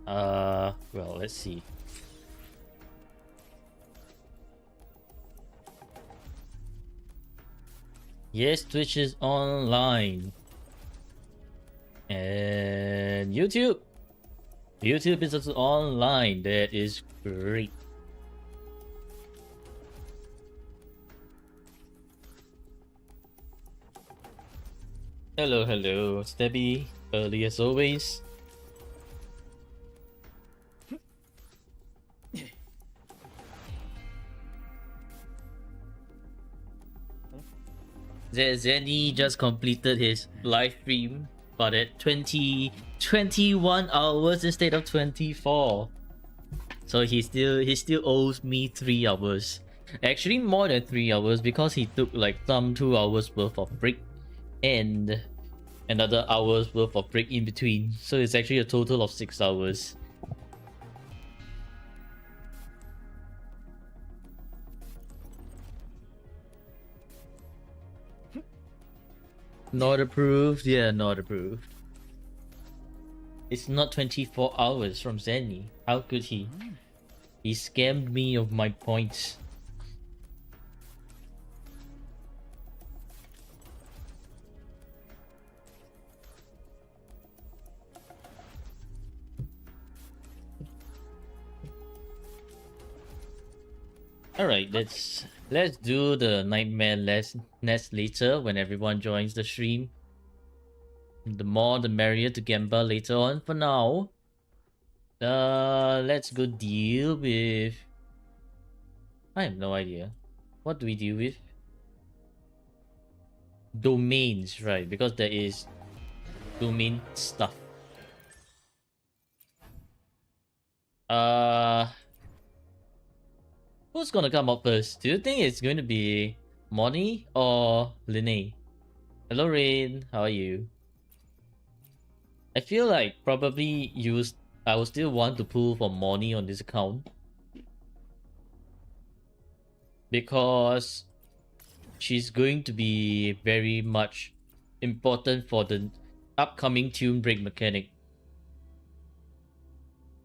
Well, let's see. Yes, Twitch is online. And YouTube. YouTube is also online. That is great. Hello, hello. Stebby. Early as always. Zenny just completed his live stream, but at 21 hours instead of 24. So he still owes me 3 hours. Actually more than 3 hours because he took like some 2 hours worth of break and another hour's worth of break in between. So it's actually a total of 6 hours. Not approved? Yeah, not approved. It's not 24 hours from Zenny. How could he? He scammed me of my points. Alright, let's do the nightmare nest later when everyone joins the stream. The more the merrier to gamble later on. For now, let's go deal with... I have no idea. What do we deal with? Domains, right? Because there is domain stuff. Who's gonna come up first? Do you think it's going to be Moryne or Lynae? Hello Rain, how are you? I feel like probably I will still want to pull for Moryne on this account. Because she's going to be very much important for the upcoming tune break mechanic.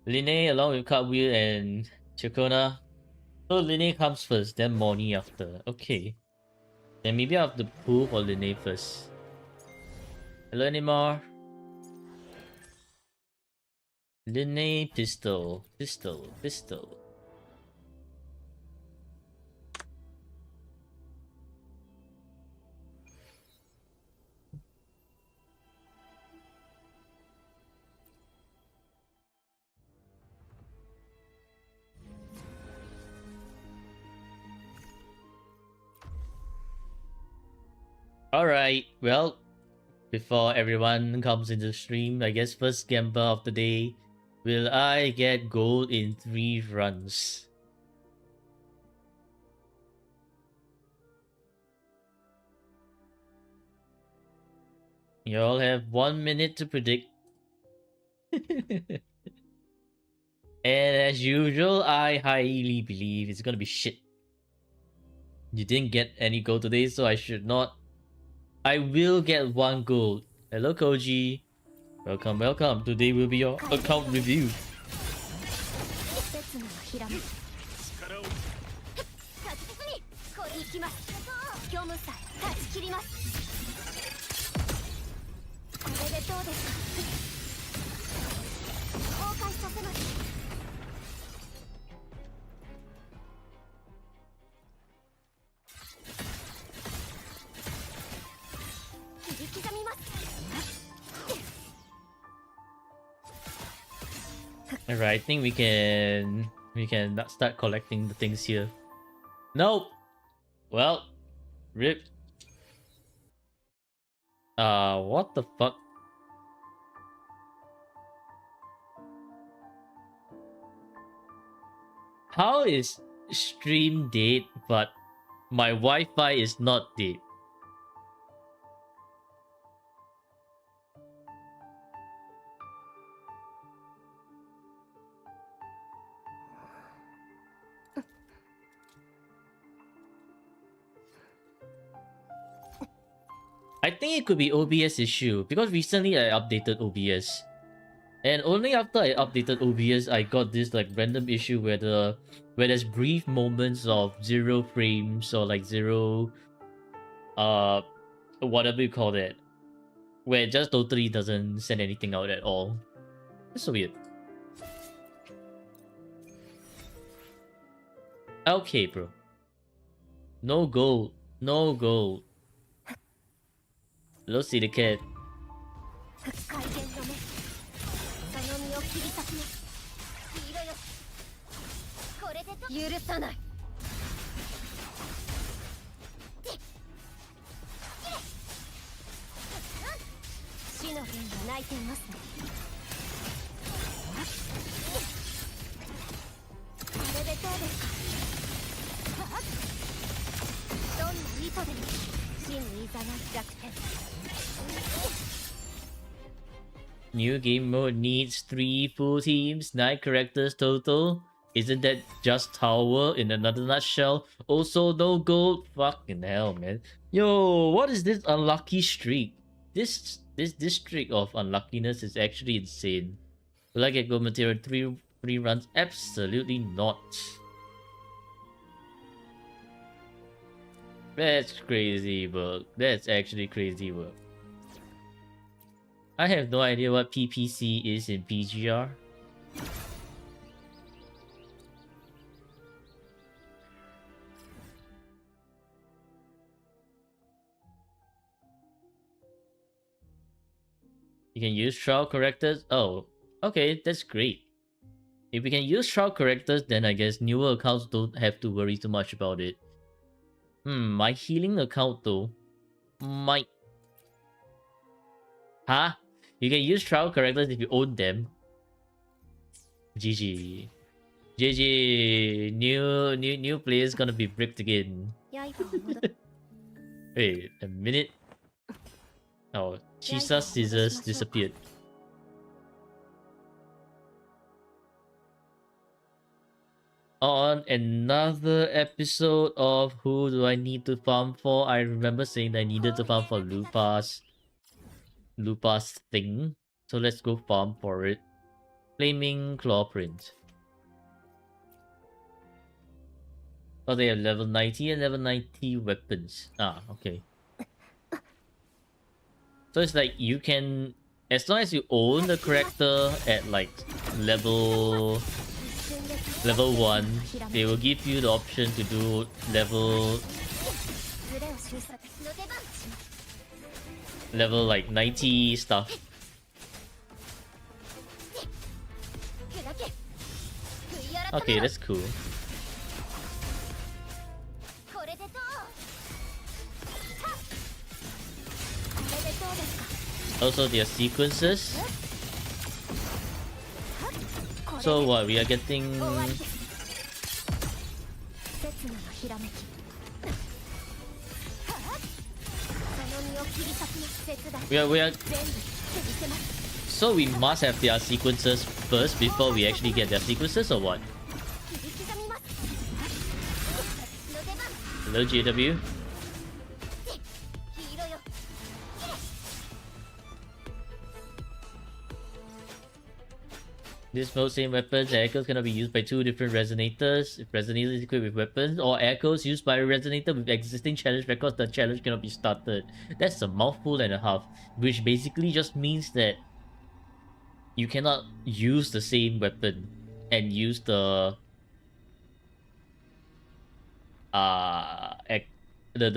Lynae along with Cartwheel and Chacona. So Lynae comes first, then Moryne after. Okay. Then maybe I have to pull for Lynae first. Hello anymore? Lynae pistol. Alright, well, before everyone comes into the stream, I guess first gamble of the day. Will I get gold in 3 runs? You all have 1 minute to predict. And as usual, I highly believe it's gonna be shit. You didn't get any gold today, so I should not. I will get 1 gold. Hello Koji. Welcome, welcome. Today will be your account review. Alright, I think we can start collecting the things here. Nope. Well, rip. What the fuck? How is stream dead, but my Wi-Fi is not dead? I think it could be OBS issue because recently I updated OBS. And only after I updated OBS, I got this like random issue where there's brief moments of 0 frames or like zero, whatever you call it, where it just totally doesn't send anything out at all. It's so weird. Okay, bro. No gold. No gold. Let's see the cat. New game mode needs 3 full teams, 9 characters total. Isn't that just Tower in another nutshell? Also no gold? Fucking hell, man. Yo, what is this unlucky streak? This streak of unluckiness is actually insane. Will I get gold material 3 runs? Absolutely not. That's crazy work. That's actually crazy work. I have no idea what PPC is in PGR. You can use trial correctors? Oh, okay, that's great. If we can use trial correctors, then I guess newer accounts don't have to worry too much about it. My healing account though might... Huh? You can use trial characters if you own them. GG. GG. New player's gonna be bricked again. Wait a minute. Oh, Chisa's scissors disappeared. On another episode of Who Do I Need to Farm For? I remember saying that I needed to farm for Lupa's thing. So let's go farm for it. Flaming Clawprint. Oh, they have level 90 and level 90 weapons. Ah, okay. So it's like you can, as long as you own the character at like level 1, they will give you the option to do level like 90 stuff. Okay, that's cool. Also, there are sequences. So what, we are getting... We are... So we must have their sequences first before we actually get their sequences or what? Hello JW. This mode, same weapons, echoes cannot be used by 2 different resonators. If resonator is equipped with weapons or echoes used by a resonator with existing challenge records, the challenge cannot be started. That's a mouthful and a half, which basically just means that you cannot use the same weapon and use the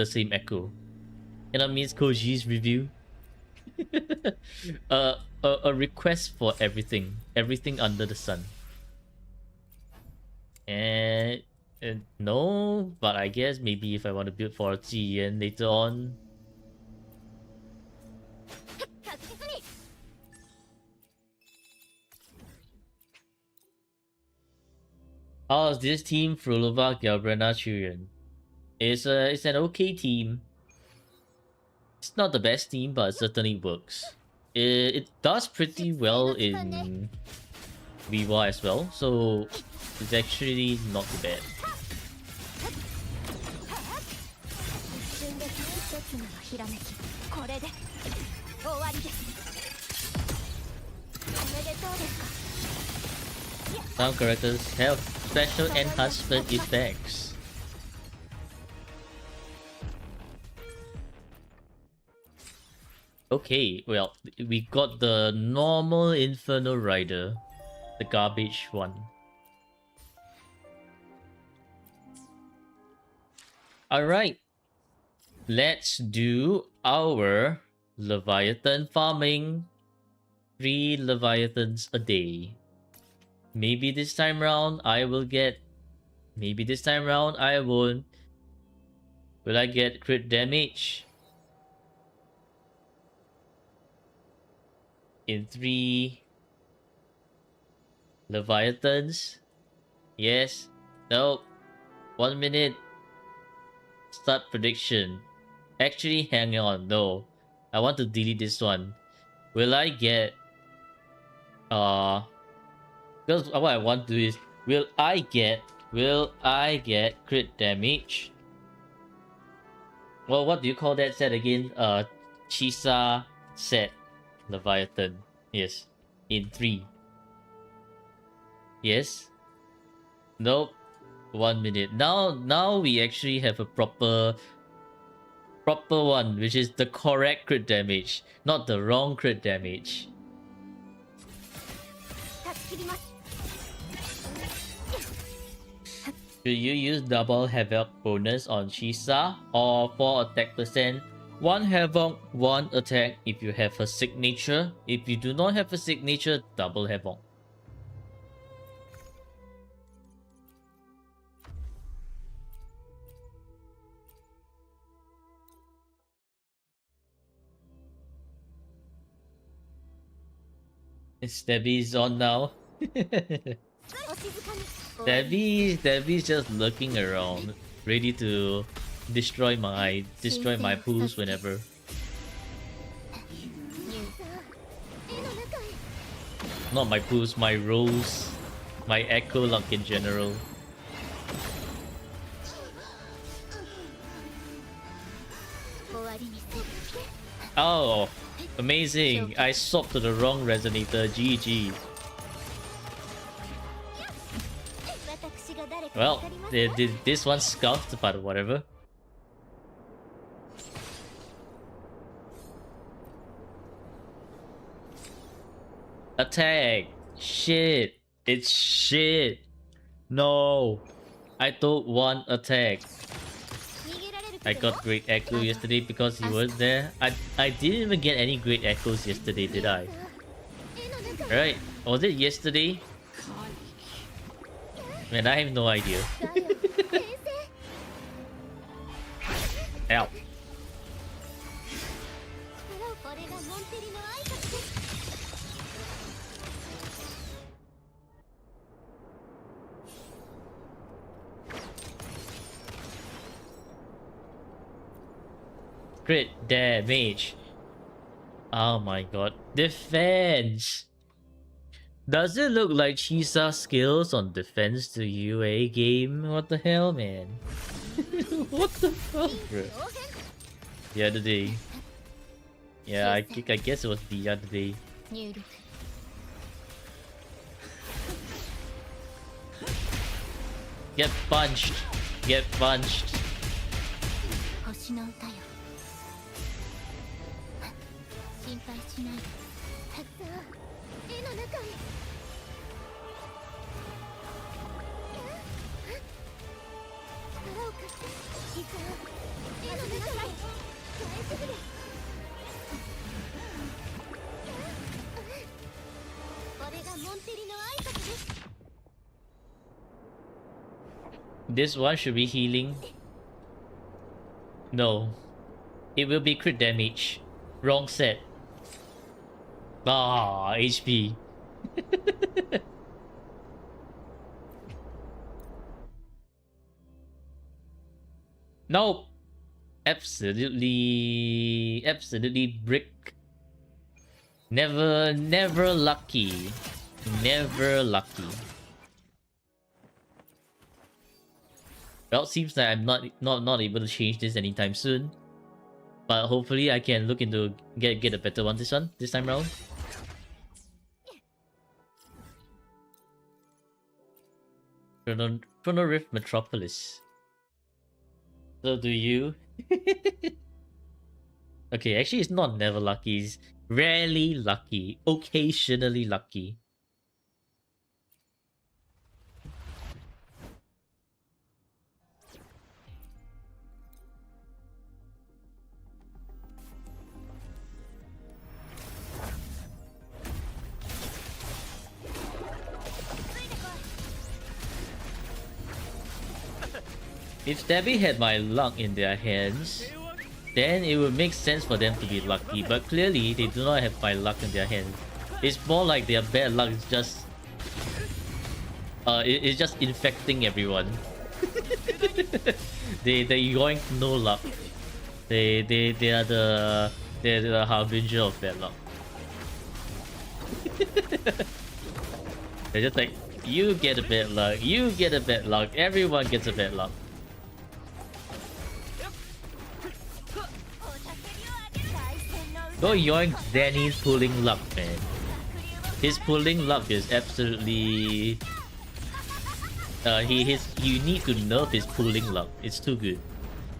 same echo. And that means Koji's review. A request for everything under the sun. And no, but I guess maybe if I want to build for Jiyan later on. How's this team? Frolova, Galbrana, Chuyen. It's an okay team. It's not the best team, but it certainly works. It does pretty well in Viva as well, so it's actually not too bad. Some characters have special enhancement effects. Okay, well, we got the normal Inferno Rider, the garbage one. Alright, let's do our Leviathan farming. 3 Leviathans a day. Maybe this time round I will get... Maybe this time round I won't. Will I get crit damage? In 3 Leviathans? Yes? No? 1 minute. Start prediction. Actually, hang on. No. I want to delete this one. Will I get... Because what I want to do is... Will I get crit damage? Well, what do you call that set again? Chisa set. Leviathan. Yes. In 3. Yes? Nope. 1 minute. Now we actually have a proper one, which is the correct crit damage, not the wrong crit damage. Should you use double havoc bonus on Chisa or 4 attack percent? 1 havoc, 1 attack if you have a signature. If you do not have a signature, double havoc. Debbie's on now. Debbie's just lurking around, ready to destroy my pools whenever. Not my pools, my rolls, my echo luck in general. Oh, amazing! I swapped to the wrong resonator. GG. Well, this one scuffed, but whatever. Attack! Shit! It's shit! No! I told 1 attack. I got great echo yesterday because he was there. I didn't even get any great echoes yesterday, did I? Right? Was it yesterday? Man, I have no idea. Ow. Crit damage. Oh my god. Defense! Does it look like Chisa's skills on defense to UA game? What the hell, man? What the fuck, bro? The other day. Yeah, I guess it was the other day. Get punched! Get punched! This one should be healing. No. It will be crit damage. Wrong set. Ah, HP. Nope. Absolutely brick. Never lucky. Never lucky. Well, seems like I'm not able to change this anytime soon. But hopefully I can look into get a better one this time round. Chrono Rift Metropolis. So do you? Okay, actually it's not never lucky, it's rarely lucky, occasionally lucky. If Stabby had my luck in their hands, then it would make sense for them to be lucky, but clearly they do not have my luck in their hands. It's more like their bad luck is just it's just infecting everyone. they yoink no luck. They're the harbinger of bad luck. They're just like, you get a bad luck, you get a bad luck, everyone gets a bad luck. Go yoink Danny's pulling luck, man. His pulling luck is absolutely... you need to nerf his pulling luck. It's too good.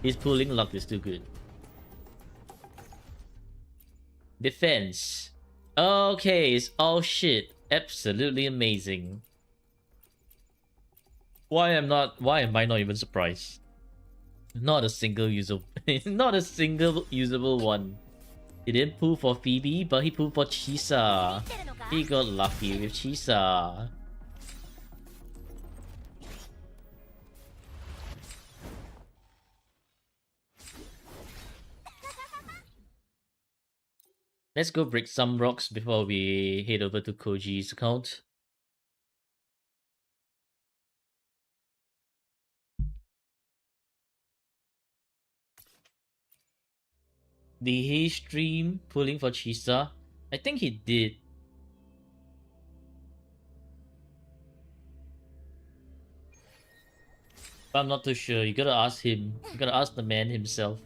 His pulling luck is too good. Defense. Okay, it's all shit. Absolutely amazing. Why am I not even surprised? Not a single not a single usable one. He didn't pull for Phoebe, but he pulled for Chisa. He got lucky with Chisa. Let's go break some rocks before we head over to Koji's account. Did he stream pulling for Chisa? I think he did. But I'm not too sure. You gotta ask him. You gotta ask the man himself.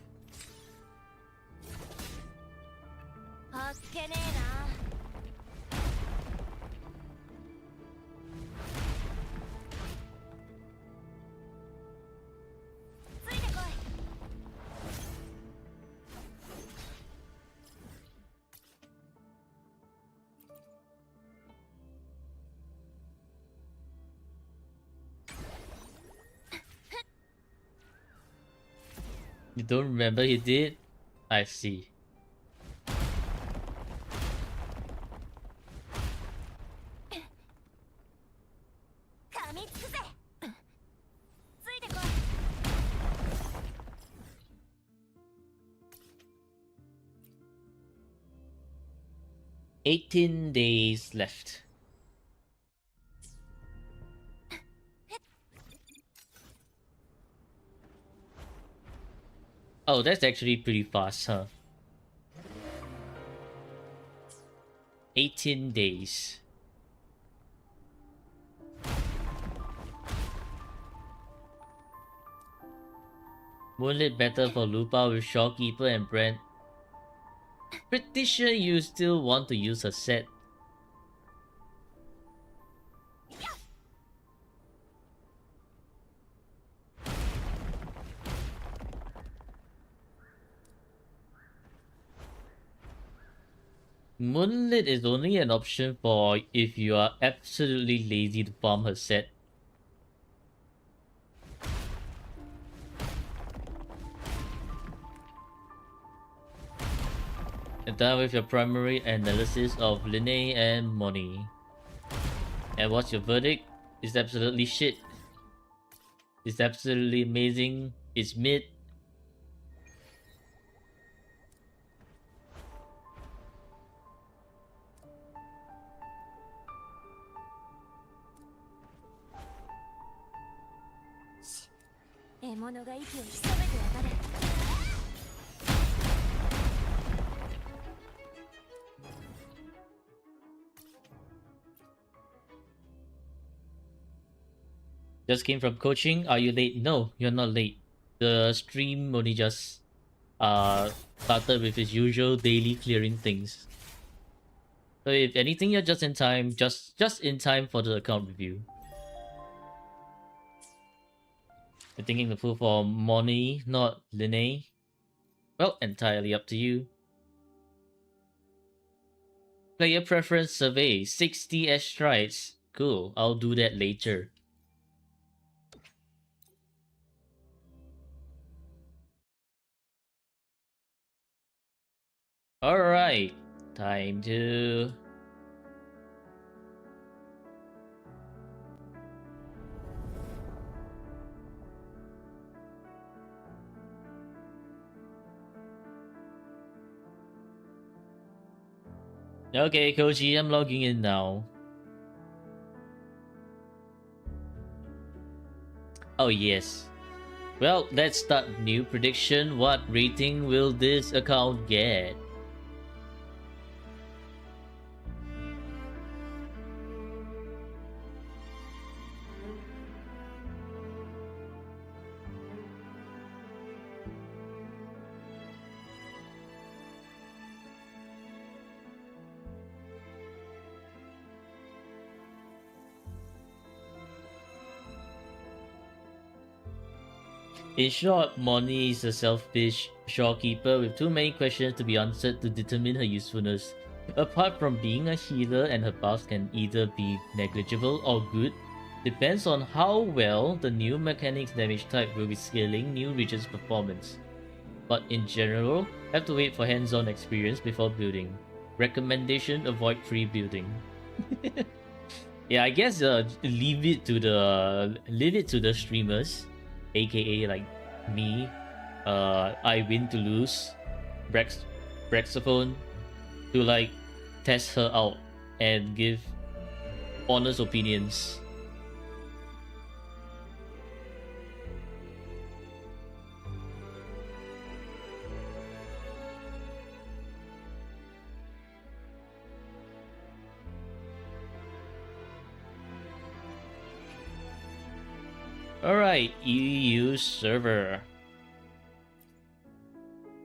You don't remember he did? I see. "18 days left." Oh, that's actually pretty fast, huh? 18 days. Moonlit better for Lupa with Shawkeeper and Brent. Pretty sure you still want to use a set. Moonlit is only an option for if you are absolutely lazy to farm her set. And done with your primary analysis of Lynae and Moryne. And what's your verdict? It's absolutely shit. It's absolutely amazing. It's mid. Just came from coaching. Are you late? No, you're not late. The stream only just started with its usual daily clearing things. So if anything, you're just in time. Just in time for the account review. You're thinking the pool for Moryne, not Lynae? Well, entirely up to you. Player preference survey, 60 airstrikes. Cool, I'll do that later. Alright, time to... Okay, Koji, I'm logging in now. Oh yes. Well, let's start new prediction. What rating will this account get? In short, Moryne is a selfish shopkeeper with too many questions to be answered to determine her usefulness. Apart from being a healer, and her buffs can either be negligible or good, depends on how well the new mechanics damage type will be scaling new region's performance. But in general, have to wait for hands-on experience before building. Recommendation: avoid pre-building. Yeah, I guess leave it to the streamers, aka like me. I win to lose, Brexaphone, to like test her out and give honest opinions. Alright, EU server.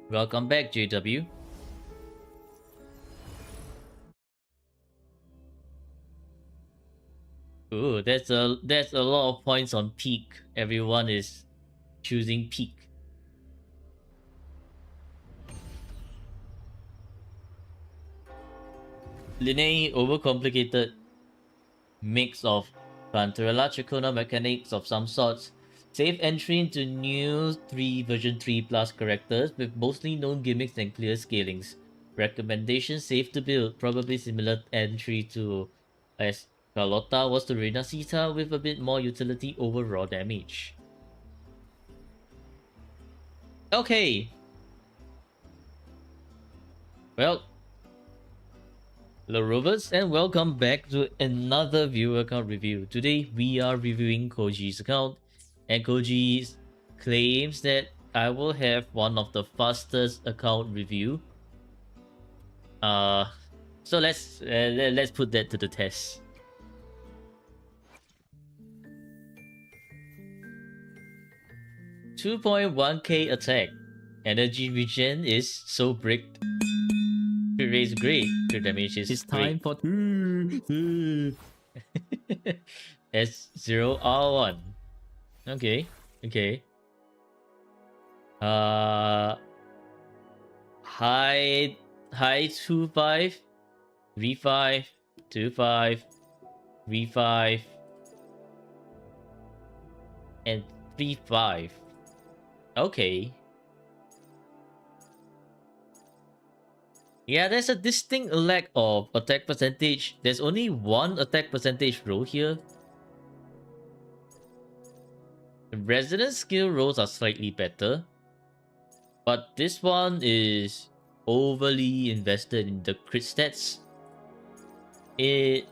Welcome back, JW. Ooh, that's a lot of points on peak. Everyone is choosing peak. Lynae overcomplicated mix of Panterella mechanics of some sorts. Safe entry into new version 3 plus characters with mostly known gimmicks and clear scalings. Recommendation: safe to build, probably similar entry to as Carlotta was to Renacita with a bit more utility over raw damage. Okay. Well, hello Rovers, and welcome back to another viewer account review. Today we are reviewing Koji's account, and Koji claims that I will have one of the fastest account review. So let's put that to the test. $2.1k attack. Energy regen is so bricked. Crit rate is great. Crit damage is It's great. time for S0R1. Okay. Okay. High 2-5, V5, 2-5, V5, and 3-5. Okay. Yeah, there's a distinct lack of attack percentage. There's only one attack percentage roll here. The resident skill rolls are slightly better, but this one is overly invested in the crit stats. I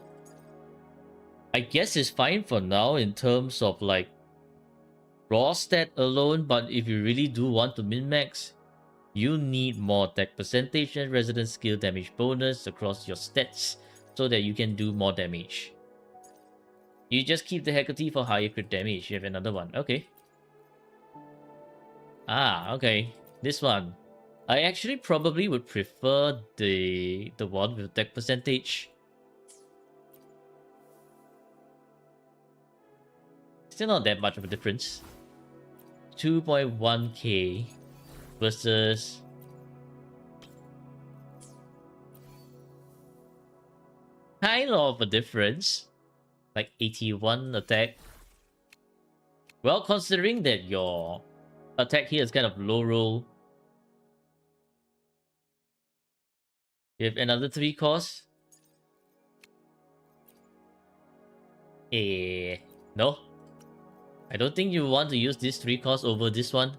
guess it's fine for now in terms of like raw stat alone, but if you really do want to min-max, you need more attack percentage and resident skill damage bonus across your stats so that you can do more damage. You just keep the Hecate for higher crit damage. You have another one. Okay. Ah, okay. This one. I actually probably would prefer the one with attack percentage. Still not that much of a difference. 2.1k versus kind of a difference, like 81 attack. Well, considering that your attack here is kind of low roll, you have another 3 cost. No. I don't think you want to use this 3 cost over this one.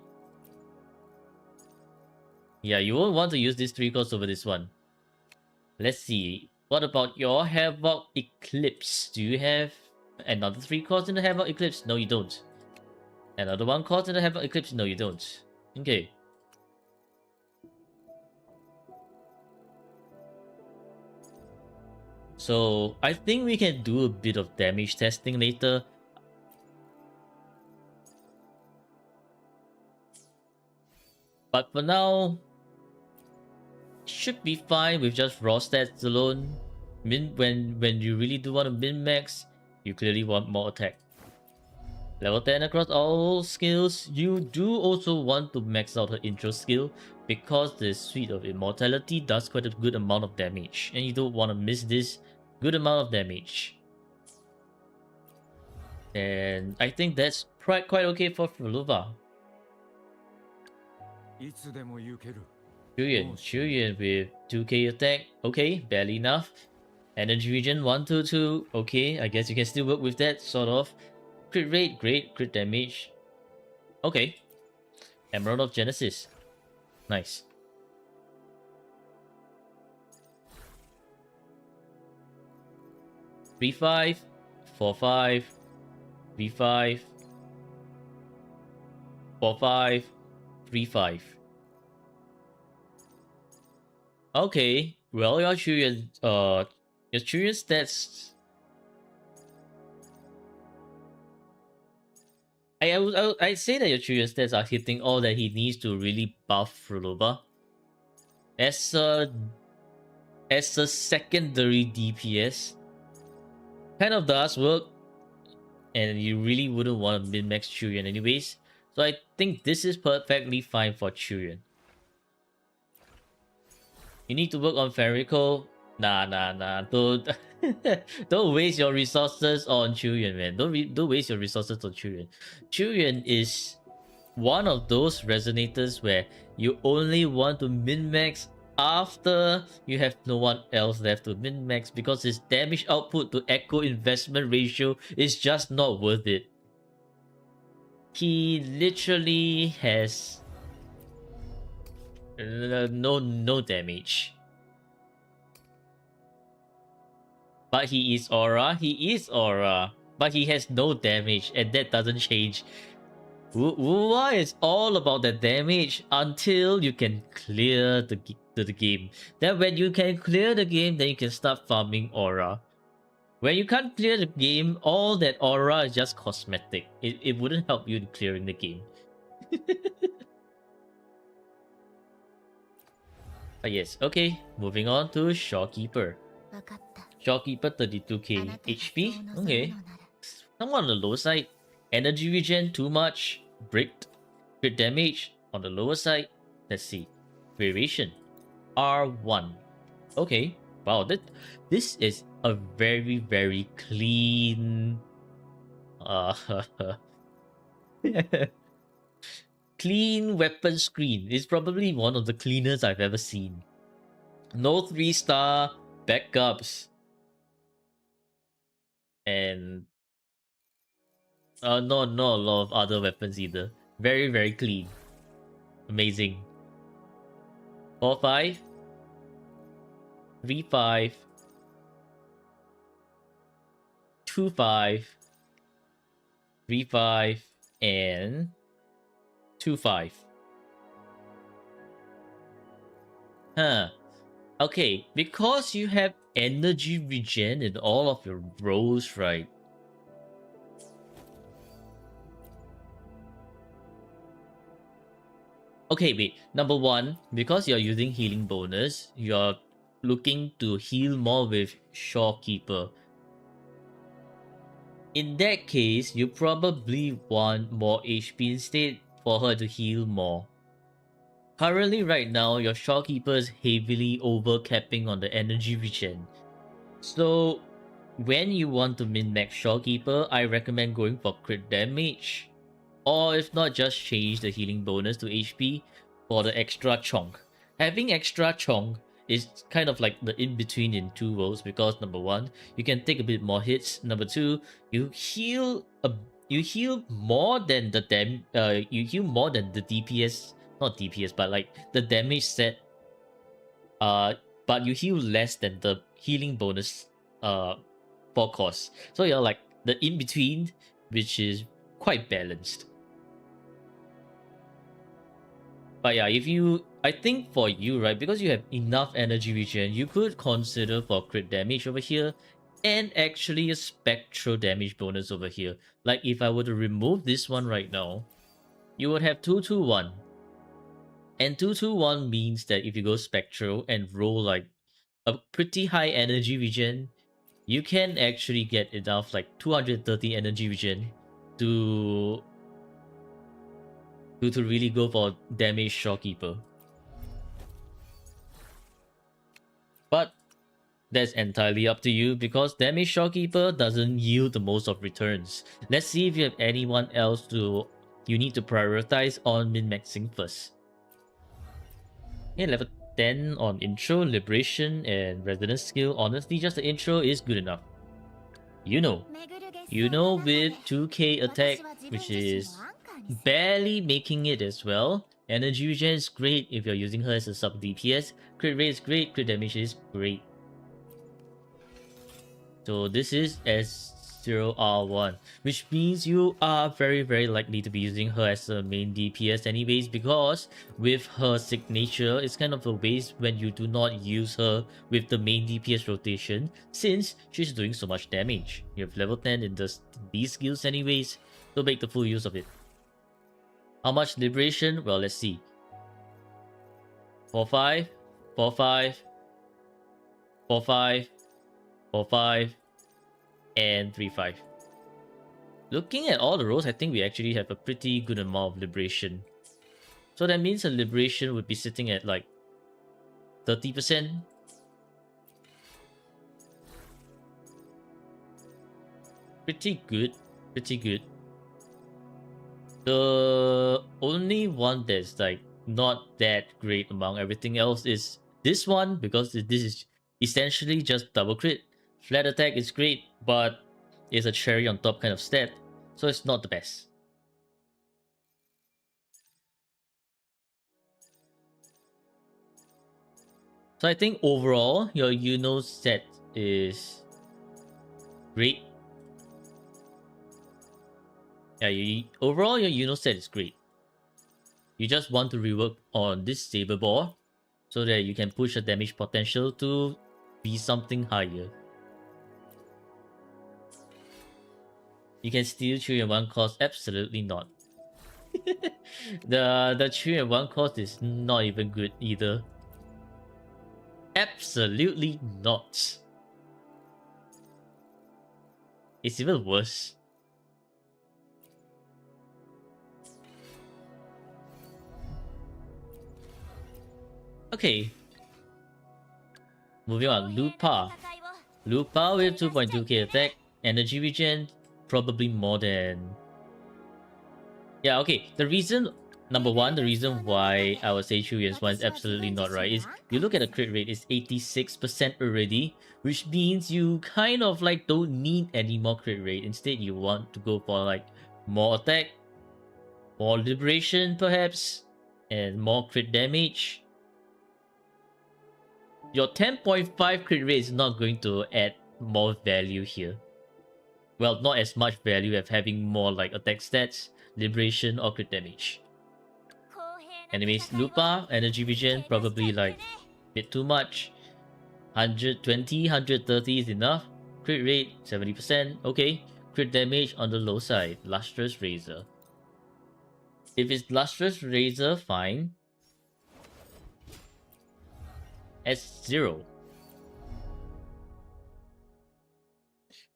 Yeah, you won't want to use this 3 cost over this one. Let's see. What about your Havoc Eclipse? Do you have another 3 cost in the Havoc Eclipse? No, you don't. Another 1 cost in the Havoc Eclipse? No, you don't. Okay. So, I think we can do a bit of damage testing later. But for now, should be fine with just raw stats alone. When you really do want to min-max, you clearly want more attack. Level 10 across all skills. You do also want to max out her intro skill because the Suite of Immortality does quite a good amount of damage, and you don't want to miss this good amount of damage. And I think that's quite okay for Frolova. Chuyen with 2k attack. Okay, barely enough. Energy Regen 122. Okay, I guess you can still work with that, sort of. Crit rate, great. Crit damage. Okay. Emerald of Genesis. Nice. V5, 4-5, V5, 4-5, 3-5. Okay, well, your Chuyen stats. I'd say that your Chuyen stats are hitting all that he needs to really buff Frolova. As a secondary DPS, kind of does work, and you really wouldn't want to min-max Chuyen anyways. So I think this is perfectly fine for Chuyen. You need to work on Ferrico. Nah. Don't don't waste your resources on Chuyen, man. Don't waste your resources on Chuyen. Chuyen is one of those resonators where you only want to min-max after you have no one else left to min-max, because his damage output to echo investment ratio is just not worth it. He literally has no damage. But he is aura, but he has no damage, and that doesn't change. Wua is all about the damage until you can clear the game. Then when you can clear the game, then you can start farming aura. When you can't clear the game, all that aura is just cosmetic. It wouldn't help you in clearing the game. But yes, okay. Moving on to Shawkeeper. Shawkeeper 32k HP. Okay. Somewhat on the low side. Energy regen too much. Bricked. Crit damage on the lower side. Let's see. Variation. R1. Okay. Wow, this is a very clean clean weapon screen. It's probably one of the cleanest I've ever seen. No 3-star backups. And not a lot of other weapons either. Very clean. Amazing. 4-5, 3-5, 2-5, 3-5, and 2-5. Huh. Okay, because you have energy regen in all of your roles, right? Okay, wait. Number one, because you're using healing bonus, you're looking to heal more with Shawkeeper. In that case, you probably want more HP instead for her to heal more. Currently, right now, your Shorekeeper is heavily overcapping on the energy regen. So, when you want to min-max Shorekeeper, I recommend going for crit damage. Or if not, just change the healing bonus to HP for the extra chunk. Having extra chunk is kind of like the in-between in two worlds because number one, you can take a bit more hits. Number two, you heal more than the you heal more than the DPS, not DPS, but like the damage set. But you heal less than the healing bonus for cost. So you're like the in-between, which is quite balanced. But yeah, I think for you, right, because you have enough energy regen, you could consider for crit damage over here, and actually a spectral damage bonus over here. Like if I were to remove this one right now, you would have 221. And 221 means that if you go spectral and roll like a pretty high energy regen, you can actually get enough like 230 energy regen to really go for damage Shorekeeper. But that's entirely up to you because damage Shorekeeper doesn't yield the most of returns. Let's see if you have anyone else you need to prioritize on min-maxing first. Okay, level 10 on intro, liberation, and resonance skill. Honestly, just the intro is good enough. You know with 2k attack, which is barely making it as well. Energy regen is great if you're using her as a sub DPS. Crit rate is great, crit damage is great. So this is S0R1, which means you are very, very likely to be using her as a main DPS anyways, because with her signature, it's kind of a waste when you do not use her with the main DPS rotation, since she's doing so much damage. You have level 10 in these skills anyways, so make the full use of it. How much liberation? Well, let's see. 4-5, 4-5, 4-5, 4-5, and 3-5. Looking at all the roles, I think we actually have a pretty good amount of liberation. So that means a liberation would be sitting at like 30%. Pretty good. Pretty good. The only one that's like not that great among everything else is this one, because this is essentially just double crit. Flat attack is great, but it's a cherry on top kind of stat, so it's not the best. So I think overall, your Yuno set is great. Yeah, overall your Yuno set is great. You just want to rework on this Saber Ball so that you can push the damage potential to be something higher. You can steal 3 in 1 cost? Absolutely not. the 3 in 1 cost is not even good either. Absolutely not. It's even worse. Okay. Moving on, Lupa. Lupa with 2.2k attack, energy regen, probably more than... Yeah, okay. The reason why I would say Chuyuan's one is absolutely not right is you look at the crit rate, it's 86% already, which means you kind of like don't need any more crit rate. Instead, you want to go for like more attack, more liberation perhaps, and more crit damage. Your 10.5 crit rate is not going to add more value here. Well, not as much value as having more like attack stats, liberation, or crit damage. Anyways, Lupa, energy regen, probably like a bit too much. 120, 130 is enough. Crit rate, 70%, okay. Crit damage on the low side, Lustrous Razor. If it's Lustrous Razor, fine. S0.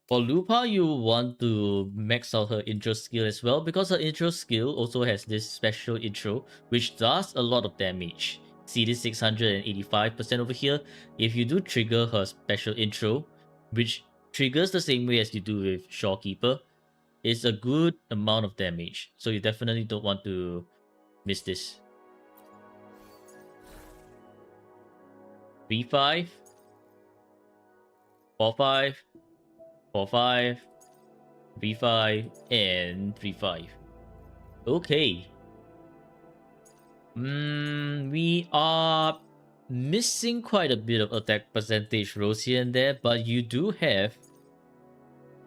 For Lupa, you want to max out her intro skill as well, because her intro skill also has this special intro, which does a lot of damage. See this 685% over here? If you do trigger her special intro, which triggers the same way as you do with Shorekeeper, it's a good amount of damage. So you definitely don't want to miss this. 3-5, 4-5, 4-5, 3-5, and 3-5. Okay. We are missing quite a bit of attack percentage rolls here and there, but you do have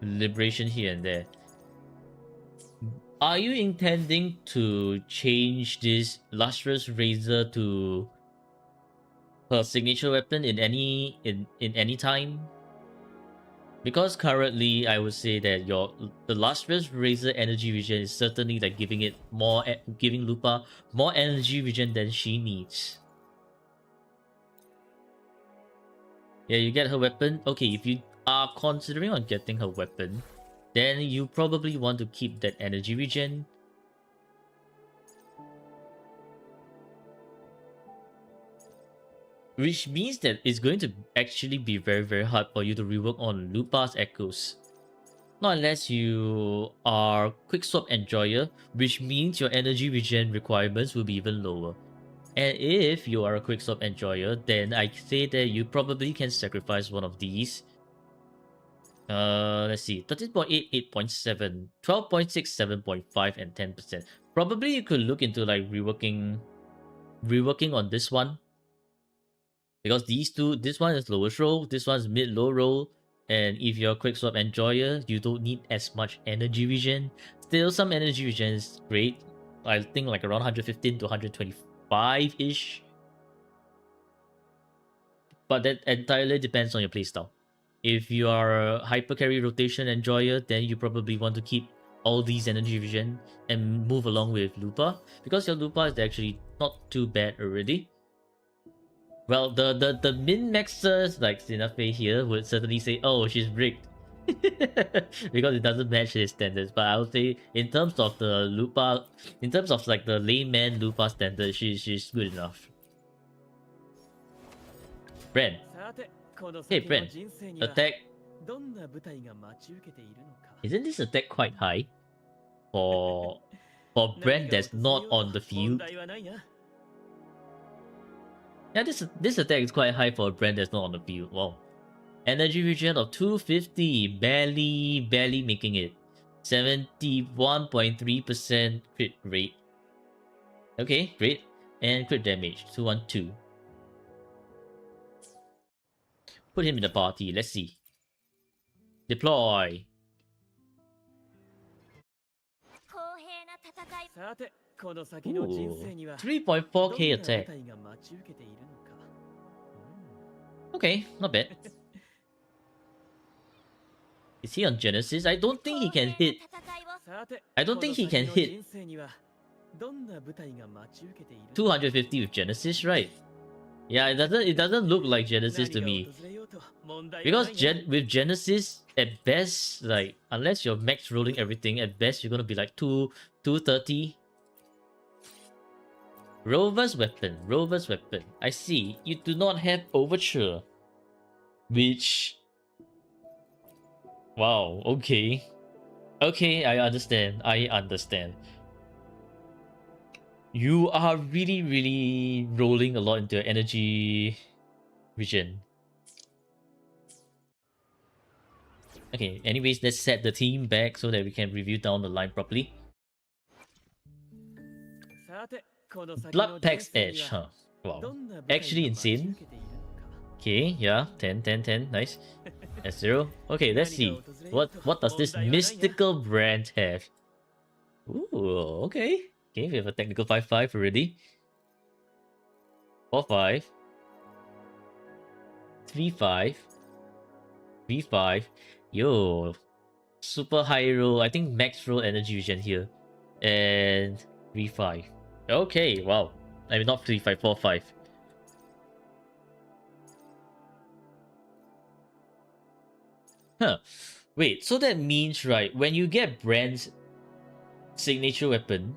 liberation here and there. Are you intending to change this Lustrous Razor to her signature weapon in any time? Because currently, I would say that the Lustrous Razor energy regen is certainly like giving Lupa more energy regen than she needs. Yeah, you get her weapon. Okay, if you are considering on getting her weapon, then you probably want to keep that energy regen. Which means that it's going to actually be very, very hard for you to rework on Lupa's Echoes. Not unless you are Quickswap Enjoyer, which means your energy regen requirements will be even lower. And if you are a Quickswap Enjoyer, then I say that you probably can sacrifice one of these. Let's see, 13.8, 8.7, 12.6, 7.5, and 10%. Probably you could look into like reworking on this one. Because this one is lowest roll, this one is mid-low roll, and if you're a Quickswap Enjoyer, you don't need as much energy regen. Still, some energy regen is great. I think like around 115 to 125-ish. But that entirely depends on your playstyle. If you are a Hyper Carry Rotation Enjoyer, then you probably want to keep all these energy regen and move along with Lupa, because your Lupa is actually not too bad already. Well, the min-maxers like Sinafei here would certainly say, oh, she's rigged. Because it doesn't match his standards. But I would say in terms of the Lupa, in terms of like the layman Lupa standard, she's good enough. Bren. Hey Bren, attack. Isn't this attack quite high? For Bren that's not on the field? Yeah, this attack is quite high for a brand that's not on the field. Wow. Energy regen of 250, barely making it. 71.3% crit rate. Okay, great. And crit damage, 212. Put him in the party, let's see. Deploy. Ooh, 3.4k attack. Okay, not bad. Is he on Genesis? I don't think he can hit. I don't think he can hit 250 with Genesis, right? Yeah, it doesn't look like Genesis to me. Because with Genesis, at best, like unless you're max rolling everything, at best you're gonna be like 230. Rover's weapon. I see. You do not have Overture. Which... Wow, okay. Okay, I understand. You are really rolling a lot into your energy regen. Okay, anyways, let's set the team back so that we can review down the line properly. Blood Pack's Edge, huh? Wow. Actually insane. Okay, yeah, 10, 10, 10, nice. S0. Okay, let's see. What does this mystical brand have? Ooh, okay. Okay, we have a technical 5-5 already. 4-5. 3-5. 3-5. Yo. Super high roll. I think max roll energy regen here. And 3-5. Okay, wow. I mean, not 3-5, 4-5. Huh. Wait, so that means, right, when you get Brand's signature weapon,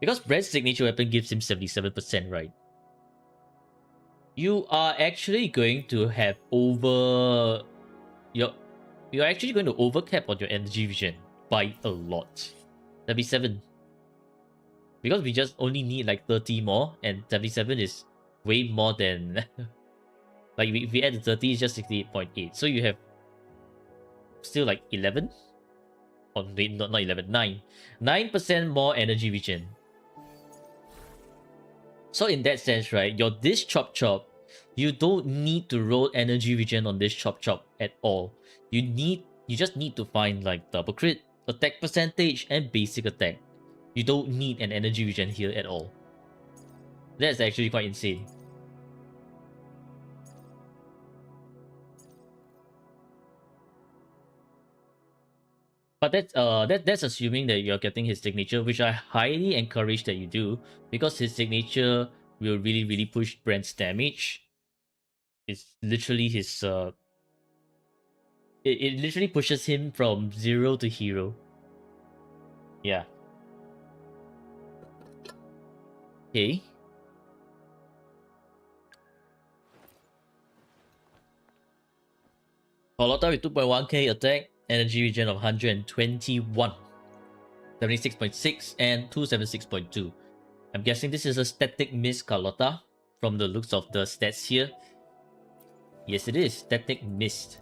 because Brand's signature weapon gives him 77%, right? You are actually going to have you're actually going to overcap on your energy vision by a lot. 77. Because we just only need like 30 more, and 77 is way more than like if we add the 30, it's just 68.8. So you have still like 11? Or not 11, 9. 9% more energy regen. So in that sense, right, this chop chop, you don't need to roll energy regen on this chop chop at all. You just need to find like double crit, attack percentage, and basic attack. You don't need an energy regen here at all. That's actually quite insane. But that's assuming that you're getting his signature, which I highly encourage that you do, because his signature will really push Brand's damage. It's literally his it literally pushes him from 0 to hero. Yeah. Okay. Carlotta with 2.1k attack, energy regen of 121, 76.6, and 276.2. I'm guessing this is a static miss Carlotta from the looks of the stats here. Yes, it is. Static missed.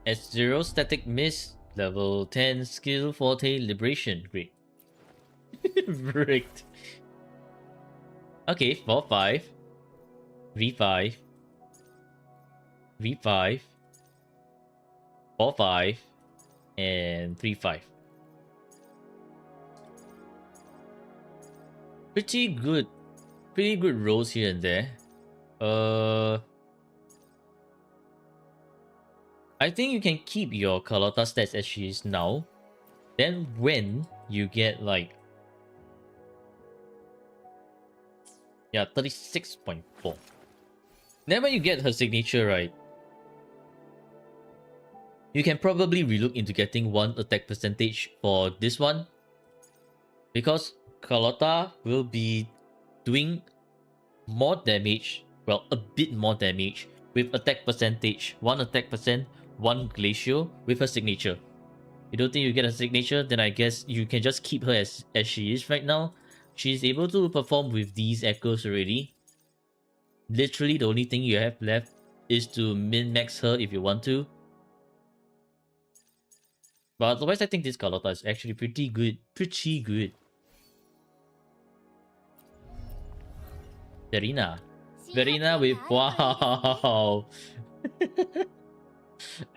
S0 static miss, level 10 skill forte liberation. Great. Rigged. Okay, 4-5. V5. V5. 4-5. And 3-5. Pretty good rolls here and there. I think you can keep your Carlotta stats as she is now. Then when you get like 36.4. Then when you get her signature, right, you can probably relook into getting 1 attack percentage for this one. Because Carlotta will be doing more damage, well, a bit more damage, with attack percentage, 1 attack percent, 1 glacial, with her signature. You don't think you get a signature? Then I guess you can just keep her as she is right now. She's able to perform with these echoes already. Literally, the only thing you have left is to min-max her if you want to. But otherwise, I think this Carlotta is actually pretty good. Pretty good. Verina. Verina with wow.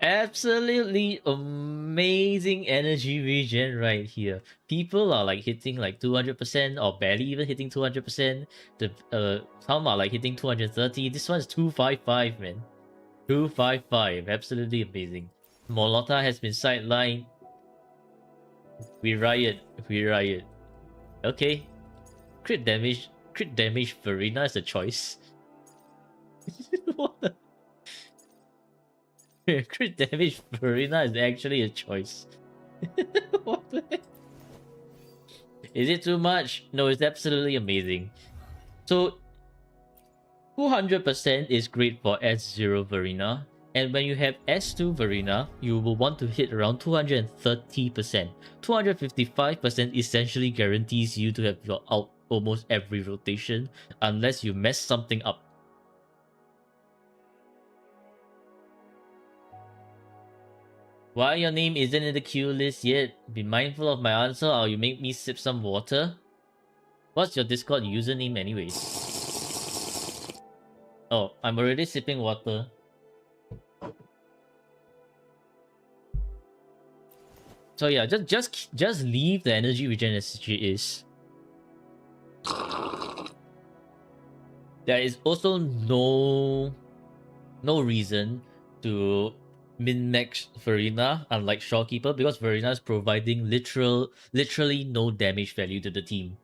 Absolutely amazing energy regen right here. People are like hitting like 200% or barely even hitting 200%. Some are like hitting 230. This one's 255, man. 255. Absolutely amazing. Molota has been sidelined. We riot. Okay. Crit damage Verina is a choice. What the? Crit damage Verina is actually a choice. What the heck? Is it too much? No, it's absolutely amazing. So 200% is great for S0 Verina. And when you have S2 Verina, you will want to hit around 230%. 255% essentially guarantees you to have your ult almost every rotation, unless you mess something up. Why your name isn't in the queue list yet? Be mindful of my answer or you make me sip some water. What's your Discord username anyways? Oh, I'm already sipping water. So yeah, just leave the energy regen as she is. There is also no reason to min-max Verina, unlike Shawkeeper, because Verina is providing literally no damage value to the team.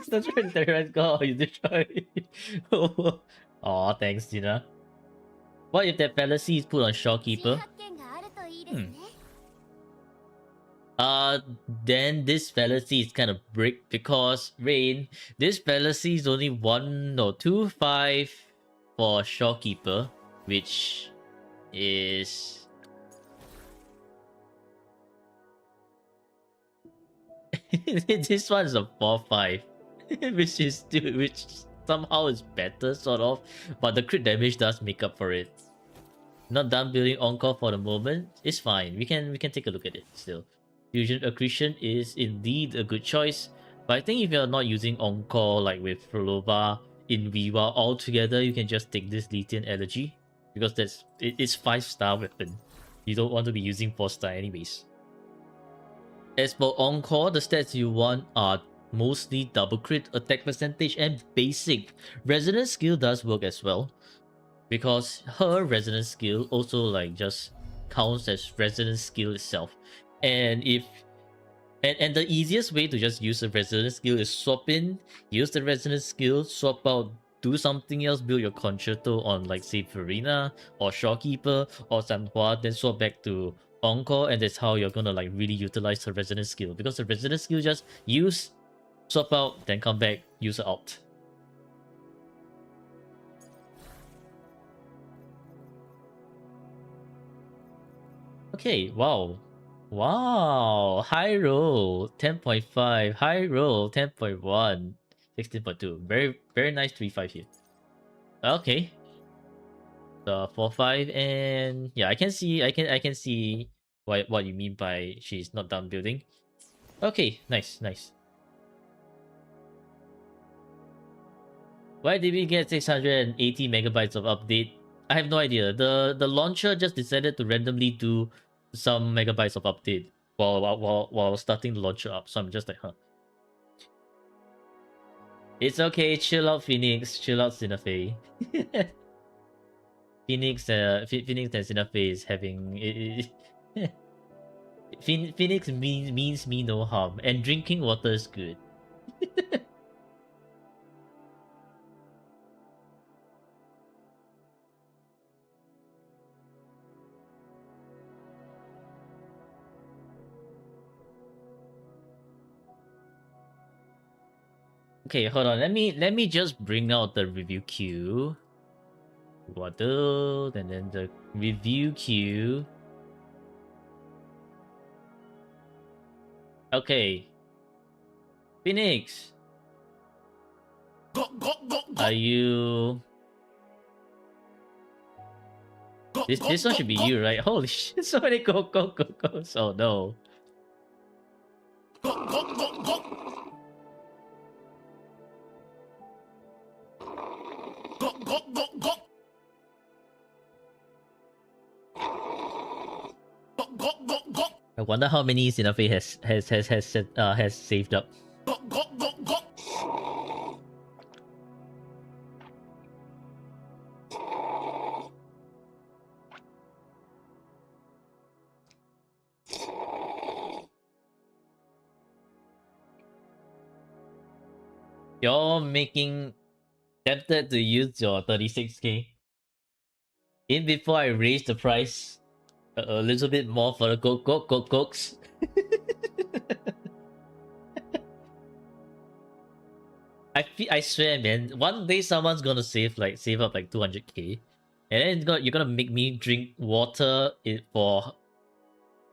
That's right, the right go. You destroy. Aw, thanks, Gina. What if that fallacy is put on Shopkeeper? Uh, then this fallacy is kind of brick because Rain, this fallacy is only 1 or 2 5 for Shopkeeper, which is this one's a 4-5, which somehow is better, sort of, but the crit damage does make up for it. Not done building Encore for the moment. It's fine. We can take a look at it still. Fusion Accretion is indeed a good choice, but I think if you're not using Encore like with Frolova in Viva altogether, you can just take this Lithian Elegy because it's 5-star weapon. You don't want to be using 4-star anyways. As for Encore, the stats you want are mostly double crit, attack percentage, and basic. Resonance skill does work as well, because her resonance skill also like just counts as resonance skill itself. And the easiest way to just use the resonance skill is swap in, use the resonance skill, swap out, do something else, build your concerto on like say Farina or Shopkeeper or Sanhua, then swap back to Encore, and that's how you're gonna like really utilize the resonance skill, because the resonance skill just use, swap out, then come back, use it out. Okay, wow. Wow, high roll, 10.5, high roll, 10.1, 16.2. Very nice 3-5 here. Okay. The 4-5, and yeah, I can see what you mean by she's not done building. Okay, nice. Why did we get 680 megabytes of update? I have no idea. The launcher just decided to randomly do some megabytes of update while starting the launcher up. So I'm just like, huh. It's okay. Chill out, Phoenix. Chill out, Sinafei. Phoenix and Sinafei is having Phoenix means me no harm, and drinking water is good. Okay, hold on. Let me just bring out the review queue. Waddle, and then the review queue. Okay. Phoenix. Are you... This one should be you, right? Holy shit, so many go. Oh no. I wonder how many Sinafei has saved up. You're making tempted to use your 36k in before I raise the price a little bit more for the cokes. I swear, man, one day someone's gonna save up like 200k, and then you're gonna make me drink water for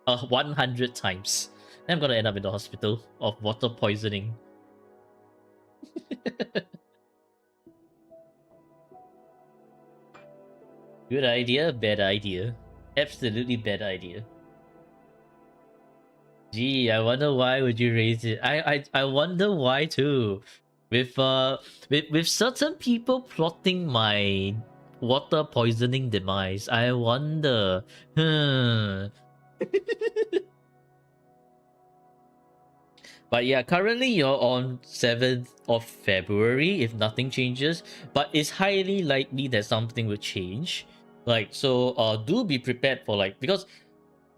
100 times. Then I'm gonna end up in the hospital of water poisoning. Good idea, bad idea. Absolutely bad idea. Gee, I wonder why would you raise it. I wonder why too. With certain people plotting my water poisoning demise, I wonder. But yeah, currently you're on 7th of February if nothing changes, but it's highly likely that something will change. Like, so do be prepared for, like, because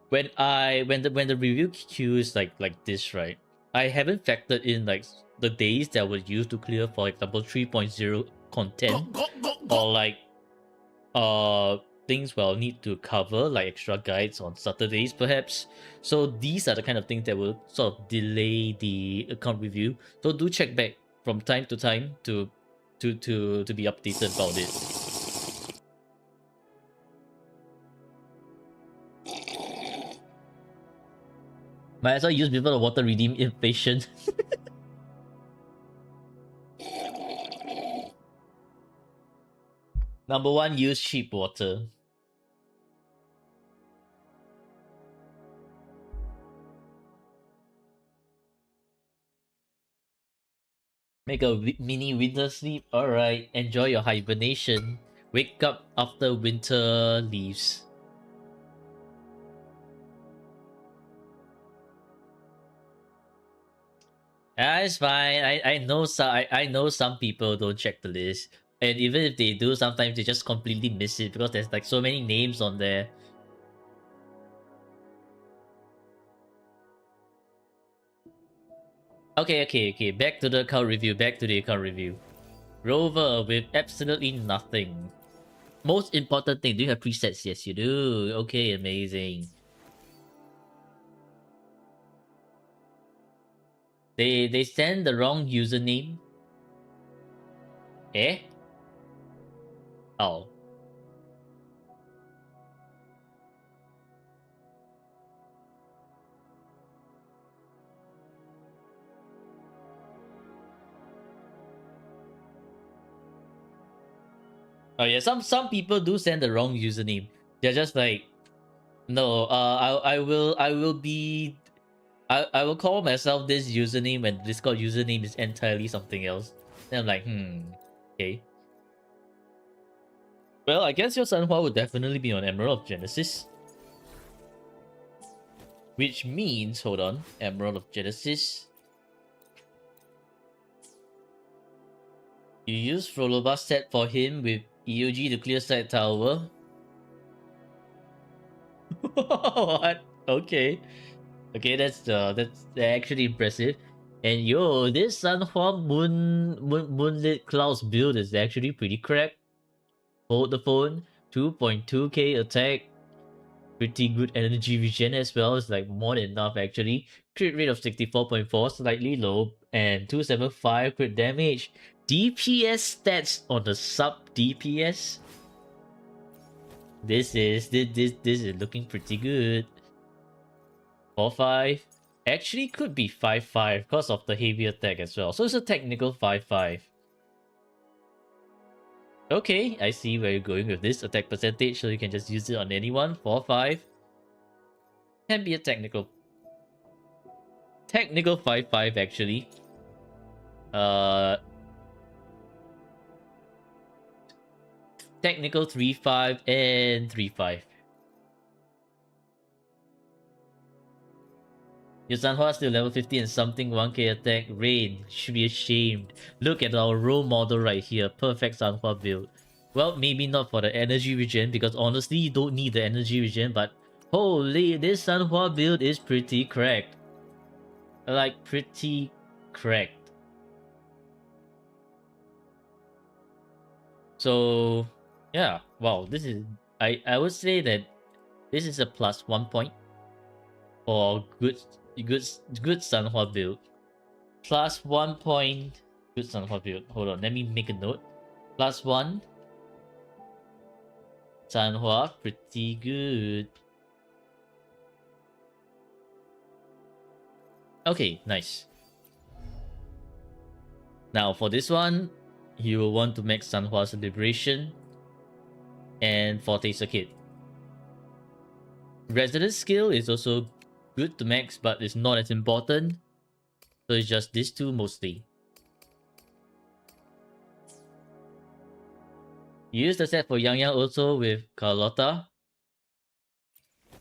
when the review queue is like this, right? I haven't factored in like the days that were used to clear, for example, 3.0 content, or like things we'll need to cover, like extra guides on Saturdays perhaps. So these are the kind of things that will sort of delay the account review. So do check back from time to time to be updated about it. Might as well use before the water redeem inflation. Number one, use cheap water. Make a mini winter sleep. Alright, enjoy your hibernation. Wake up after winter leaves. It's fine. I know I know some people don't check the list. And even if they do, sometimes they just completely miss it because there's like so many names on there. Okay. Back to the account review. Rover with absolutely nothing. Most important thing, do you have presets? Yes, you do. Okay, amazing. They send the wrong username. Eh? Oh. Oh yeah, some people do send the wrong username. They're just like, no, I will call myself this username and Discord username is entirely something else. Then I'm like, okay. Well, I guess your Sanhua would definitely be on Emerald of Genesis. Which means, hold on, Emerald of Genesis. You use Frolova set for him with EOG to clear side tower. What? Okay. Okay, that's actually impressive. And yo, this Sanhua Moonlit Clouds build is actually pretty cracked. Hold the phone, 2.2k attack, pretty good energy regen as well. It's like more than enough actually. Crit rate of 64.4, slightly low, and 275 crit damage. DPS stats on the sub DPS. This is looking pretty good. 4-5. Actually could be 5-5 because of the heavy attack as well. So it's a technical 5-5. Okay, I see where you're going with this attack percentage, so you can just use it on anyone. 4-5. Can be a technical 5-5 actually. Technical 3-5 and 3-5. Your Sanhua still level 50 and something 1k attack. Rain, should be ashamed. Look at our role model right here. Perfect Sanhua build. Well, maybe not for the energy regen, because honestly, you don't need the energy regen, but holy, this Sanhua build is pretty cracked. Like, pretty cracked. So, yeah, wow, this is... I would say that this is a +1 point for good Sanhua build. +1 point good Sanhua build. Hold on, let me make a note. +1 Sanhua, pretty good. Okay, nice. Now for this one, you will want to max Sanhua Celebration and Forte Circuit. Resident skill is also good to max, but it's not as important. So it's just these two mostly. Use the set for Yang Yang also with Carlotta.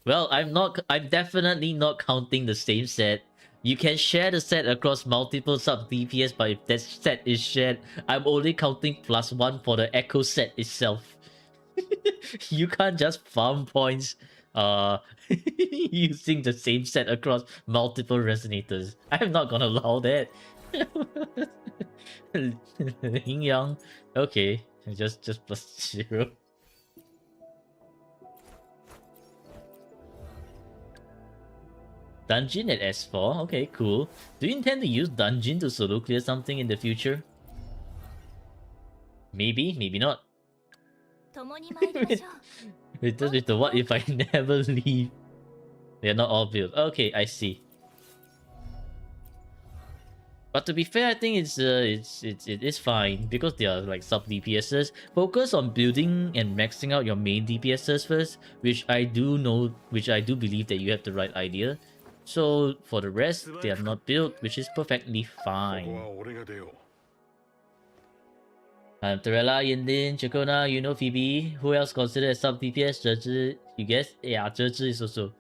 Well, I'm definitely not counting the same set. You can share the set across multiple sub DPS, but if that set is shared, I'm only counting +1 for the Echo set itself. You can't just farm points using the same set across multiple resonators. I'm not gonna allow that. Yin Yang. Okay. Just plus 0. Dungeon at S4. Okay, cool. Do you intend to use dungeon to solo clear something in the future? Maybe, maybe not. With the what if I never leave? They're not all built. Okay, I see. But to be fair, I think it is fine because they are like sub DPSs. Focus on building and maxing out your main DPSs first, which I do believe that you have the right idea. So for the rest, they are not built, which is perfectly fine. Torella, Yindin, Chakona, you know Phoebe. Who else considered as sub DPS? Zhezhi, you guess? Yeah, Zhezhi is also.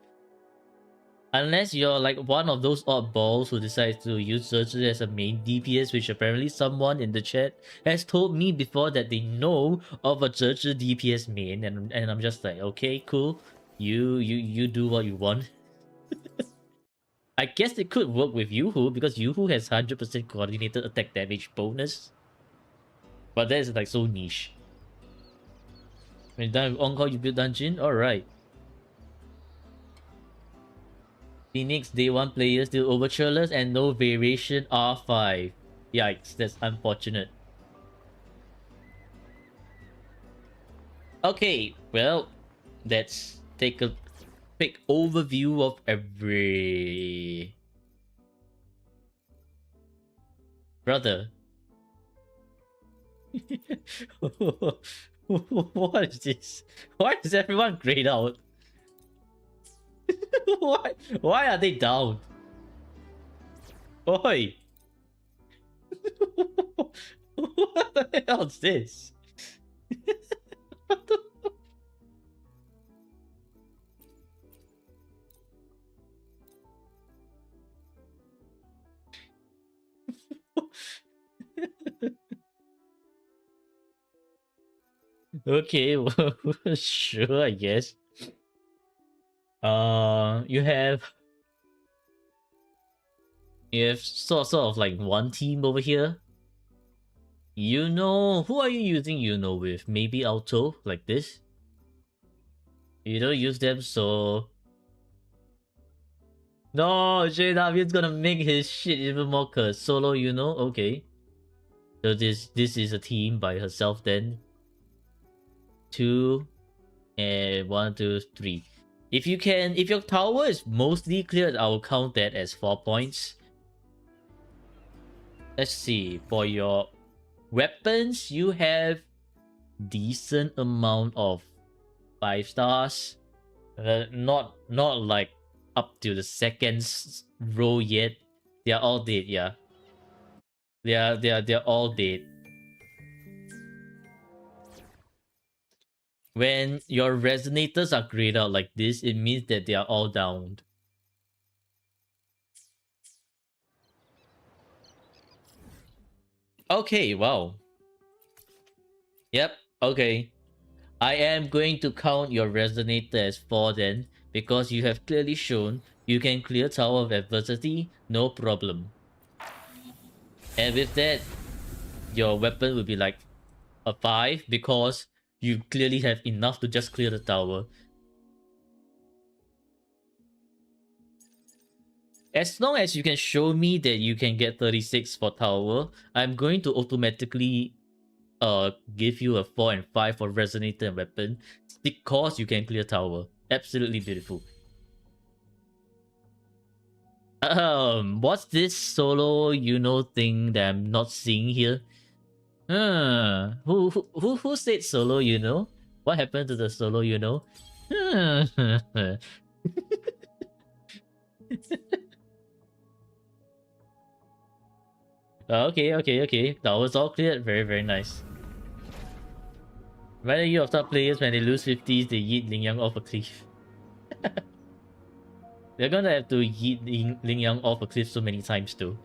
Unless you're like one of those oddballs who decides to use Zhezhi as a main DPS, which apparently someone in the chat has told me before that they know of a Zhezhi DPS main, and I'm just like, okay, cool. You do what you want. I guess it could work with Yoo-Hoo because Yoo-Hoo has 100% coordinated attack damage bonus. But that is like so niche. When you're done with on-call, you build dungeon? Alright. Phoenix day 1 players still overtureless and no variation R5. Yikes, that's unfortunate. Okay, well, let's take a quick overview of every... Brother. What is this? Why is everyone grayed out? Why are they down? Oi! What the hell is this? Okay, well, sure, I guess. You have sort of like one team over here. You know, who are you using you know with? Maybe Auto, like this? You don't use them, so... No, JW's gonna make his shit even more cursed. Solo, you know? Okay. So this is a team by herself then. 2 and 1, 2, 3. If your tower is mostly cleared, I'll count that as 4 points. Let's see, for your weapons, you have decent amount of 5 stars. Not like up to the second row yet. They are all dead, yeah. They're all dead. When your resonators are grayed out like this, it means that they are all downed. Okay, wow. Yep, okay. I am going to count your resonator as 4 then, because you have clearly shown you can clear Tower of Adversity, no problem. And with that, your weapon will be like a 5, because you clearly have enough to just clear the tower. As long as you can show me that you can get 36 for tower, I'm going to automatically give you a 4 and 5 for resonator and weapon, because you can clear tower. Absolutely beautiful. What's this solo thing that I'm not seeing here? Who said solo What happened to the solo Okay. That was all cleared. Very, very nice. Why are you of top players when they lose 50s, they yeet Lingyang off a cliff? They're gonna have to yeet Lingyang off a cliff so many times too.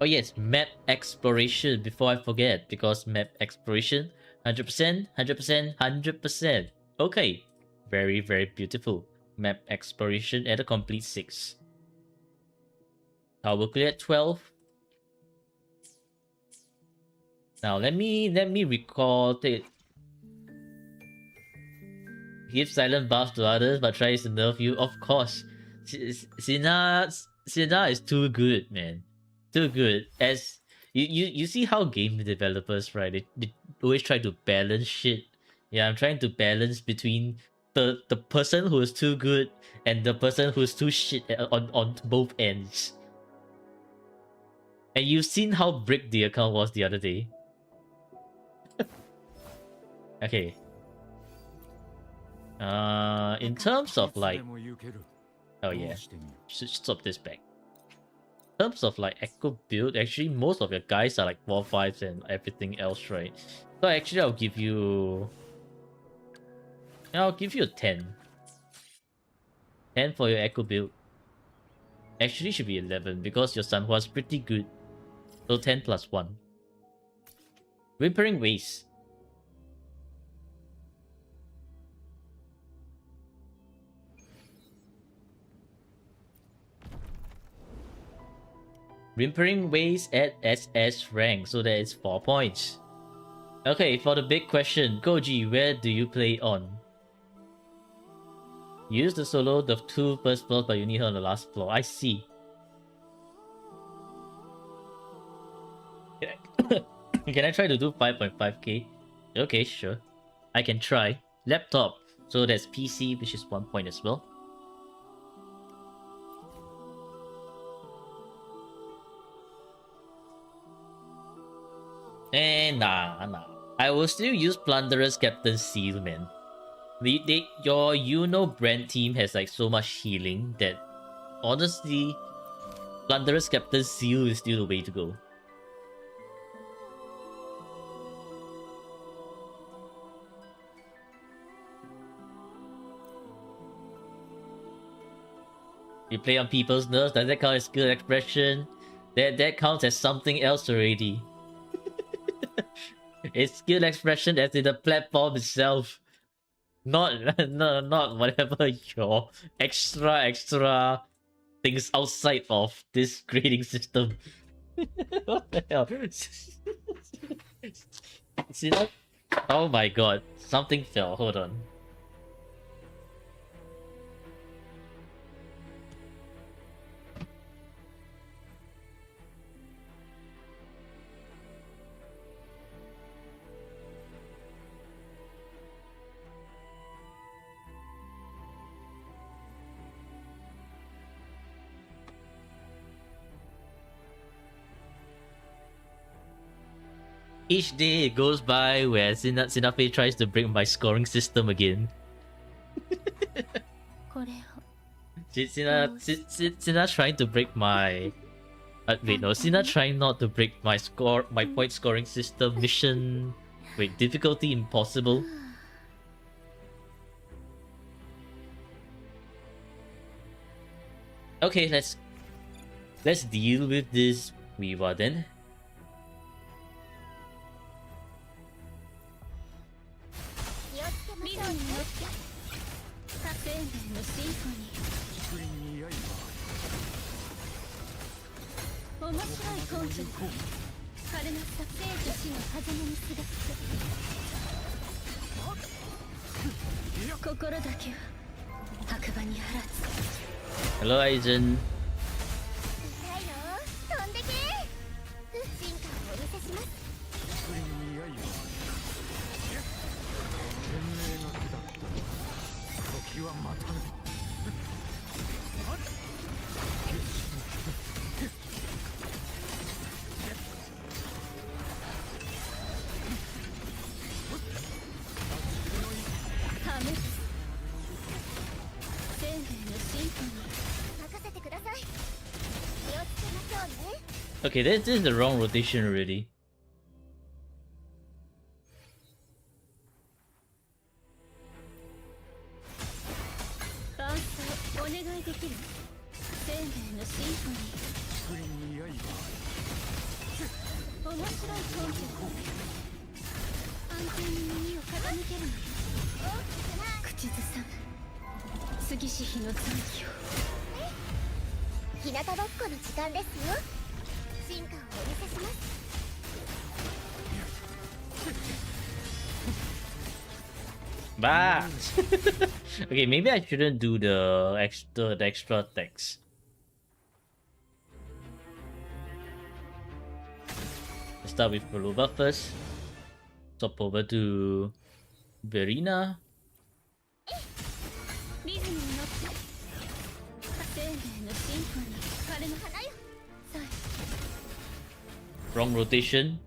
Oh yes, map exploration before I forget, because map exploration 100%, 100%, 100%. Okay, very, very beautiful. Map exploration at a complete 6. Tower clear at 12. Now let me recall it. Give silent buffs to others, but tries to nerf you. Of course, Sina is too good, man. Too good. As you see how game developers, right? They always try to balance shit. Yeah, I'm trying to balance between the person who is too good and the person who's too shit on both ends. And you've seen how brick the account was the other day. Okay. In terms of like, oh yeah, should stop this back. In terms of like echo build, actually most of your guys are like 4-5s and everything else, right? So actually I'll give you a 10. 10 for your echo build. Actually should be 11 because your Sanhua's pretty good. So 10 plus 1. Whimpering Waste. Whimpering Waste at SS rank, so that is 4 points. Okay, for the big question, Koji, where do you play on? Use the solo the 2 first floors, but you need her on the last floor. I see. Can I try to do 5.5k? Okay, sure. I can try. Laptop. So that's PC, which is 1 point as well. Nah. I will still use Plunderer's Captain Seal, man. Your brand team has like so much healing that honestly, Plunderer's Captain Seal is still the way to go. You play on people's nerves, does that count as skill expression? That counts as something else already. It's skill expression as in the platform itself. Not whatever your extra things outside of this grading system. What the hell? See that? Oh my god, something fell. Hold on. Each day it goes by where Sinafe tries to break my scoring system again. Sina trying to break my... wait, no. Sina trying not to break my point scoring system mission... Wait, difficulty impossible. Okay, let's deal with this Weaver then. Hello, Aizen. Okay, this is the wrong rotation already. 口ずさむ杉し日の残響。日向ぼっこの時間ですよ。進化をお見せします。But okay, maybe I shouldn't do the extra text. Let's start with Pulova first. Swap over to Verina. Wrong rotation.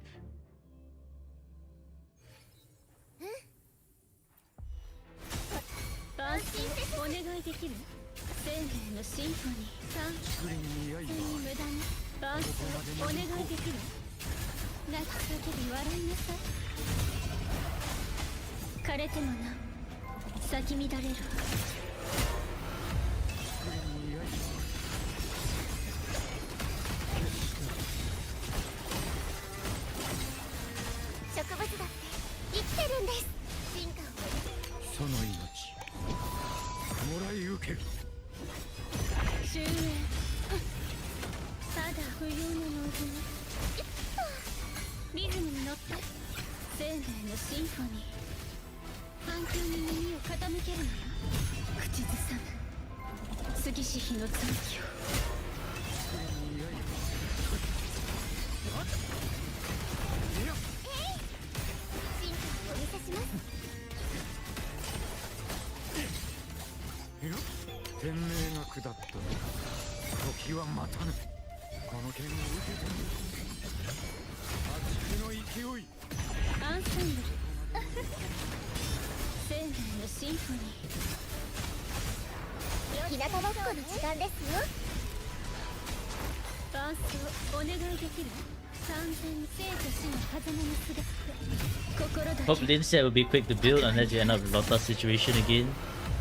Hope Linset will be quick to build unless you end up with Lotta situation again.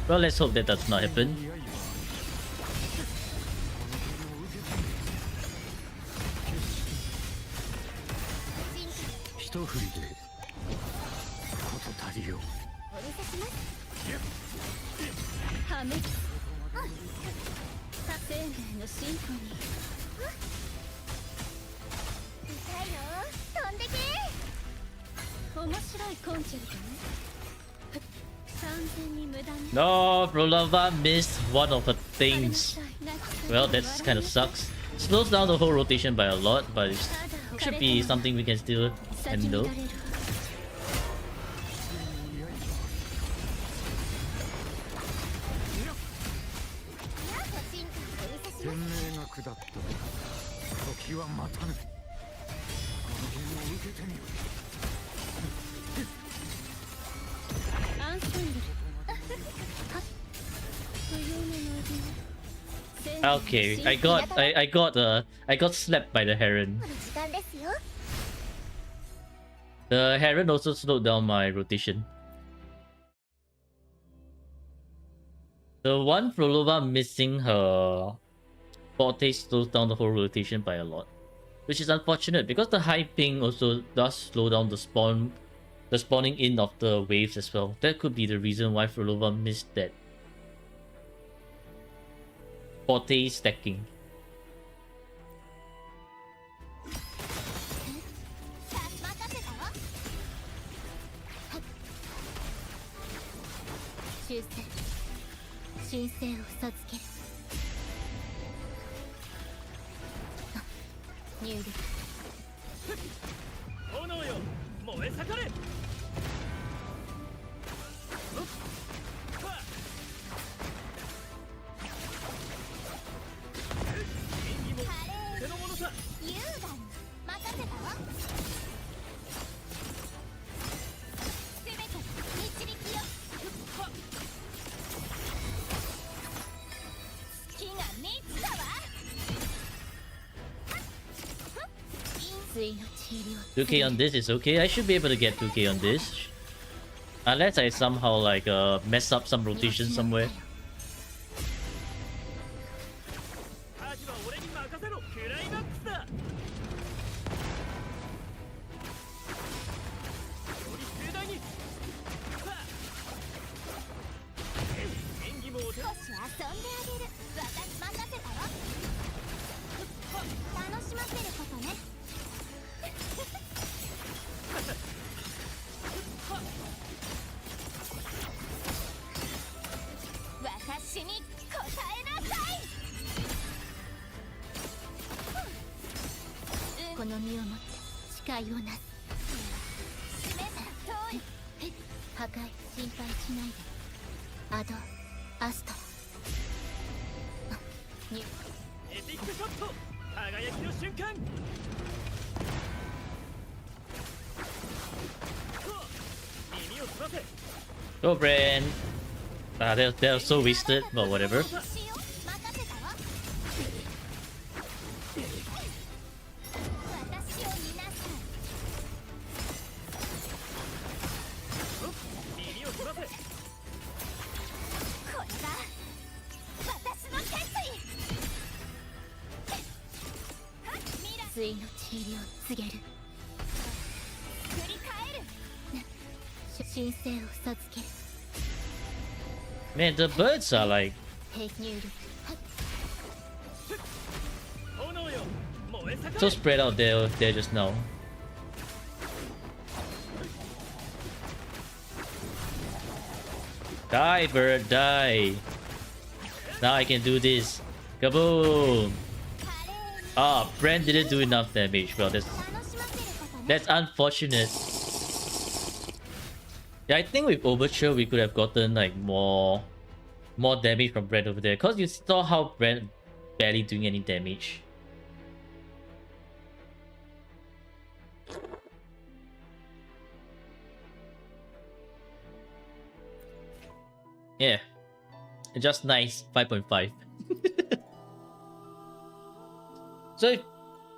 Well, let's hope that does not happen. No, Prolava missed one of her things. Well, that kind of sucks. Slows down the whole rotation by a lot, but it should be something we can still handle. Okay, I got slapped by the Heron. The Heron also slowed down my rotation. The one Prolova missing her forte slows down the whole rotation by a lot, which is unfortunate because the high ping also does slow down the spawning in of the waves as well. That could be the reason why Prolova missed that forte stacking. $2K on this is okay. I should be able to get 2K on this. Unless I somehow like mess up some rotation somewhere. し遊んであげる。私任せたわ。楽しませることね。私に答えなさい。この身をもって誓いをなす。示した通り。破壊心配しないで。アドアストラ。エピックショット。輝きの瞬間。耳を澄ませ。 Go, Bran. They're so wasted, but whatever. Man, the birds are like so spread out there just now. Die, bird, die. Now I can do this. Kaboom! Ah, Bran didn't do enough damage. Well, that's unfortunate. Yeah, I think with Overture we could have gotten like more damage from Bran over there, cause you saw how Bran barely doing any damage. Yeah, just nice 5.5.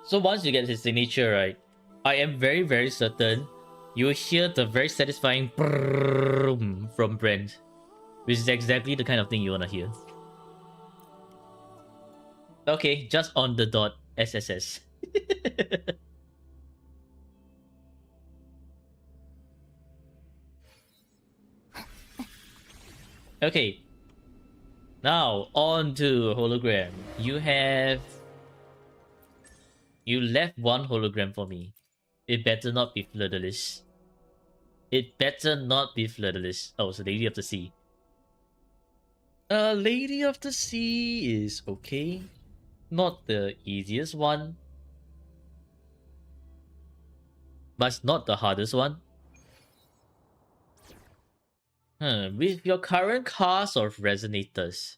So once you get his signature right, I am very certain you will hear the very satisfying brrrr from Brent, which is exactly the kind of thing you wanna hear. Okay, just on the dot, SSS. Okay, now on to hologram. You left one hologram for me. It better not be Fleur-de-Lis. It better not be Fleur-de-Lis. Oh, so Lady of the Sea. Lady of the Sea is okay. Not the easiest one. But it's not the hardest one. With your current cast of Resonators,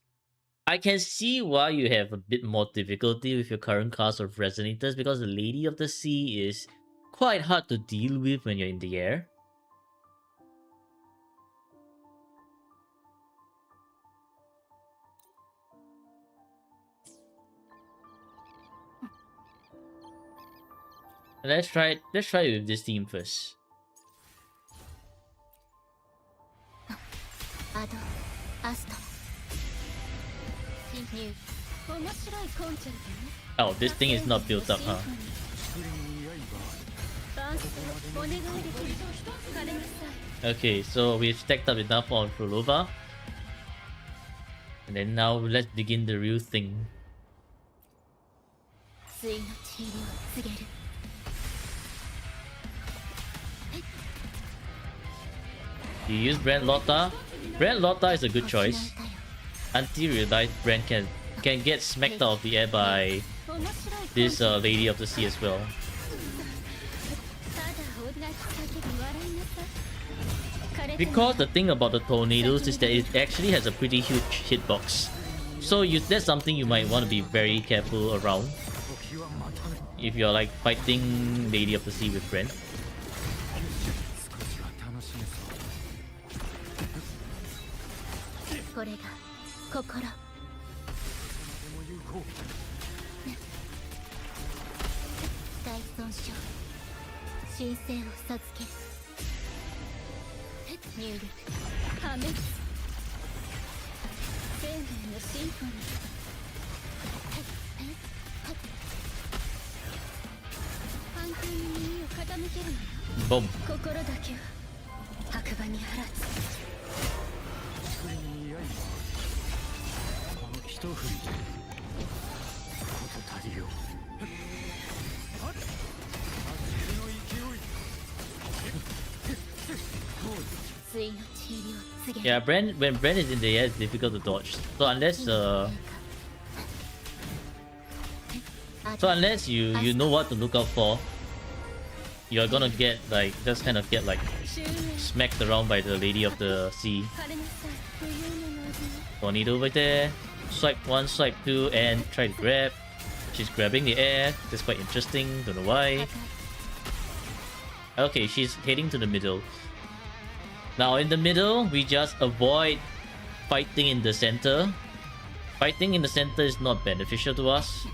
I can see why you have a bit more difficulty with your current cast of Resonators, because the Lady of the Sea is quite hard to deal with when you're in the air. Let's try it with this team first. Oh, this thing is not built up, huh? Okay, so we've stacked up enough on Frolova. And then now let's begin the real thing. You use Brand Lotta. Brand Lotta is a good choice. Until you realize Brand can get smacked out of the air by this Lady of the Sea as well. Because the thing about the tornadoes is that it actually has a pretty huge hitbox. So that's something you might want to be very careful around if you're like fighting Lady of the Sea with Brand. Boom. Yeah, when Bren is in the air, it's difficult to dodge. So unless you know what to look out for, you're gonna get like just kind of get like smacked around by the Lady of the Sea. Tornado over there. Swipe 1, swipe 2, and try to grab. She's grabbing the air. That's quite interesting. Don't know why. Okay, she's heading to the middle. Now in the middle, we just avoid fighting in the center. Fighting in the center is not beneficial to us.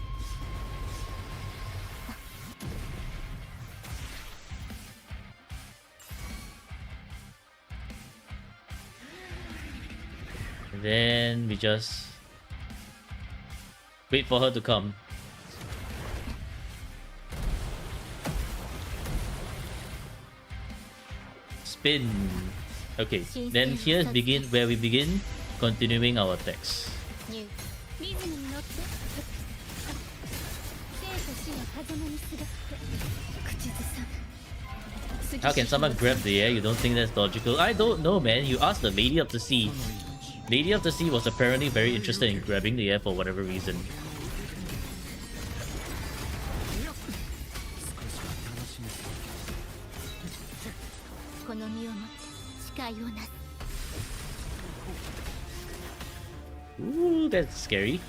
And then we just wait for her to come. Spin. Okay, then here's where we begin continuing our attacks. How can someone grab the air? You don't think that's logical? I don't know, man. You asked the Lady of the Sea. Lady of the Sea was apparently very interested in grabbing the air for whatever reason. Ooh, that's scary.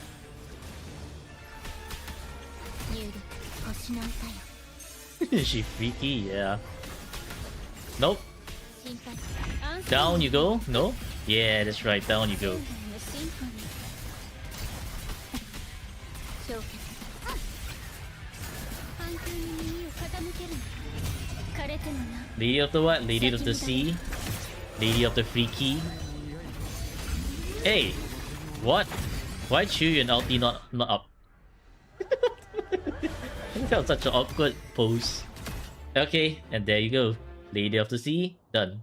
She freaky, yeah. Nope. Down you go? No? Yeah, that's right. Down you go. Lady of the what? Lady of the Sea? Lady of the Freaky? Hey! What? Why chew and ulti not up? That was such an awkward pose. Okay, and there you go. Lady of the Sea, done.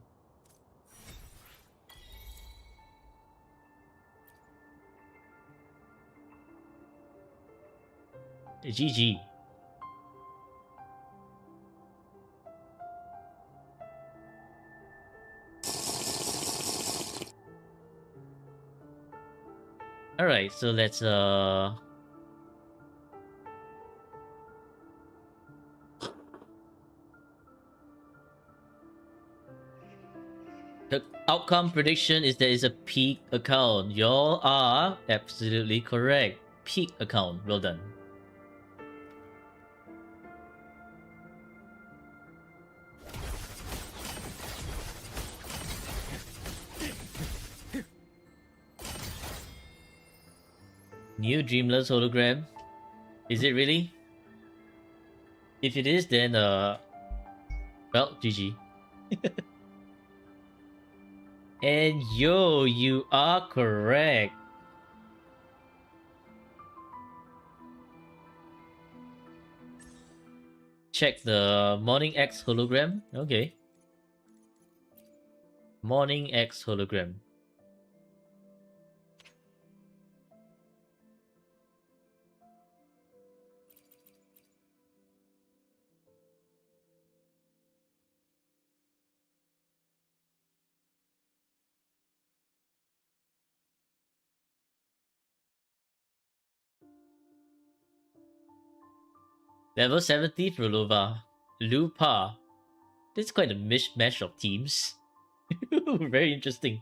GG. Alright, so let's the outcome prediction is there is a peak account. Y'all are absolutely correct. Peak account. Well done. New Dreamless hologram? Is it really? If it is, then well, GG. And yo, you are correct. Check the Morning X hologram. Okay. Morning X hologram. Level 70 for Lupa. This is quite a mishmash of teams. Very interesting.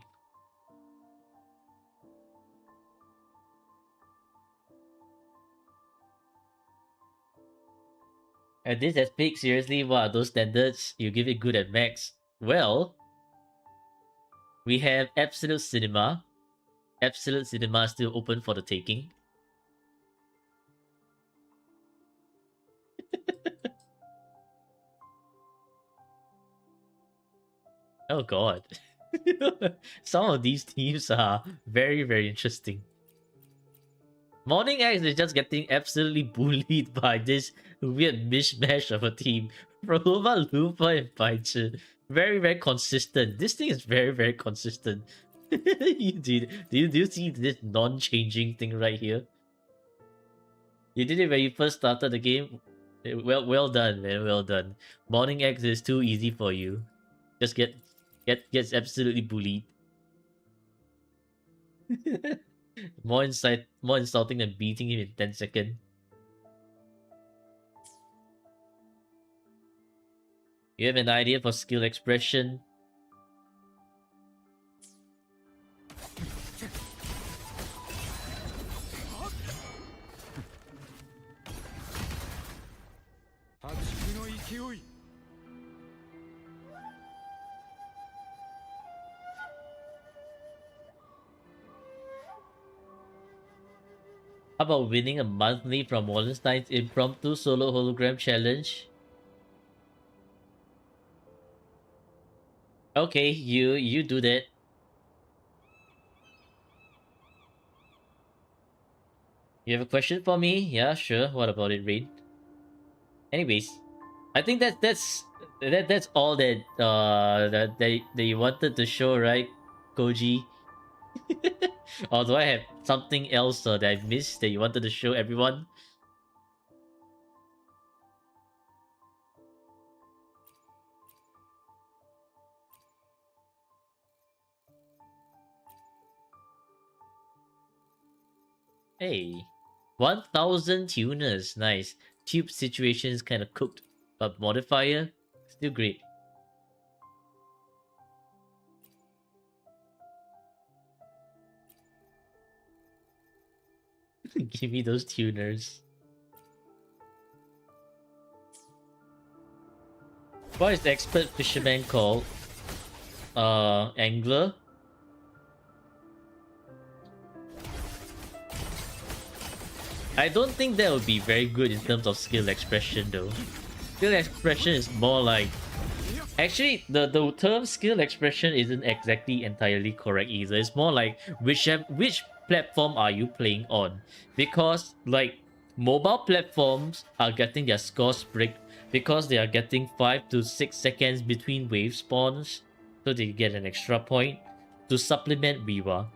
And this epic, seriously, what are those standards? You give it good at max. Well, we have Absolute Cinema. Absolute Cinema still open for the taking. Oh god. Some of these teams are very, very interesting. Morning X is just getting absolutely bullied by this weird mishmash of a team. Prolova, Lupa, and Baichi. Very, very consistent. This thing is very, very consistent. Do you see this non-changing thing right here? You did it when you first started the game. Well done, man. Well done. Morning X is too easy for you. Just gets absolutely bullied. More insulting than beating him in 10 seconds. You have an idea for skill expression? How about winning a monthly from Wallenstein's impromptu solo hologram challenge? Okay, you do that. You have a question for me? Yeah, sure. What about it, Rain? Anyways, I think that's all that you wanted to show, right, Koji? Or do I have something else that I missed that you wanted to show everyone? Hey, 1,000 tuners, nice. Tube situations kind of cooked, but modifier still great. Give me those tuners. What is the expert fisherman called? Angler? I don't think that would be very good in terms of skill expression though. Skill expression is more like... Actually, the term skill expression isn't exactly entirely correct either. It's more like which platform are you playing on? Because like mobile platforms are getting their scores bricked because they are getting 5 to 6 seconds between wave spawns, so they get an extra point to supplement Viva.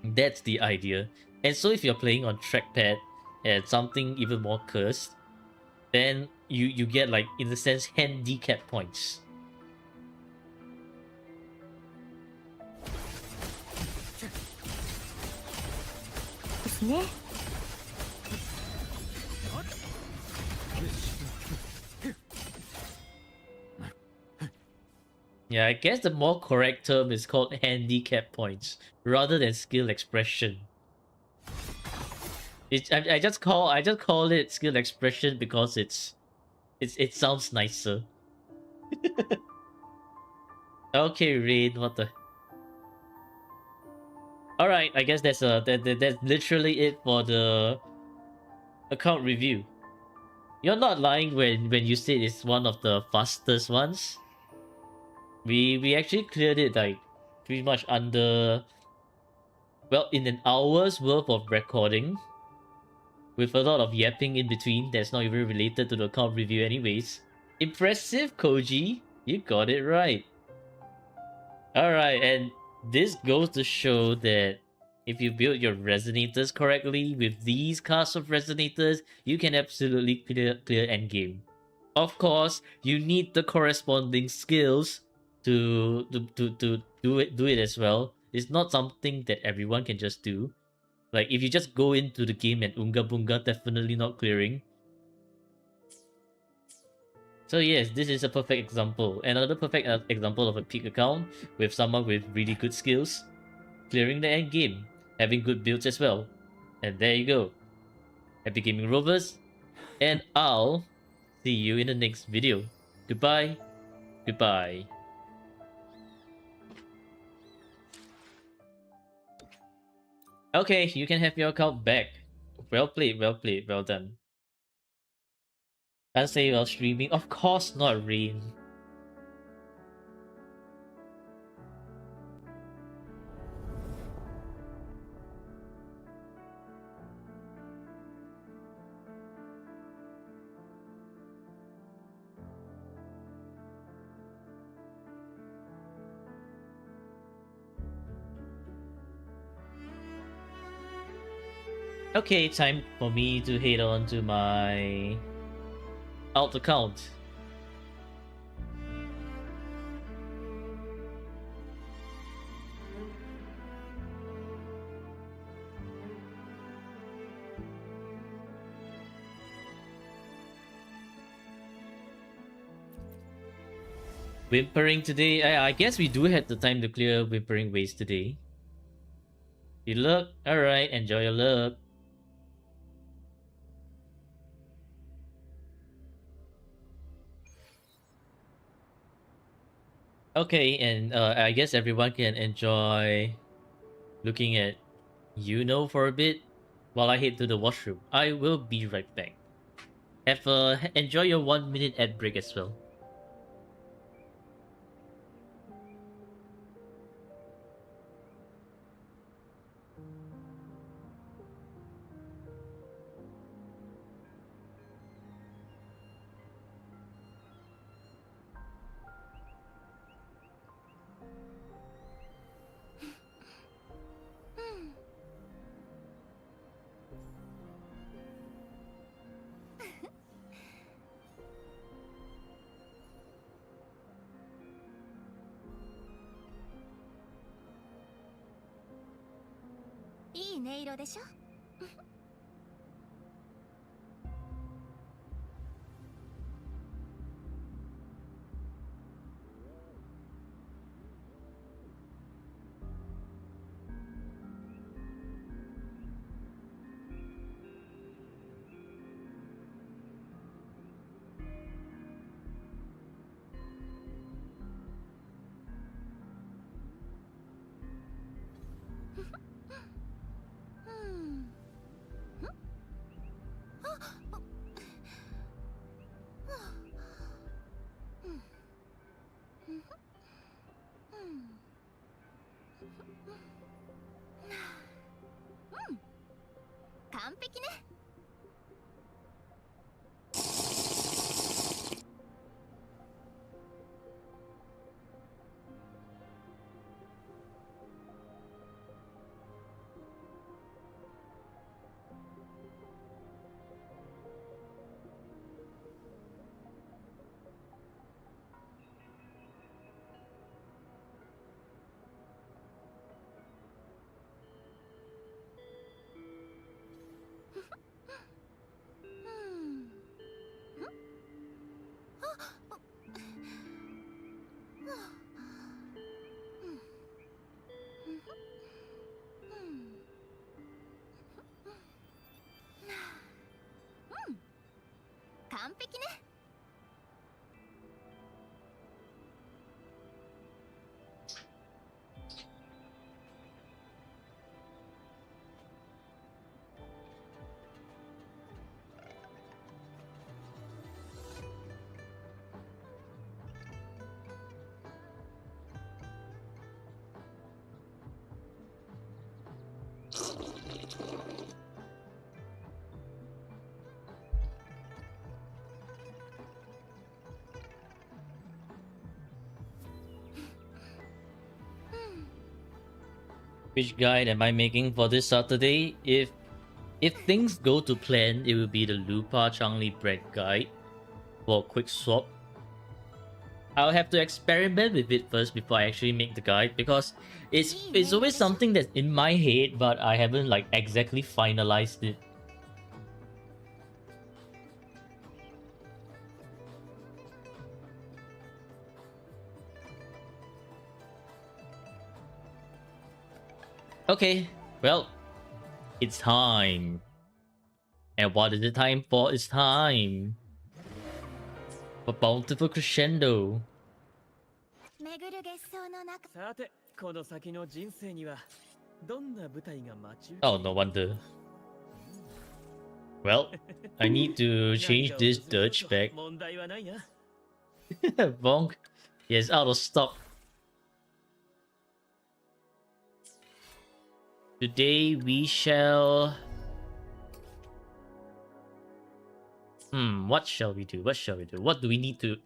That's the idea. And so if you're playing on trackpad and something even more cursed, then you get like in a sense handicap points. Yeah, I guess the more correct term is called handicap points rather than skill expression. I just call it skill expression because it sounds nicer. Okay, Rain, what the... Alright, I guess that's literally it for the account review. You're not lying when you say it's one of the fastest ones. We actually cleared it like pretty much under, well, in an hour's worth of recording, with a lot of yapping in between that's not even related to the account review anyways. Impressive, Koji. You got it right. Alright, and this goes to show that if you build your resonators correctly with these cast of resonators, you can absolutely clear endgame. Of course, you need the corresponding skills to do it as well. It's not something that everyone can just do. Like if you just go into the game and unga bunga, definitely not clearing. So yes, this is a perfect example. Another perfect example of a peak account with someone with really good skills, clearing the end game, having good builds as well. And there you go. Happy gaming rovers, and I'll see you in the next video. Goodbye. Goodbye. Okay, you can have your account back. Well played, well played, well done. Can't say while streaming. Of course not, Rain. Okay, time for me to head on to my alt account. Whimpering today. I guess we do have the time to clear Whimpering Waste today. You look alright. Enjoy your look. Okay, and I guess everyone can enjoy looking at for a bit while I head to the washroom. I will be right back. Enjoy your 1 minute ad break as well.いい音色でしょ。完璧ね。完璧ね。Which guide am I making for this Saturday? If things go to plan, it will be the Lupa Changli bread guide for a quick swap. I'll have to experiment with it first before I actually make the guide because it's always something that's in my head, but I haven't like exactly finalized it. Okay, well, it's time. And what is the time for? It's time for Bountiful Crescendo. 巡る月相の中。さて、この先の人生にはどんな舞台が待ち受け Oh, no wonder. Well, I need to change this Dutch back. 問題はないな。 Bonk. Yes, out of stock. Today we shall... what shall we do? What shall we do? What do we need to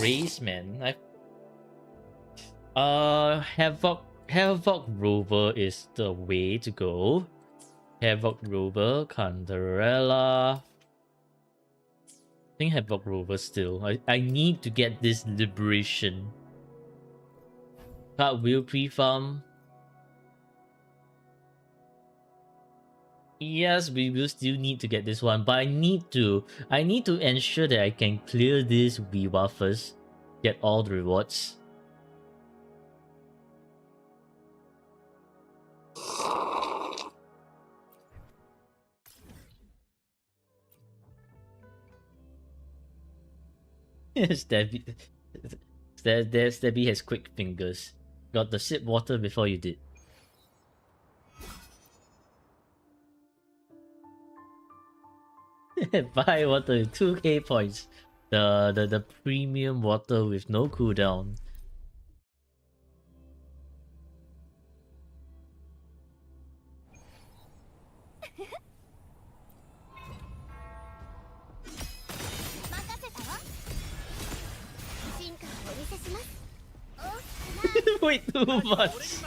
raise, man? Havoc Rover is the way to go. Havoc Rover, Cantarella. I think Havoc Rover still. I need to get this Liberation. Cartwheel pre-farm. Yes, we will still need to get this one, but I need to ensure that I can clear this Viva first. Get all the rewards. Stabby. Stabby has quick fingers. Got the sip water before you did. Buy water with 2k points. The premium water with no cooldown. Wait too much.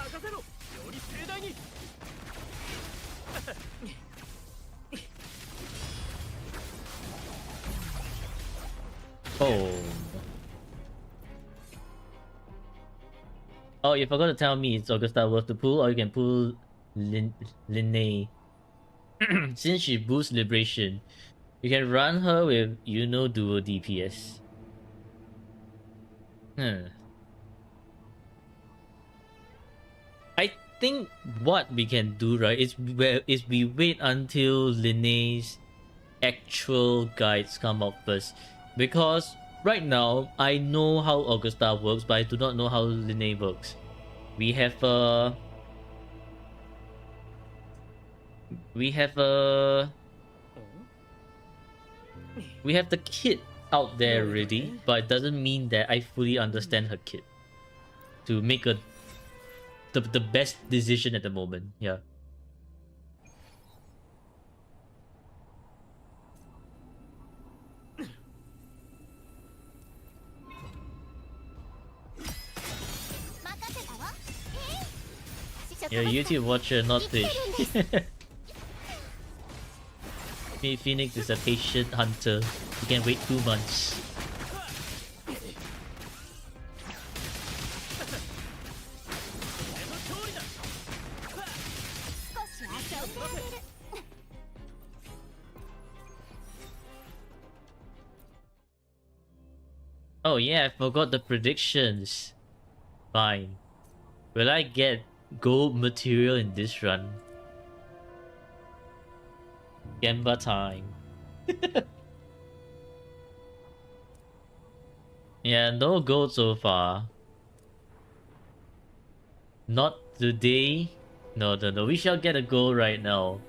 Oh. Oh, you forgot to tell me it's Augusta worth to pull, or you can pull Lynae. Since she boosts Liberation, you can run her with duo DPS. I think what we can do, right, is we wait until Lynae's actual guides come out first. Because right now, I know how Augusta works, but I do not know how Lynae works. We have a the kit out there already, but it doesn't mean that I fully understand her kit to make the best decision at the moment. Yeah. You're a YouTube watcher, not Twitch. Phoenix is a patient hunter. You can wait 2 months. Oh yeah, I forgot the predictions. Fine. Will I get gold material in this run? Gemba time. Yeah, no gold so far. Not today. No. We shall get a goal right now.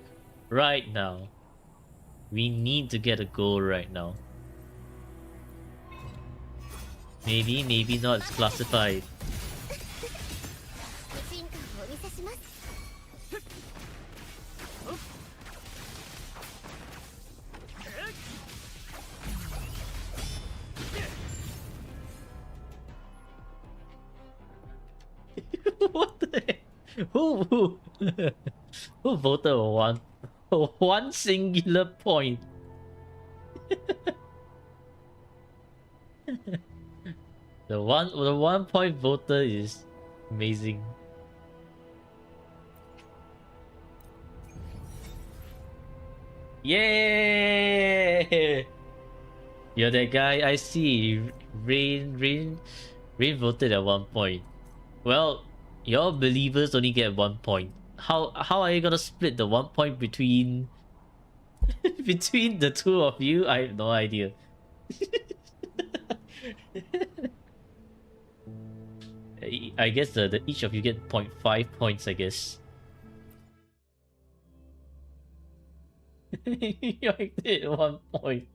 Right now. We need to get a goal right now. Maybe not. It's classified. What the heck? Who who voted one singular point? The one point voter is amazing. Yay! You're that guy I see. Rain voted at 1 point. Well, your believers only get 1 point. How are you gonna split the 1 point between between the two of you? I have no idea. I guess the each of you get 0.5 points, I guess. You did 1 point.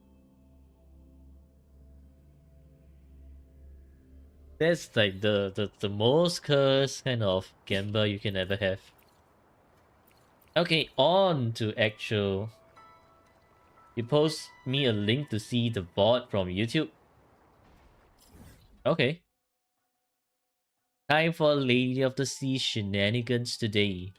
That's like the most cursed kind of gamble you can ever have. Okay, on to actual. You post me a link to see the bot from YouTube. Okay. Time for Lady of the Sea shenanigans today.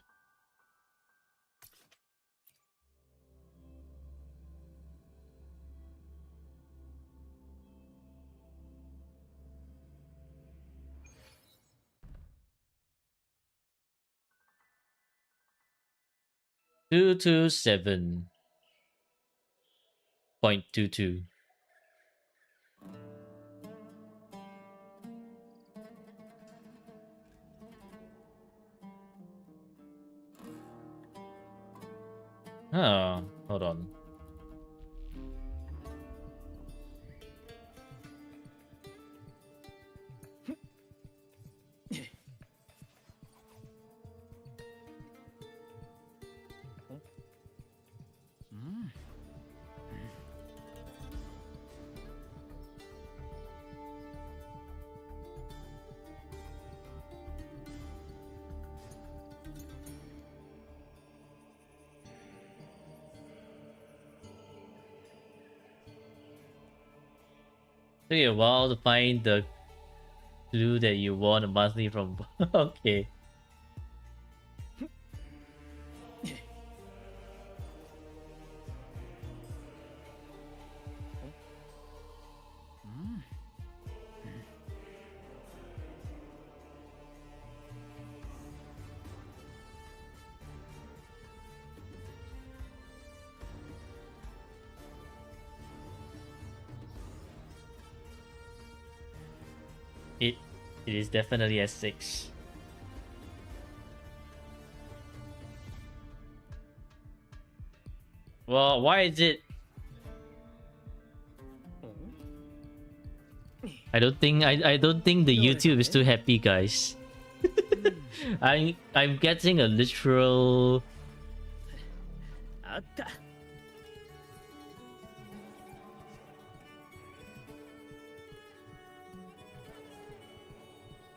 227.22. Oh, hold on. Took you a while to find the clue that you won a monthly from. Okay. It is definitely S6. Well, why is it? I don't think the YouTube is too happy, guys. I'm getting a literal.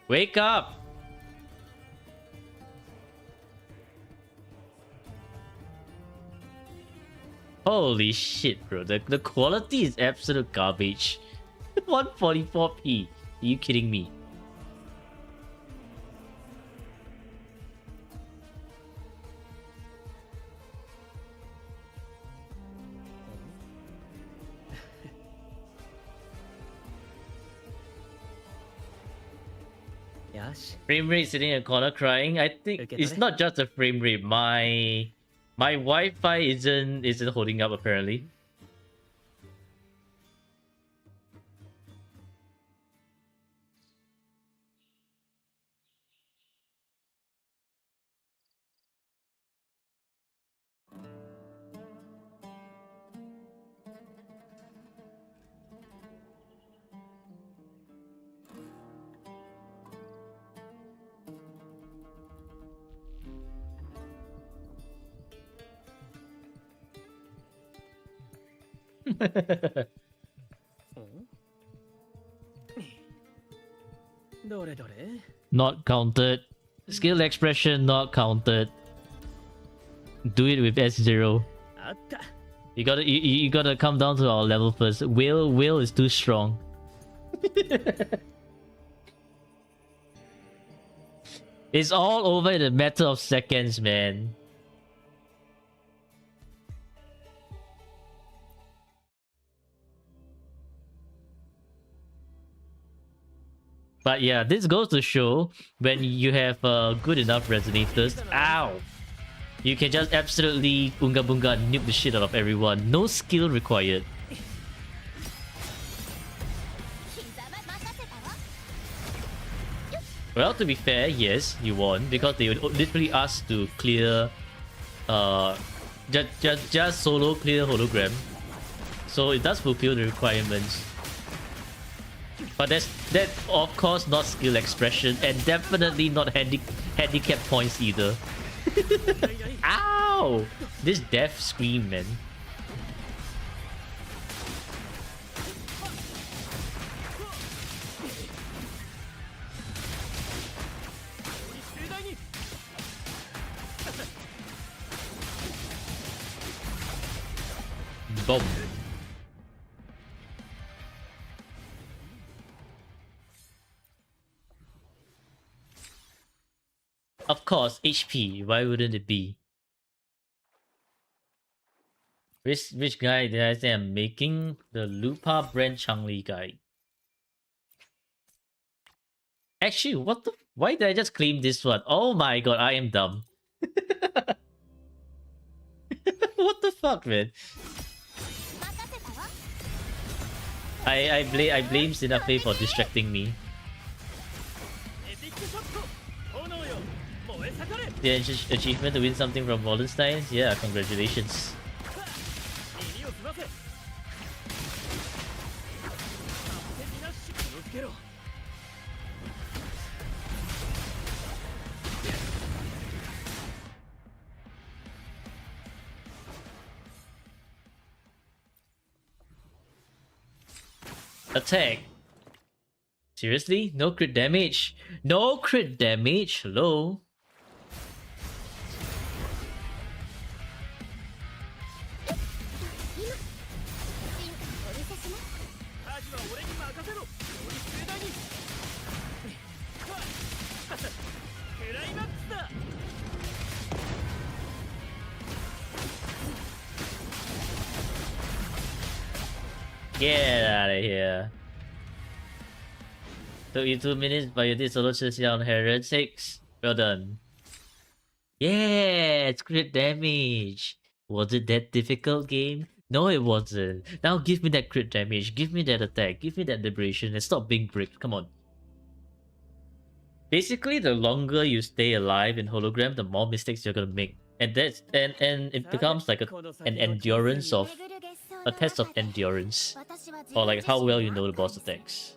Wake up! Holy shit, bro. The quality is absolute garbage. 144p. Are you kidding me? Frame rate sitting in a corner crying. I think it's not just a frame rate. My Wi-Fi isn't holding up apparently. Not counted. Skill expression not counted. Do it with S0. You gotta come down to our level first. Will is too strong. It's all over in a matter of seconds, man. But yeah, this goes to show when you have good enough resonators, ow, you can just absolutely boonga boonga nuke the shit out of everyone. No skill required. Well, to be fair, yes, you won because they literally asked to clear, just solo clear hologram, so it does fulfill the requirements. But that of course not skill expression and definitely not handicap points either. Ow! This death scream, man. Boom. Of course, HP. Why wouldn't it be? Which guy did I say I'm making? The Lupa Brand Changli guy. Actually, what the? Why did I just claim this one? Oh my god, I am dumb. What the fuck, man? I blame Sinafe for distracting me. エピックショット炎よ燃え盛れ The achievement to win something from Wallenstein? Yeah, congratulations. 耳を澄ませ完璧なし気をつけろ Attack. Seriously? No crit damage? No crit damage? Hello? タージは俺に任せろより盛大にクライマックスだ Get out of here. Took you 2 minutes, but you did solo chase on Herod 6. Well done. Yeah, it's crit damage. Was it that difficult, game? No, it wasn't. Now give me that crit damage, give me that attack, give me that liberation, and stop being bricked. Come on. Basically, the longer you stay alive in hologram, the more mistakes you're gonna make. And it becomes like an endurance of a test of endurance. Or like how well you know the boss attacks.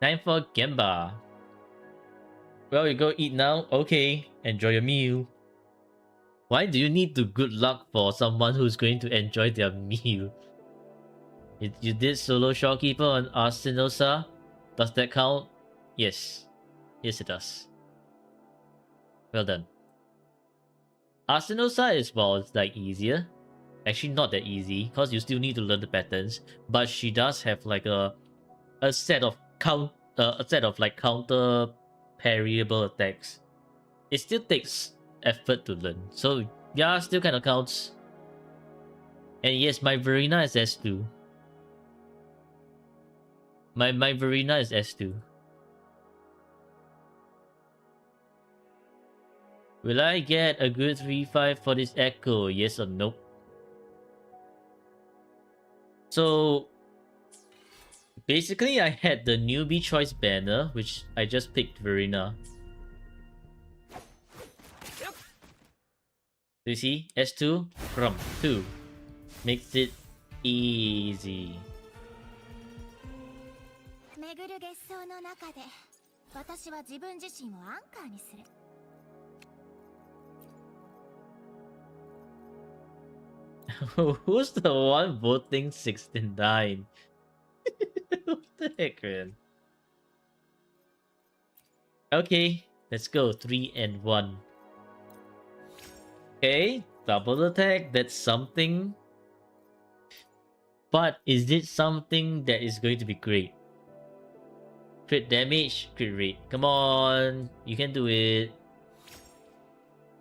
Time for Gemba. Well, you go eat now? Okay, enjoy your meal. Why do you need to good luck for someone who's going to enjoy their meal? You did solo shopkeeper on Arsinosa? Does that count? Yes. Yes, it does. Well done. Arsinosa is, well, it's like easier. Actually, not that easy, because you still need to learn the patterns. But she does have like a set of like counter parryable attacks. It still takes effort to learn. So yeah, still kind of counts. And yes, my Verena is S2. My Verena is S2. Will I get a good 3-5 for this echo? Yes or nope? So basically I had the newbie choice banner, which I just picked Verena. You see? S2 from 2. Makes it easy. 巡る月相の中で私は自分自身をアンカーにする Who's the one voting 69? What the heck, man? Okay, let's go. 3 and 1. Okay, double attack. That's something. But is it something that is going to be great? Crit damage, crit rate. Come on, you can do it.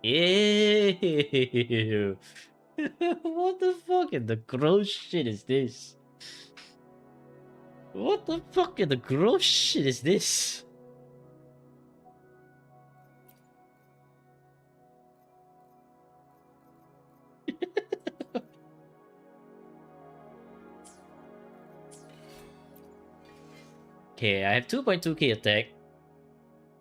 Ew. What the fuck in the gross shit is this? What the fuck in the gross shit is this? Okay, I have 2.2k attack.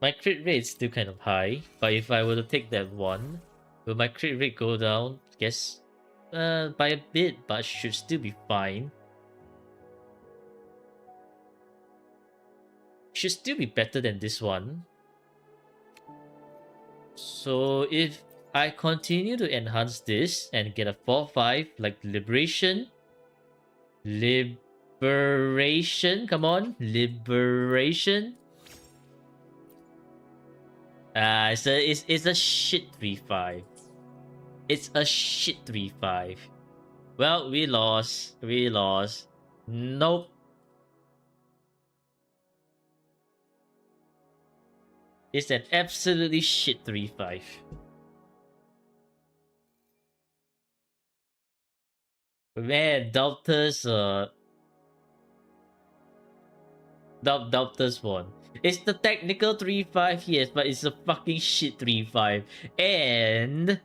My crit rate is still kind of high, but if I were to take that one, will my crit rate go down? Guess by a bit, but should still be fine. Should still be better than this one. So if I continue to enhance this and get a 4-5 like liberation, come on, liberation. It's a shit 3-5. It's a shit 3-5. Well, we lost. Nope. It's an absolutely shit 3-5. Man, Doubters, Doubters won. It's the technical 3-5, yes, but it's a fucking shit 3-5. And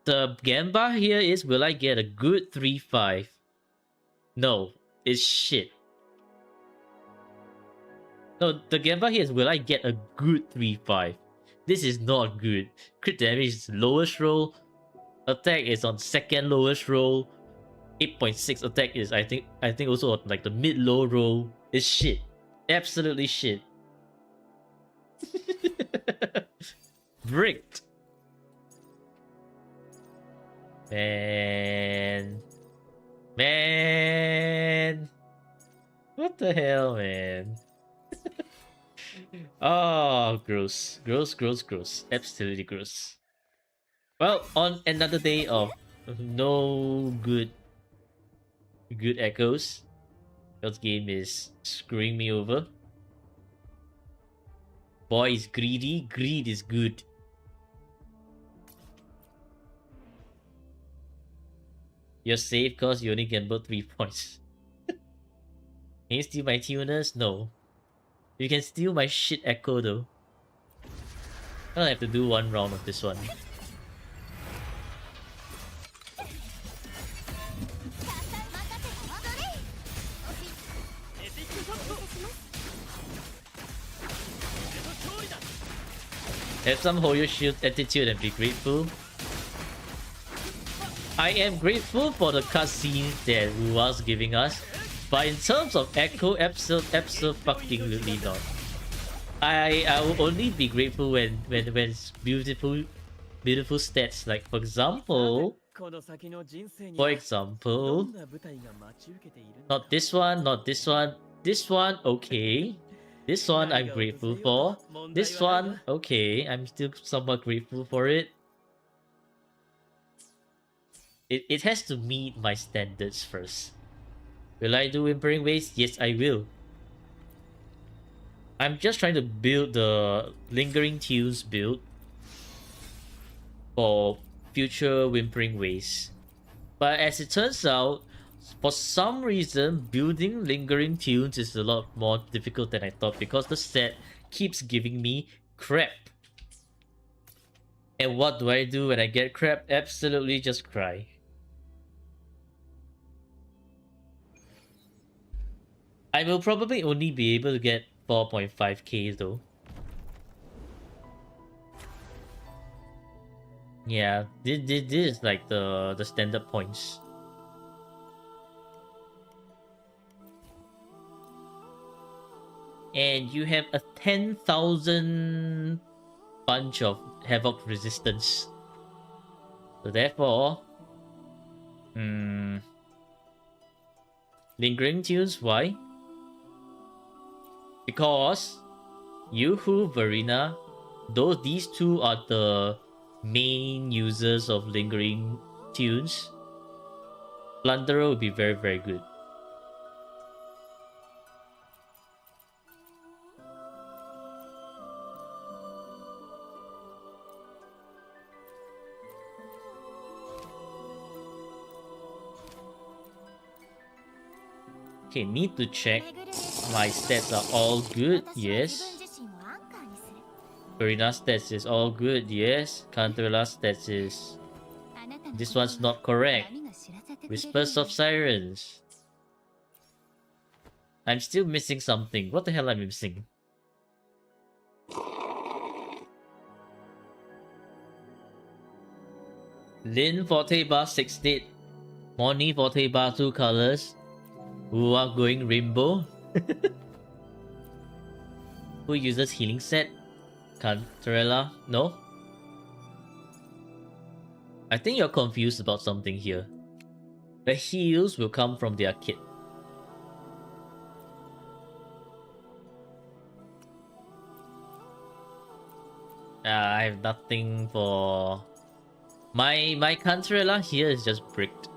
the gamba here is, will I get a good 3-5? No, it's shit. No, the gamba here is, will I get a good 3-5? This is not good. Crit damage is lowest roll. Attack is on second lowest roll. 8.6 attack is I think also on like the mid-low roll. It's shit. Absolutely shit. Bricked. Man. What the hell, man? Oh, gross. Gross. Absolutely gross. Well, on another day of no good echoes, this game is screwing me over. Boy is greedy. Greed is good. You're safe because you only gambled 3 points. Can you steal my tuners? No. You can steal my shit echo though. I don't have to do one round of this one. Have some hold your shield attitude and be grateful. I am grateful for the cutscenes that Rua's giving us, but in terms of echo, absolutely not. I will only be grateful when it's beautiful stats. Like for example, not this one. This one, okay. This one I'm grateful for. This one, okay. I'm still somewhat grateful for it. It has to meet my standards first. Will I do Whimpering Ways? Yes, I will. I'm just trying to build the Lingering Tunes build for future Whimpering Ways. But as it turns out, for some reason, building Lingering Tunes is a lot more difficult than I thought because the set keeps giving me crap. And what do I do when I get crap? Absolutely just cry. I will probably only be able to get 4.5k though. Yeah, this is like the standard points. And you have a 10,000 bunch of Havoc resistance. So therefore, Lingering Tunes, why? Because Yoo-Hoo, Verena, these two are the main users of Lingering Tunes. Plunderer would be very, very good. Okay, need to check. My stats are all good, yes. Verena stats is all good, yes. Cantarella stats is... This one's not correct. Whispers of Sirens. I'm still missing something. What the hell am I missing? Lin Forte Bar 6 state. Moni Forte Bar 2 colors. Who are going rainbow? Who uses healing set? Cantarella? No? I think you're confused about something here. The heals will come from their kit. I have nothing for... My Cantarella here is just bricked.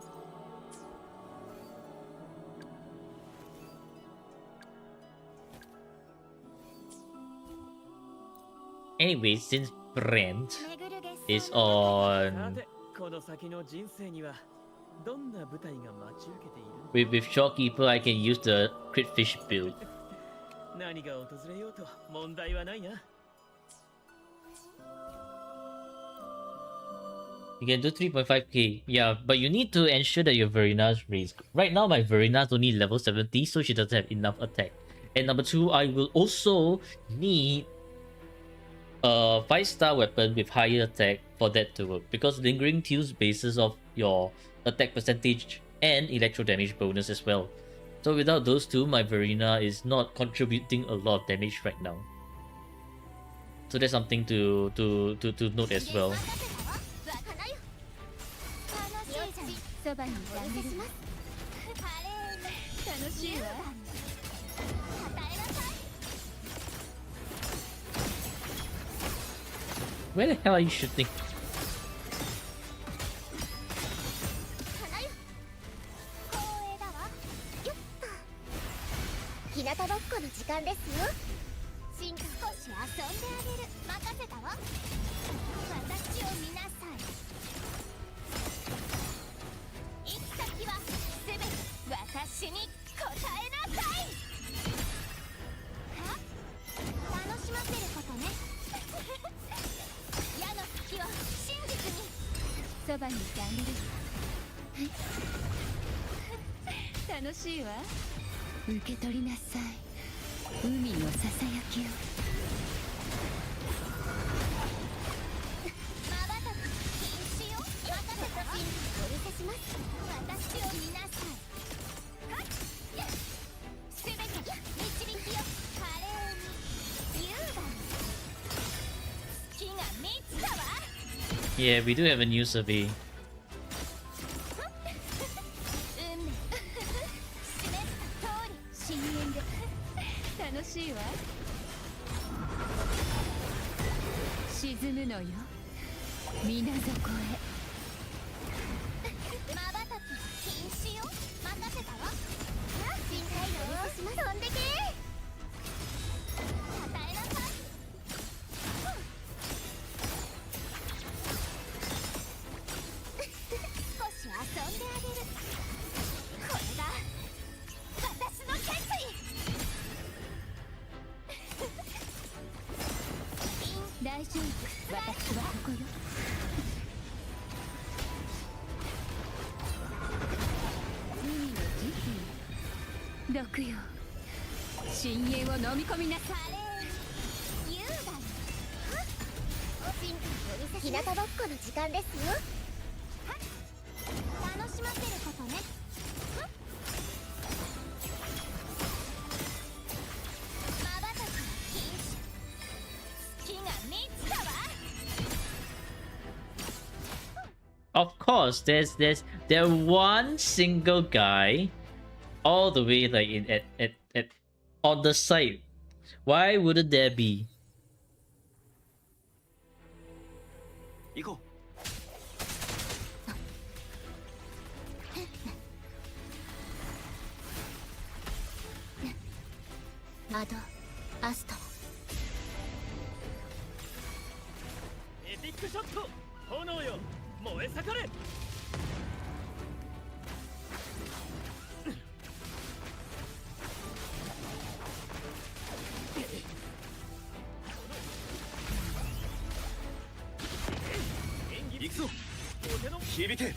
Anyway, since Brent is on どんな舞台が待ち受けている With Shopkeeper, I can use the crit fish build. 何が訪れようと問題はないな。 You can do 3.5k. Yeah, but you need to ensure that your Verina's raised. Right now, my Verina's only level 70, so she doesn't have enough attack. And number 2, I will also need a 5-star weapon with higher attack for that to work. Because Lingering Tales bases off your attack percentage and electro damage bonus as well. So without those two, my Verina is not contributing a lot of damage right now. So that's something to note as well. そばにいてあげるわ。楽しいわ。Where the hell are you shooting? 日向ぼっこの時間ですよ。少し遊んであげる。任せたわ。私を見なさい。行き先はすべて私に答えなさい。は？楽しませることね。矢の先を真実に。そばにいてあげる。楽しいわ。受け取りなさい。海のささやきを。まばたき禁止よ。任せた真実お見せします。私を見なさい。はっ。すべて導きよ。華麗に優雅に。月が満ちたわ。Yeah, we do have a new survey. 楽しいわ。沈むのよ。水底へ。まばたき禁止よ。任せたわ。深海魚を飛んでけ。与えなさい。少し遊んであげる。これが私の決意。大丈夫。私はここよ。海の時期毒よ。深淵を飲み込みなさい。優雅に。日向ぼっこの時間ですよ。楽しませることね。Of course, there one single guy all the way like at on the side. Why wouldn't there be? 行こう。アド、アストラ。エピックショット。炎よ。燃え盛れ。行くぞ。響け。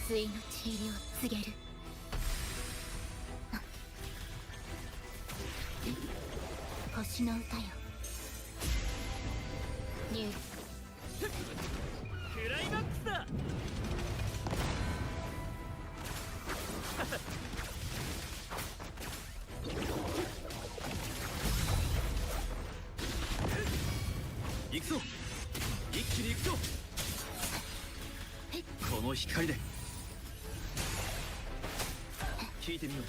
対の血入りを告げる。星の歌よ。ニュークライマックスだ。行くぞ。一気に行くぞ。この光で聞いてみよう。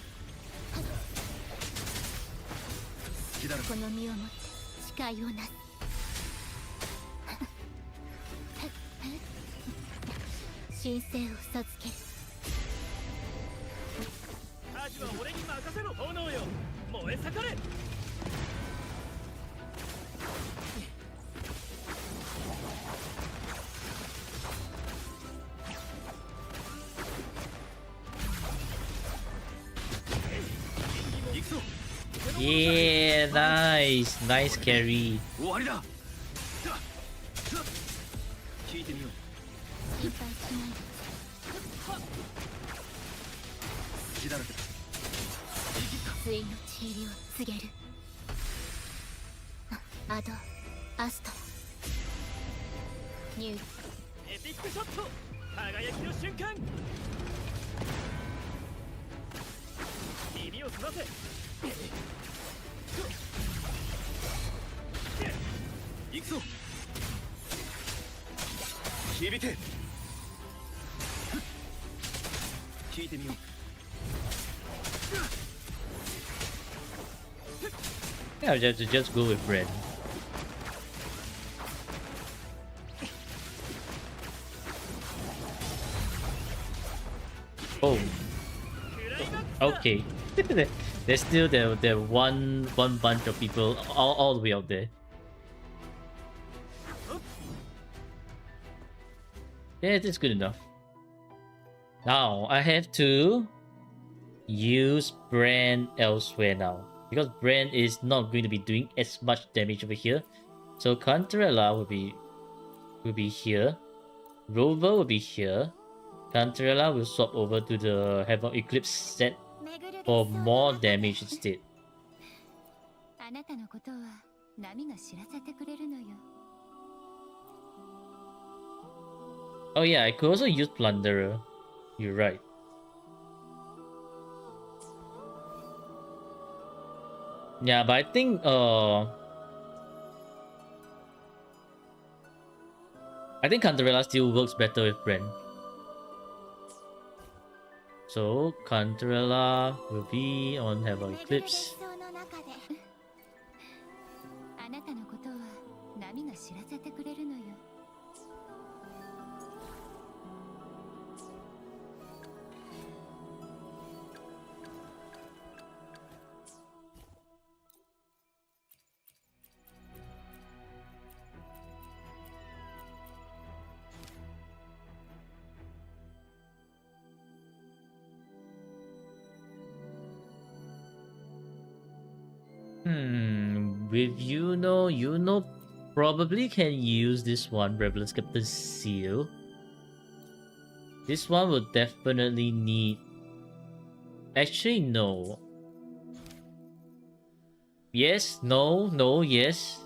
好きだろ。この身をもって誓いをなす。神聖を授ける。アジは俺に任せろ。炎よ。燃え盛れ。Yeah, nice. Nice carry. 終わりだ聞いてみよう心配しないで血だらけだ対の血入りを告げるアドアストニューエピックショット輝きの瞬間耳を澄ませ行くぞ響け聞いてみよう Yeah, just go with Brand. Oh. Okay. There's still the one bunch of people all the way out there. Yeah, that's good enough. Now I have to use Brand elsewhere now. Because Brand is not going to be doing as much damage over here. So Cantarella will be here. Rover will be here. Cantarella will swap over to the Heaven Eclipse set for more damage instead. あなたのことは波が知らせてくれるのよ Oh yeah, I could also use Plunderer. You're right. Yeah, but I think Cantarella still works better with Brand. So Cantarella will be on Heaven Eclipse. あなたのことは波が知らせてくれるのよ With you probably can use this one, Rebel's Captain Seal. This one will definitely need... Actually, no. Yes, no, yes.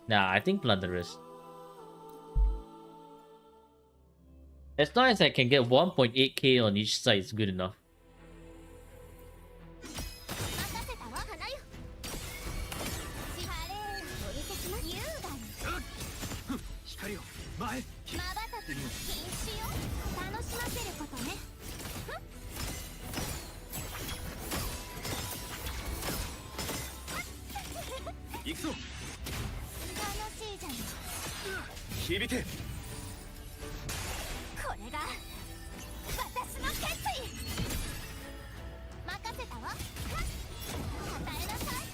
Nah, I think Plunderers. As long as I can get 1.8k on each side, it's good enough. 響けこれが私の決意任せたわ与えなさい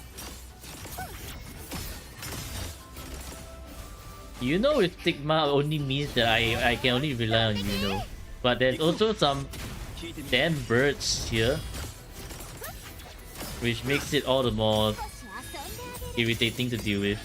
With Stigma only means that I can only rely on But there's also some damn birds here, which makes it all the more irritating to deal with.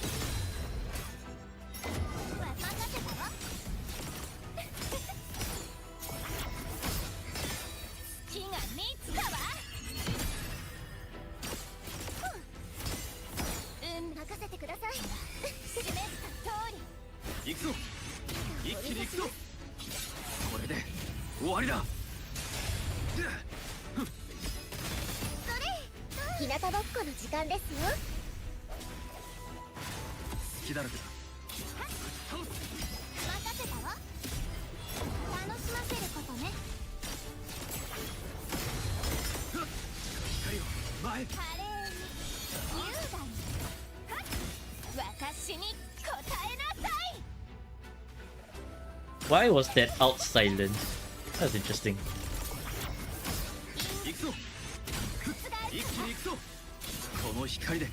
Why was that out silent? That's interesting. この光で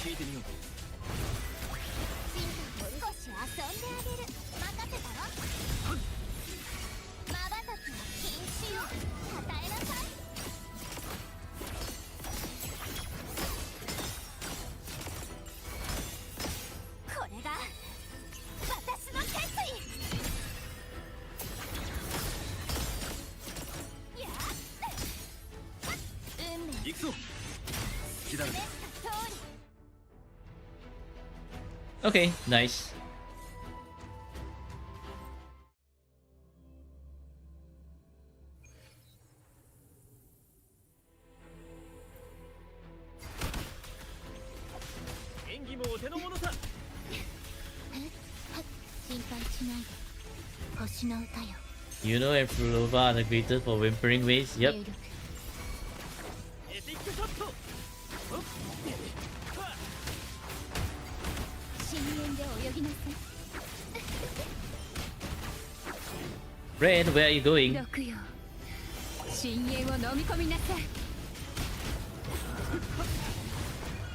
聞いてみよう。進化を少し遊んであげる。任せたわ。まばたきは禁止よ。与えなさい。これが私の決意。やっ運命行くぞ。好きだね。示した通り。 Okay, nice. 演技もお手の物さ。心配しないで。星の歌よ。 You know and Fulova are the greatest for whimpering ways. Yep. 入力。エピックショット。深淵で泳ぎなさい。 Red, where are you going? 六よ。深淵を飲み込みなさい。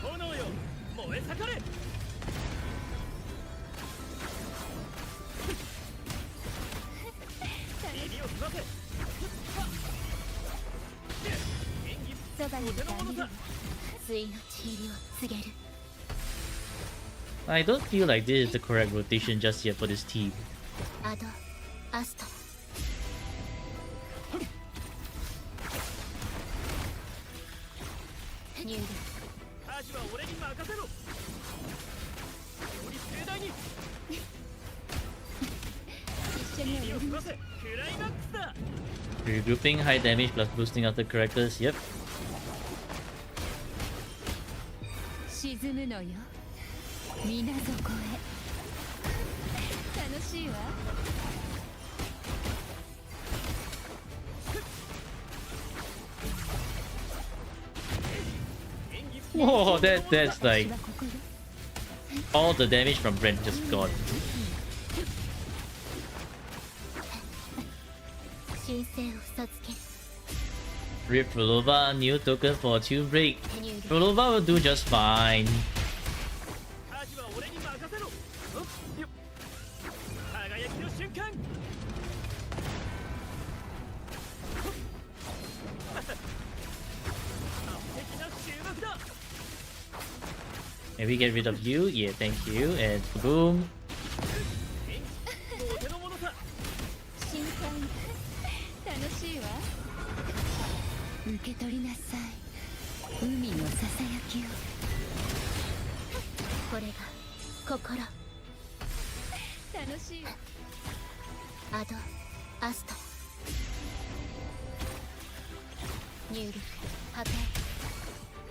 炎よ、燃え盛れ。耳を澄ませ。演技そばにいてあげるわ。お手の物さ。対の血入りを告げる。 I don't feel like this is the correct rotation just yet for this team. アド、アスト。入力。アジは俺に任せろ。より盛大に。一緒に耳を泳ぎましょ澄ませ。クライマックスだ。 Regrouping, high damage plus boosting other characters. Yep. う。沈むのよ。水底へ。楽しいわ。 Whoa, that's like 私はここよ。 all the damage from Brent just gone. 神聖を授ける。 Rip Fulova, new token for Tune Break. 入力。 Fulova will do just fine. アジは俺に任せろ。おっよっ。輝きの瞬間。完璧な終幕だ。 And we get rid of you. Yeah, thank you. And boom. 演技もお手の物さ。深海楽しいわ。受け取りなさい。海のささやきを。これが心。楽しいわ。アド、アスト。入力、破壊。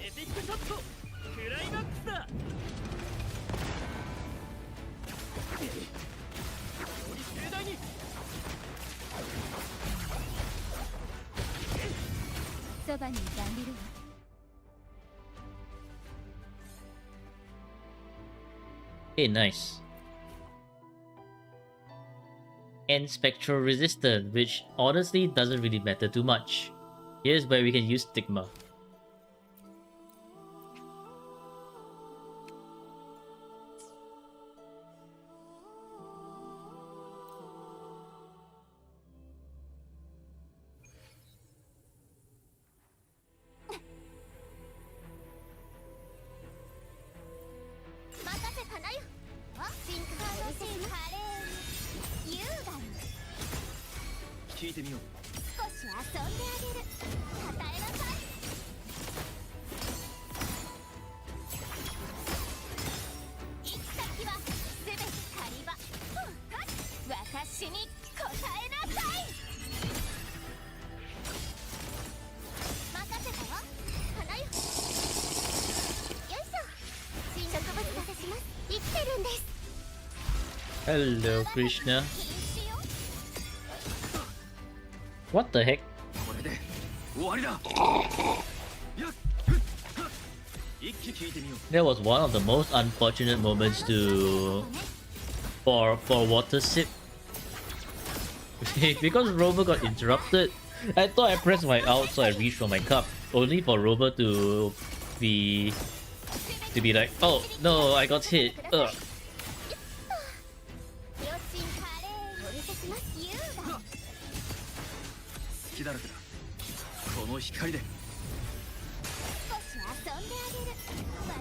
エピックショット。クライマックスだ。より盛大に。そばにいてあげるわ。 Okay, nice. And Spectral Resistant, which honestly doesn't really matter too much. Here's where we can use Stigma. Hello, Krishna. What the heck? これで終わりだ。よっ。一気聞いてみよう。 That was one of the most unfortunate moments for water sip. Because Rover got interrupted. I thought I pressed my out so I reached for my cup, only for Rover to be like, oh no, I got hit. Ugh. 両親カレーお見せします優雅隙だらけだ。この光で少し遊んであげる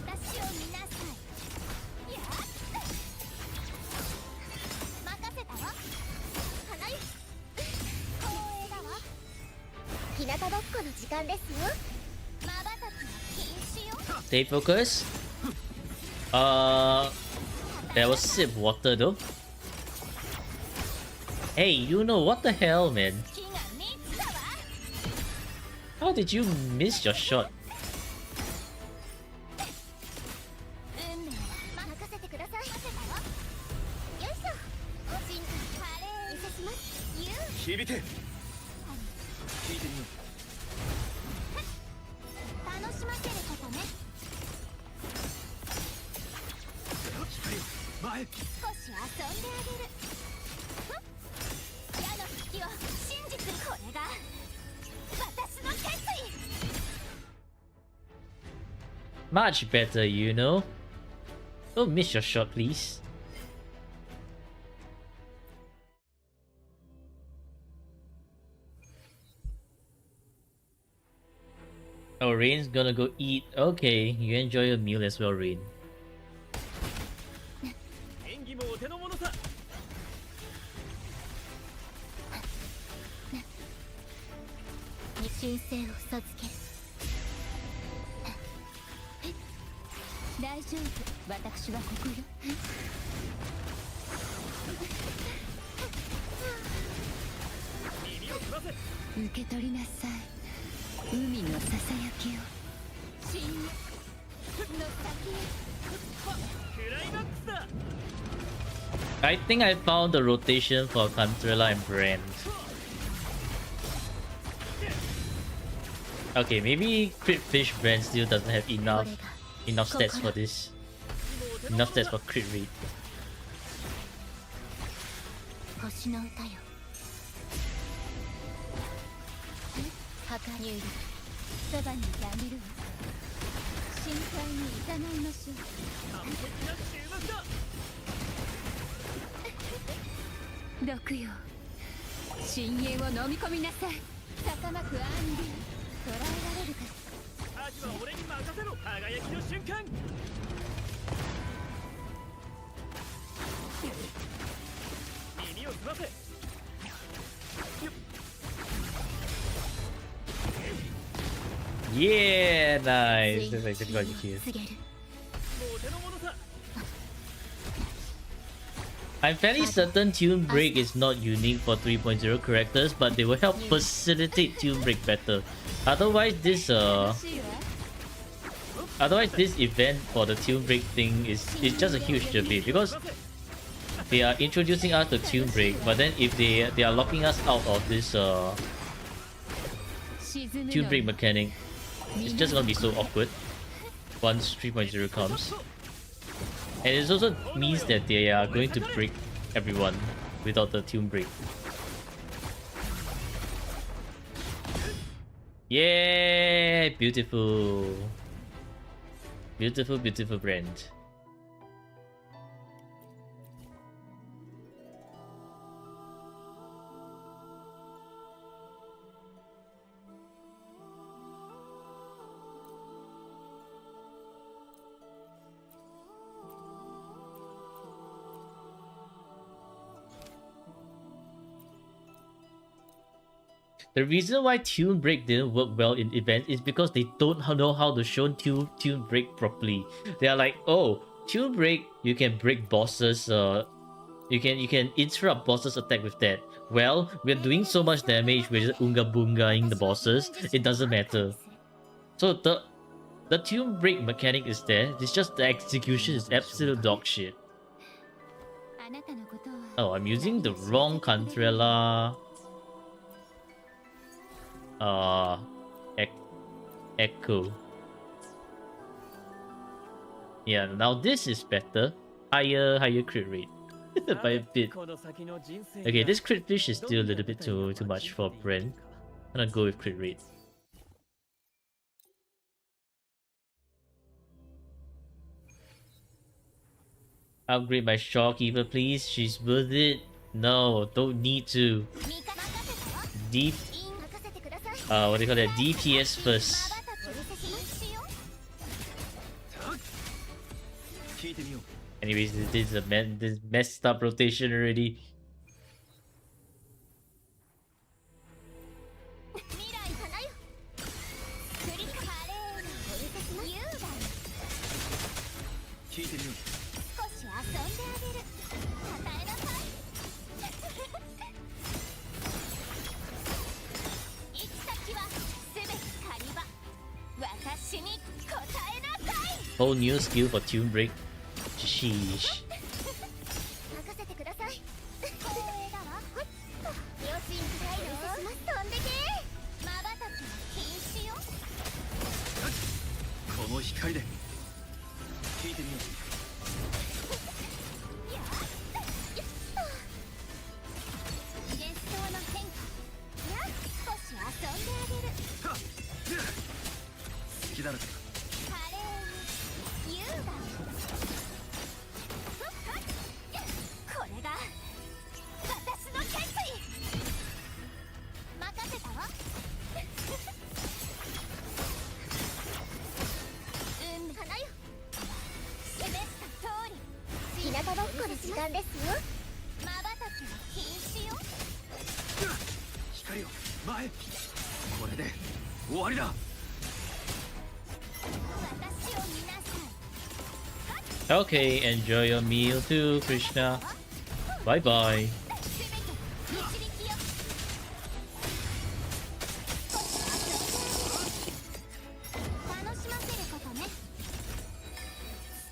私を見なさいやっ任せたわ花よ光栄だわ日向ぼっこの時間ですよまばたきは禁止よ Stay focused. That was sip water though. Hey, you know what the hell, man? 火が3つだわ How did you miss your shot? 運命は任せてください任せたわよいしょおちんちんカレーお見せします優雅響け。聞いてみよ楽しませることねう。光を前。少し遊んであげるふっ矢の隙を信じてこれが私の決意 Much better, you know. Don't miss your shot, please. Oh, Rain's gonna go eat. Okay, you enjoy your meal as well, Rain. 演技もお手の物さ。神聖を授ける大丈夫私はここよ耳を澄ませ。受け取りなさい海のささやきを深夜の先へクライマックスだ。 I think I found the rotation for Cantrella and Brand. Okay, maybe Crit Fish Brand still doesn't have enough stats for this. Enough stats for crit rate. 星の歌よ儚いそばにいてあげるわ深海に誘いましょう完璧な終幕だ。毒よ深淵を飲み込みなさい高まくアンディ捕らえられるか味は俺に任せろ。輝きの瞬間。耳を澄ませ。 Yeah, nice. That's exactly what you hear. 告げるお手の物さ。 I'm fairly certain Tune Break is not unique for 3.0 characters, but they will help facilitate Tune Break better. Otherwise, this event for the Tune Break thing is just a huge debate because they are introducing us to Tune Break, but then if they are locking us out of this Tune Break mechanic, it's just gonna be so awkward once 3.0 comes. And it also means that they are going to break everyone without the Tune Break. Yeah, beautiful. Beautiful, beautiful brand. The reason why Tune Break didn't work well in events is because they don't know how to show Tune Break properly. They are like, oh, Tune Break, you can break bosses, you can interrupt bosses' attack with that. Well, we're doing so much damage, we're just unga bungaing the bosses, it doesn't matter. So the Tune Break mechanic is there, it's just the execution is absolute dog shit. Oh, I'm using the wrong Cantrella. Echo. Yeah, now this is better. Higher crit rate by a bit. Okay, this crit fish is still a little bit too much for Brent. I'm gonna go with crit rate. Upgrade my Shockkeeper, please. She's worth it. No, don't need to. 味方任せたわ Deep, イン任せてください what do you call that? DPS ま first. ばたきお見せしますよ 聞いてみよう Anyways, this is this messed up rotation already. 未来花よクリカレーにお見せします優雅に聞いてみよう少し遊んであげる与えなさい行き先はすべて狩り場私に答えなさい Whole new skill for Tune Break. Sheesh. 任せてください光栄だわよしはいお見せします飛んでけまばたきは禁止よこの光で聞いてみよやっ幻想の変化や少し遊んであげるうはっ好きだらけ華麗に優雅にこれが私の決意任せたわ花よ示した通り日向ぼっこの時間ですよまばたきは禁止よ光を前これで終わりだ私を見なさい Okay, enjoy your meal too, Krishna. Bye bye. すべて導きよ楽しませることね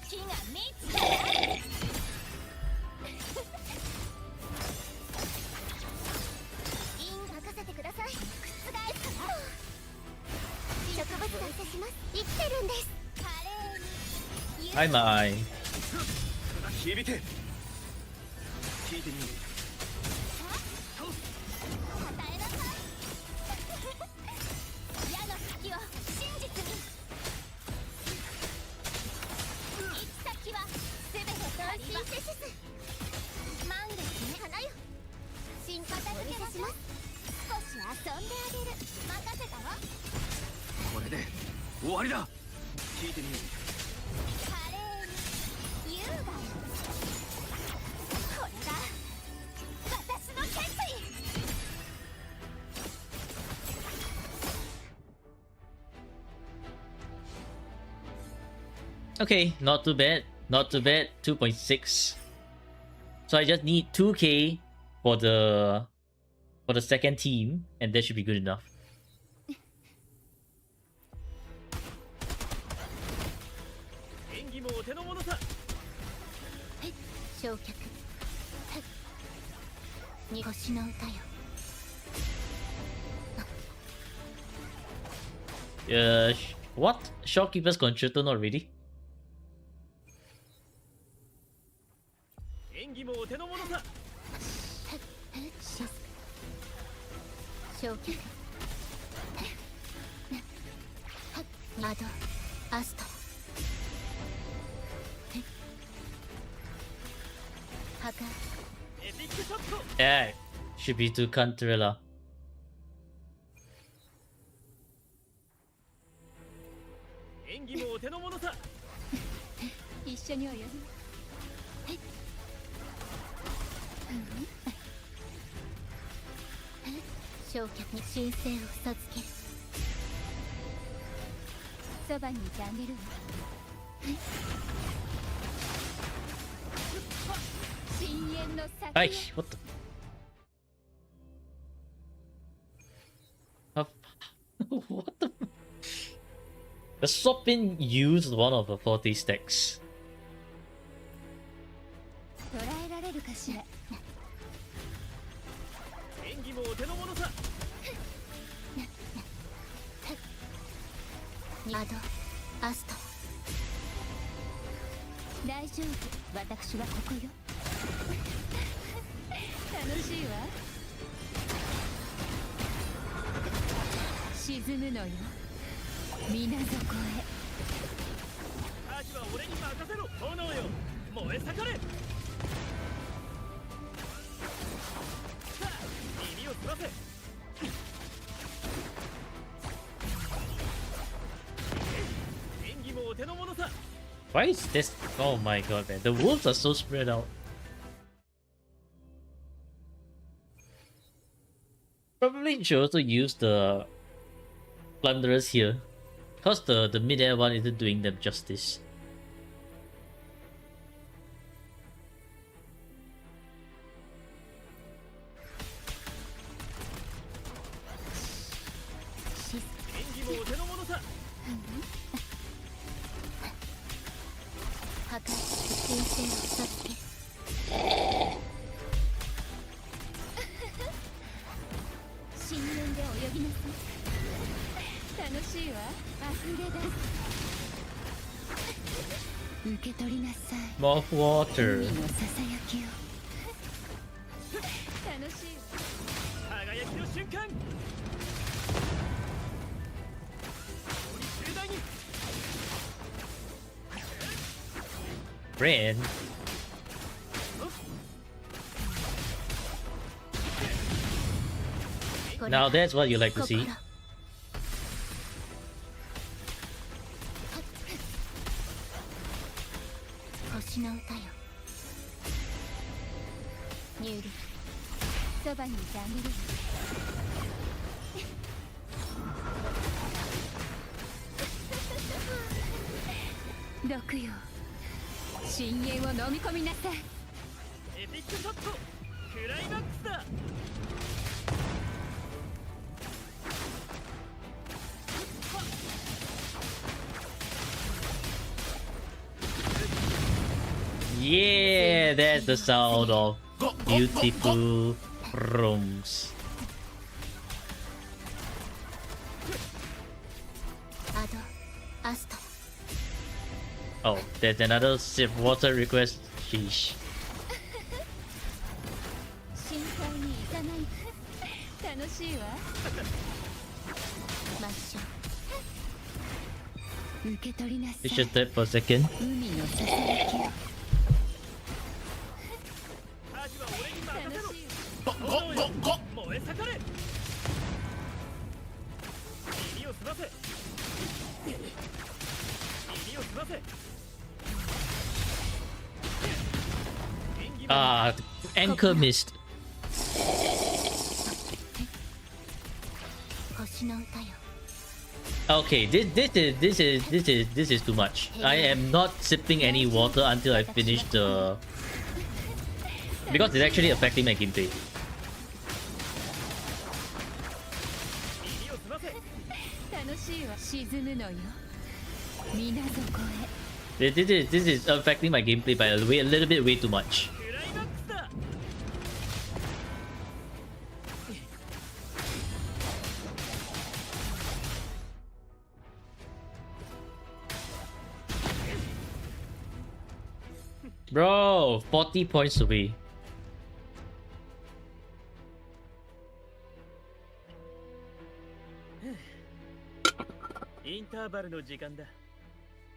月が満ちたわイン任せてください覆すから植物と接します生きてるんです華麗に Hi, my. 響け聞いてみよ与えなさい矢の先を真実に行き先はすべて狩り場満月ね花よ新片付けします少し遊んであげる任せたわうこれで終わりだ聞いてみよ華麗に優雅にこれが私の決意 Okay, not too bad. Not too bad. 2.6. So I just need 2k for the second team, and that should be good enough. う演技もお手の物さ焼却に星の歌よ What? Shopkeeper's concerto not ready? 演技もお手の物さシス焼却アドアスト破壊エピックショット Yeah, should be to Cantarella. 演技もお手の物さ一緒に泳ぐ焼却に神聖を授けるそばにいてあげるわ深淵の先 Ay, what the? What the? The Sopin used one of the 40 stacks. 捉えられるかしら演技もお手の物さアドアスト大丈夫私はここよ楽しいわ沈むのよ水底へアジは俺に任せろ炎よ燃え盛れ。さあ耳を澄ませ。演技もお手の物さ。 Why is this? Oh my god, man. The wolves are so spread out. Probably you should also use the plunderers here. Because the mid-air one isn't doing them justice. More water. 輝きの瞬間。 Rain. Now that's what you like to see. 星の歌よニューリそばにいてあげる毒よ深淵を飲み込みなさいエピックショットクライマックスだ。 Yeah, that's the sound of beautiful rooms. アドアスト Oh, there's another sip water request. Sheesh. 心配に行かない楽しいわマッショ受け取りなさ You い should type for a second. 海のささやきよ味は俺に任せろ。燃え盛れ。耳を澄ませ。耳を澄ませ。 Ah, anchor missed. 星の歌よ Okay, this is too much. I am not sipping any water until I finish the because it's actually affecting my gameplay. 耳を澄ませ。楽しいわ沈むのよ水底へ This is affecting my gameplay by a little bit way too much. クライマックスだ。 Bro, 40 points away. インターバルの時間だ。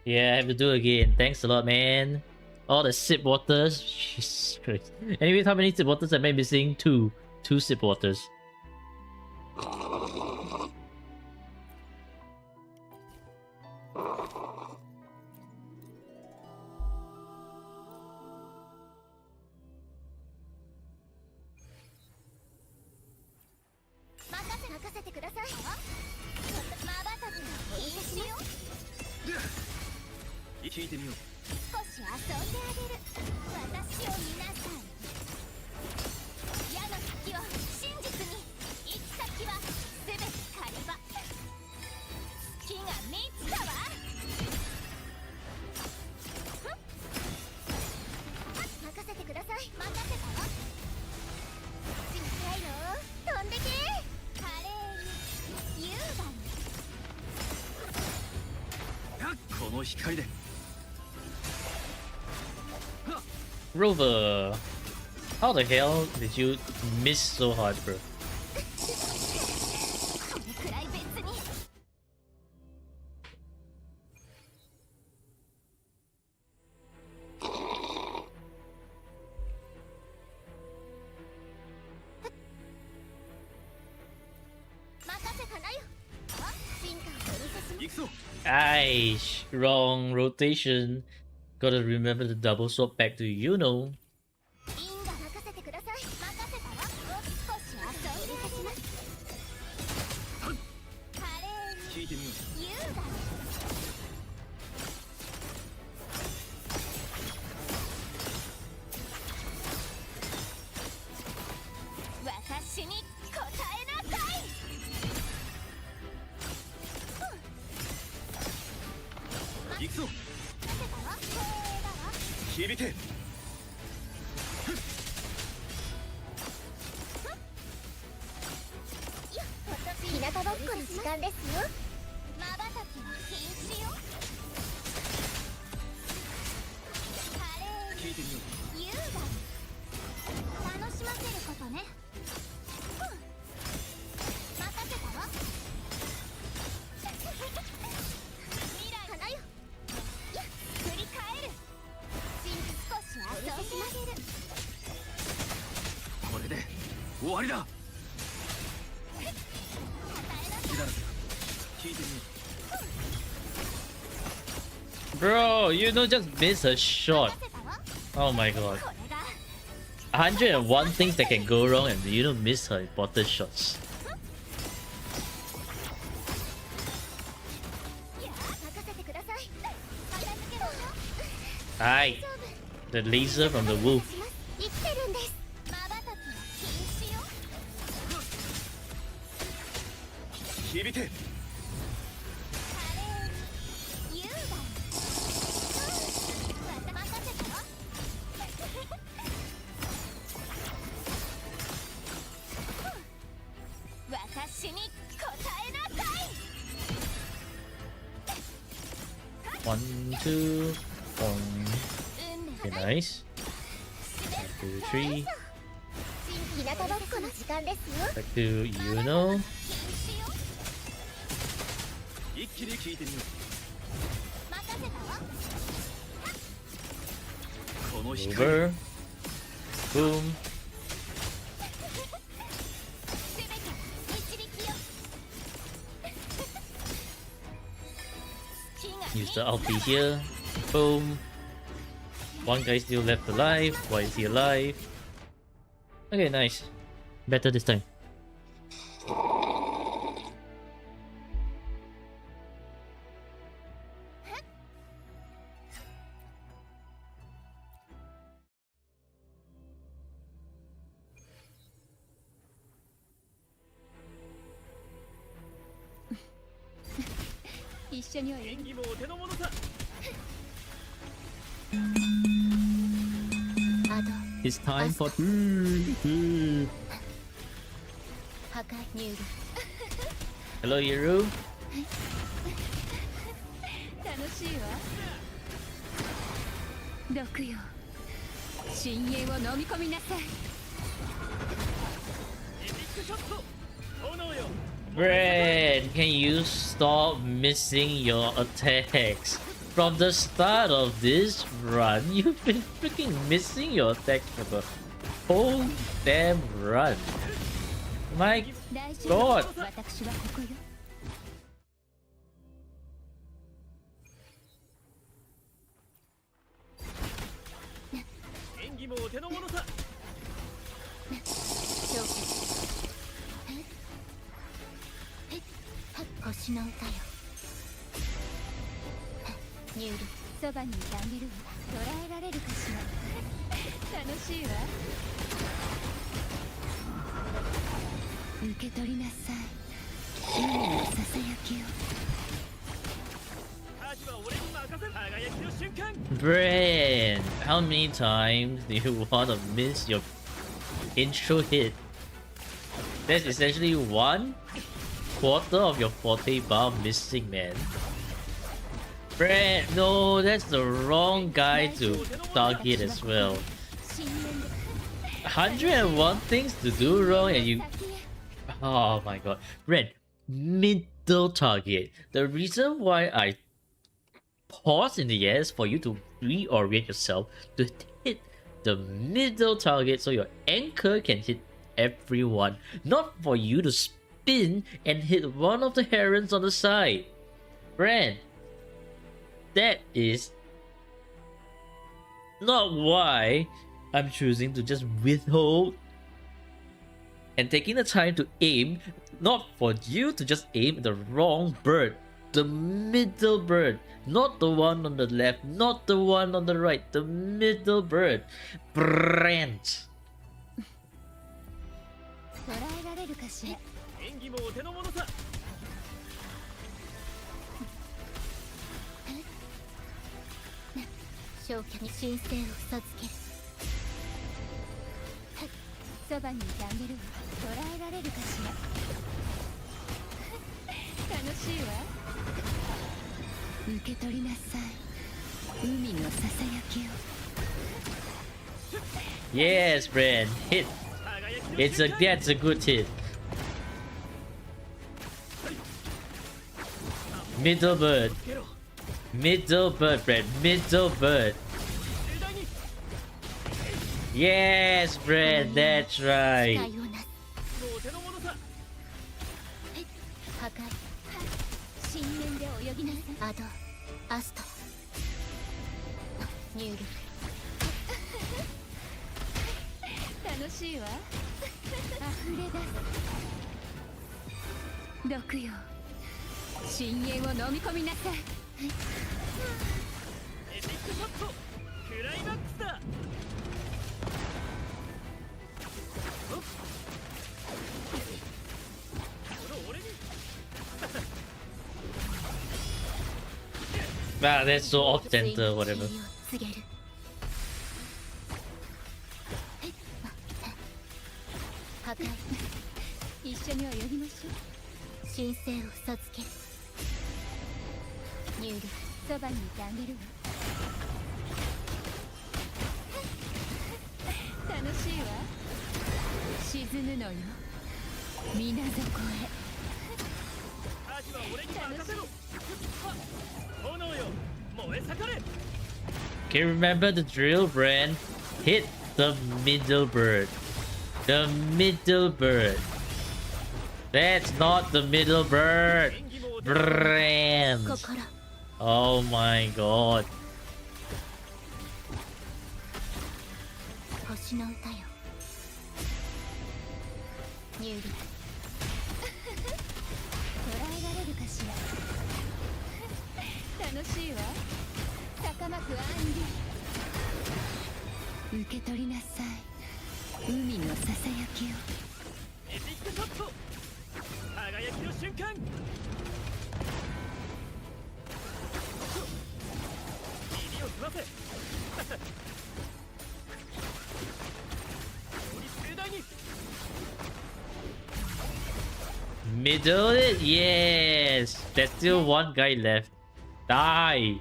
Yeah, I have to do it again. Thanks a lot, man. All the sip waters. Jesus Christ. Anyways, how many sip waters am I missing? Two. Two sip waters. Rover, how the hell did you miss so hard, bro? 行くぞ。 Aish, wrong rotation. Gotta remember the double swap back to Yuno. 因果任せてください。任せたわ。少し遊んであげます。華麗に聞いてみよう。優雅に私に答えなさい。行くぞ。任せたわ。光栄だわ。響け。日向ぼっこの時間ですよ。まばたきは禁止よ。華麗聞いてみよう。に優雅に楽しませることね。任せたわ。未来花よ。振り返る。少し遊んであげる。これで終わりだ。気だらけだ。聞いてみよ Bro, Yuno just missed a shot. 任せたわ。 Oh my god. これが 101 things that can go wrong and Yuno missed her important shots. 任せてください。片付けろ。 Aye, the laser from the wolf. 生きてるんです。まばたきは禁止よ。う。響け。華麗に優雅に。任せたわ。私に答えなさい。 1, 2, 1. 運 Okay, 命 nice. 2, 3. 日向ぼっこの時間ですよ。 Back to Yuno. 禁止よ。一気に聞いてみよ任せたわ。う。この光。 Over. Boom. すべて導きよ。火が Use the ulti here. Boom. One guy still left alive. Why is he alive? Okay, nice. Better this time.一緒においで。演技もお手の物さ。あと It's time for. 破壊入力。 Hello, Yuru. 楽しいわ。毒よ。深淵を飲み込みなさい。エピックショット。炎よ。 Brad, can you stop missing your attacks? From the start of this run, you've been freaking missing your attacks for the whole damn run. My 大丈 God. 夫。私はここよ。演技もお手の物さ。消化。星の歌よ。ニュール、そばにいてあげるわ。捉えられるかしら。楽しいわ。受け取りなさい。運命のささやきを。舵は俺に任せる。輝きの瞬間。 Brad, how many times do you want to miss your intro hit? That's essentially 1/4 of your forte bar missing, man. Brad, no, that's the wrong guy to target as well. 信念で。 101 things to do wrong and you... Oh my god. Red, middle target. The reason why I pause in the air is for you to reorient yourself to hit the middle target so your anchor can hit everyone. Not for you to spin and hit one of the herons on the side. Friend, that is not why I'm choosing to just withhold and taking the time to aim, not for you to just aim the wrong bird. The middle bird, not the one on the left, not the one on the right, the middle bird. Brand. 捉えられるかしら。演技もお手の物さ。消去に神聖を授ける。そばにいてあげるわ。捉えられるかしら。楽しいわ。受け取りなさい。海のささやきを。Yes, friend. Hit. That's a good hit. Middle bird. Middle bird, friend. Middle bird. Yes, friend. That's right. お手の物さ。破壊。深淵で泳ぎなさい。アド、アストラ。ニュール。楽しいわ。溢れ出す。毒よ。深淵を飲み込みなさい。エピックショット。クライマックスだ。Wow, that's so off center, whatever. 破壊。一緒に泳ぎましょう。神聖を授ける。ニュール、そばにいてあげるわ。楽しいわ。沈むのよ。水底へ。アジは俺に任せろ。炎よ、燃え盛れ。 Okay, remember the drill, Brand. Hit the middle bird. The middle bird. That's not the middle bird. Brand. 心。 Oh my god. 星の歌よ。ニュール。捉えられるかしら。楽しいわ。高まくアンディ。受け取りなさい。海のささやきを。エピックショット。輝きの瞬間。耳を澄ませ。より盛大に。 Middle it? Yes. There's still one guy left. Die.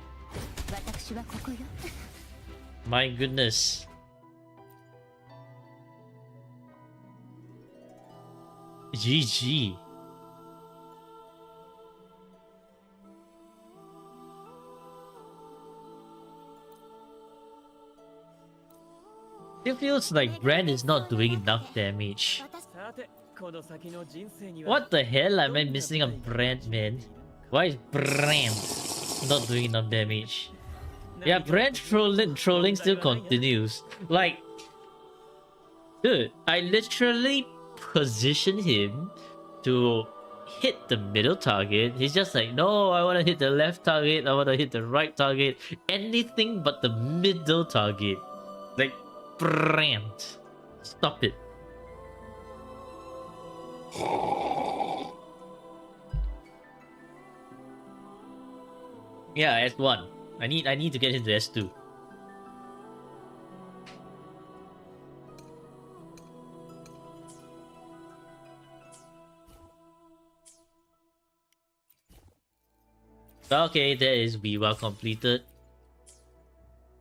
私はここよ。 My goodness. GG. It feels like Brand is not doing enough damage. さて、この先の人生には。 What the hell am I missing on Brand, man? Why is Brand not doing enough damage? Yeah, Brand trolling still continues. Like, dude, I literally positioned him to hit the middle target. He's just like, no, I want to hit the left target, I want to hit the right target, anything but the middle target. Like, Brand, stop it. Yeah, S1. I need to get into S2. Okay, that is Viva completed.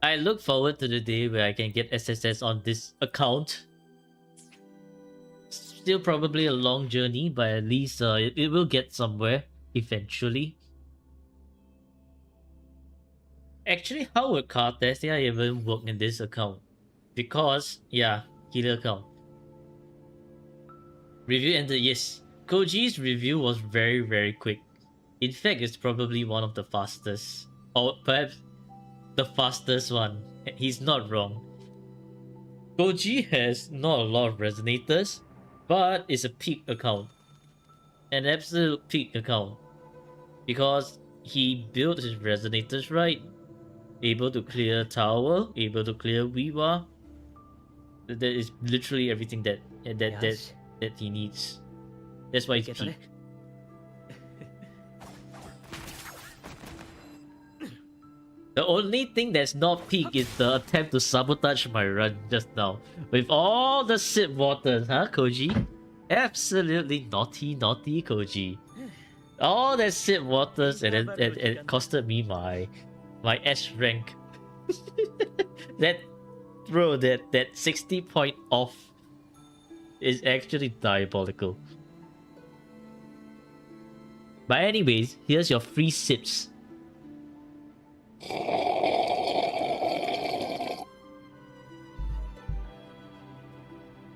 I look forward to the day where I can get SSS on this account. Still probably a long journey, but at least it will get somewhere eventually. Actually, how would card testing even work in this account? Because, yeah, killer account. Review ended, yes. Koji's review was very, very quick. In fact, it's probably one of the fastest. Or perhaps the fastest one. He's not wrong. Koji has not a lot of resonators, but it's a peak account. An absolute peak account. Because he built his resonators right. Able to clear tower, able to clear Weaver. That is literally everything that he needs. That's why he's peak. The only thing that's not peak is the attempt to sabotage my run just now. With all the sip waters, huh, Koji? Absolutely naughty, naughty Koji. All that sip waters and it costed me my S rank. that 60 point off is actually diabolical. But anyways, here's your free sips.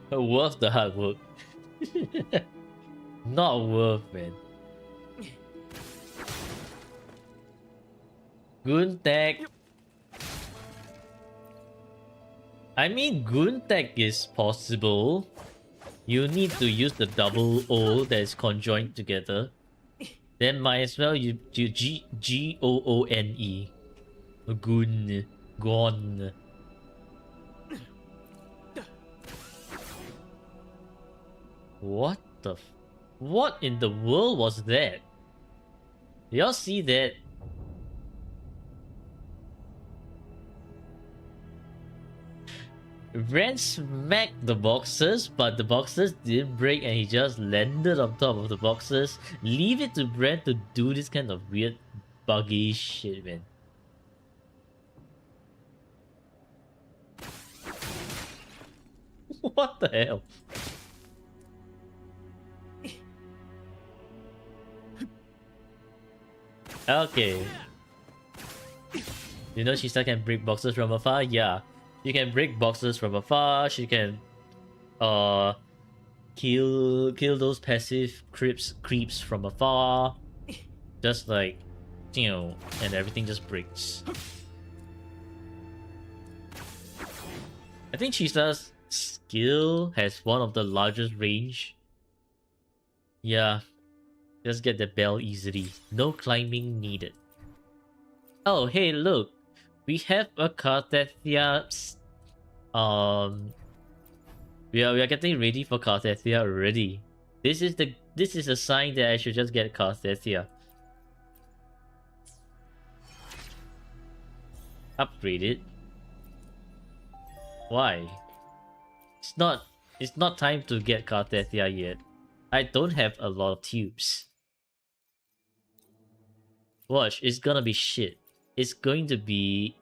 Worth the hard work. Not worth, man. Goon tag. I mean, goon tag is possible. You need to use the double O that is conjoined together. Then might as well you Goone. Goon. Gone. What in the world was that? Y'all see that? Ren smacked the boxes, but the boxes didn't break and he just landed on top of the boxes. Leave it to Ren to do this kind of weird buggy shit, man. What the hell? Okay. You know she still can break boxes from afar? Yeah. She can break boxes from afar, she can kill those passive creeps from afar. Just like, you know, and everything just breaks. I think Chisa's skill has one of the largest range. Yeah. Just get the bell easily. No climbing needed. Oh, hey, look. We have a Cartethia. We are getting ready for Cartethia already. This is a sign that I should just get Cartethia. Upgrade it. Why? It's not time to get Cartethia yet. I don't have a lot of tubes. Watch, it's gonna be shit. It's going to be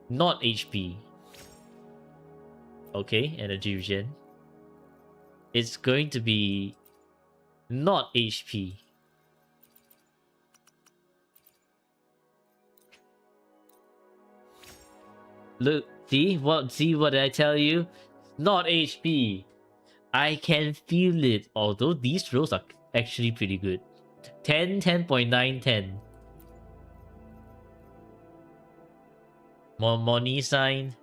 not HP. Okay, energy regen. It's going to be not HP. Look, see what I tell you? Not HP. I can feel it, although these rolls are actually pretty good. 10, 10.9, 10. Moryne sign.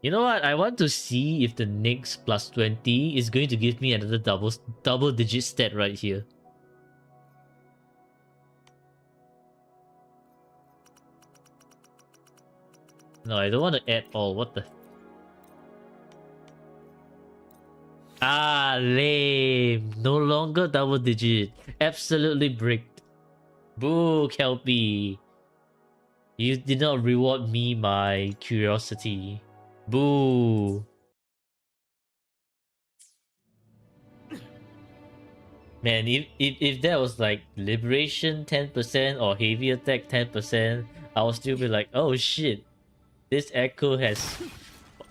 You know what? I want to see if the Nyx plus 20 is going to give me another double digit stat right here. No, I don't want to add all. What the? Ah, lame. No longer double digit. Absolutely bricked. Boo, Kelpie. You did not reward me my curiosity. Boo. Man, if that was like Liberation 10% or Heavy Attack 10%, I would still be like, oh shit. This Echo has...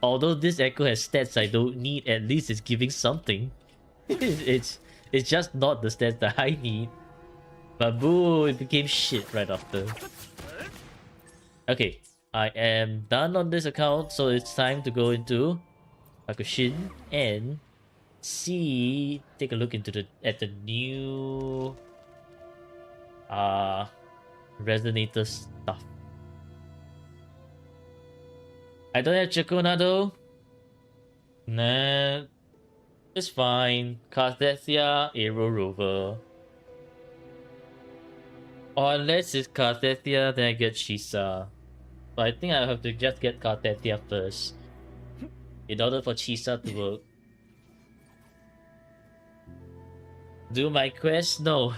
Although this Echo has stats I don't need, at least it's giving something. it's just not the stats that I need. But boo, it became shit right after. Okay, I am done on this account, so it's time to go into Hakushin and take a look into the new resonator stuff. I don't have Chakona though. Nah, it's fine. Carthethia, Aero Rover. Or unless it's Carthethia, then I get Chisa. But I think I have to just get Carthethia first in order for Chisa to work. Do my quest? No.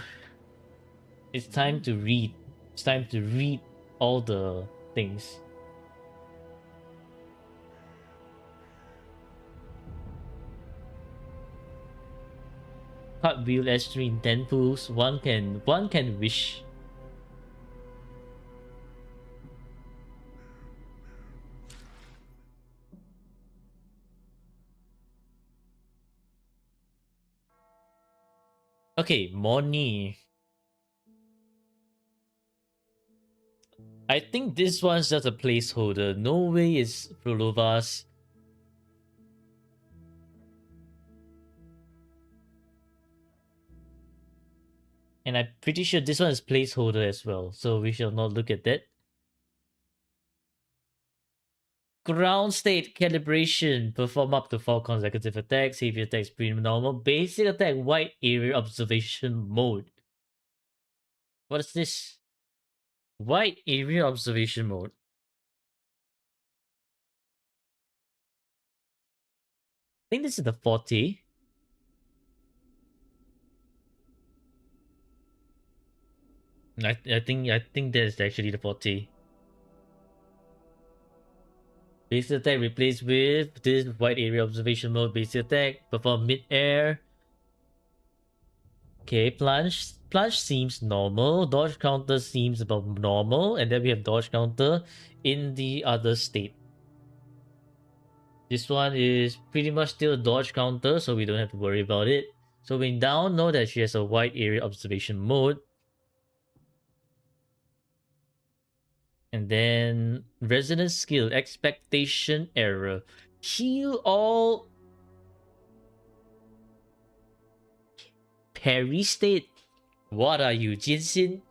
It's time to read. It's time to read all the things. Cartwheel S3 in 10 pools. One can wish. Okay, Moryne. I think this one's just a placeholder. No way it's Frulovas. And I'm pretty sure this one is placeholder as well, so we shall not look at that. Ground state calibration. Perform up to 4 consecutive attacks. Heavy attacks premium normal. Basic attack wide area observation mode. What is this? Wide area observation mode. I think this is the 40. I think that is actually the 40. Basic attack replaced with this wide area observation mode. Basic attack perform mid-air. Okay, plunge seems normal. Dodge counter seems about normal, and then we have dodge counter in the other state. This one is pretty much still a dodge counter, so we don't have to worry about it. So we now know that she has a wide area observation mode. And then resonance skill, expectation error. Heal all parry state. What are you, Jinxin?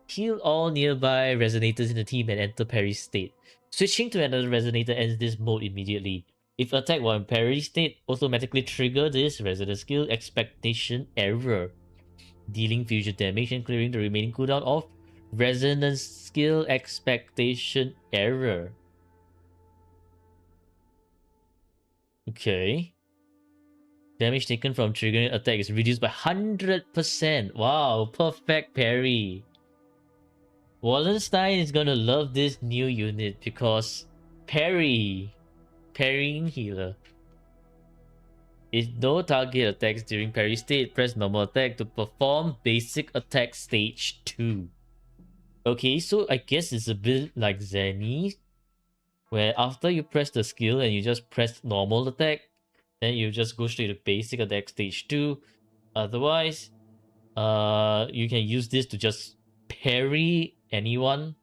Heal all nearby resonators in the team and enter parry state. Switching to another resonator ends this mode immediately. If attacked while in parry state, automatically trigger this resonance skill, expectation error, dealing fusion damage and clearing the remaining cooldown of resonance skill, expectation error. Okay. Damage taken from triggering attack is reduced by 100%. Wow, perfect parry. Wallenstein is gonna love this new unit because parrying healer. If no target attacks during parry state, press normal attack to perform basic attack stage 2. Okay, so I guess it's a bit like Zenny, where after you press the skill and you just press normal attack, then you just go straight to basic attack stage 2. Otherwise, you can use this to just parry anyone.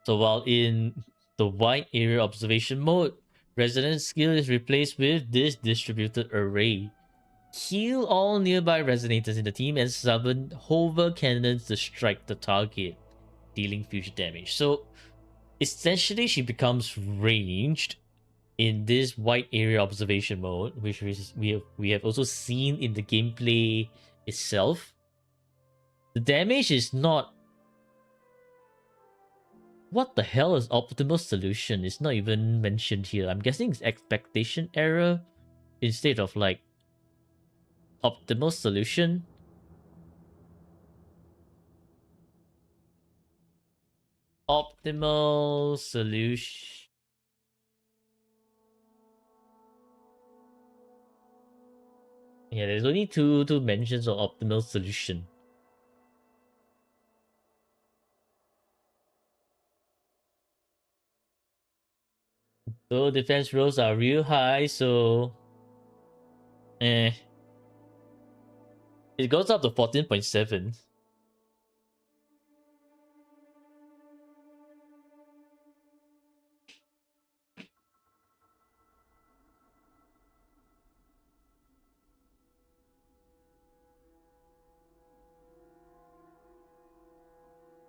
So while in the wide area observation mode, resonance skill is replaced with this distributed array. Heal all nearby resonators in the team and summon hover cannons to strike the target, dealing fusion damage. So essentially she becomes ranged in this wide area observation mode, which we have also seen in the gameplay itself. The damage is not... What the hell is optimal solution? It's not even mentioned here. I'm guessing it's expectation error instead of like optimal solution. Optimal solution. Yeah, there's only two mentions of optimal solution. So defense rolls are real high, so it goes up to 14.7.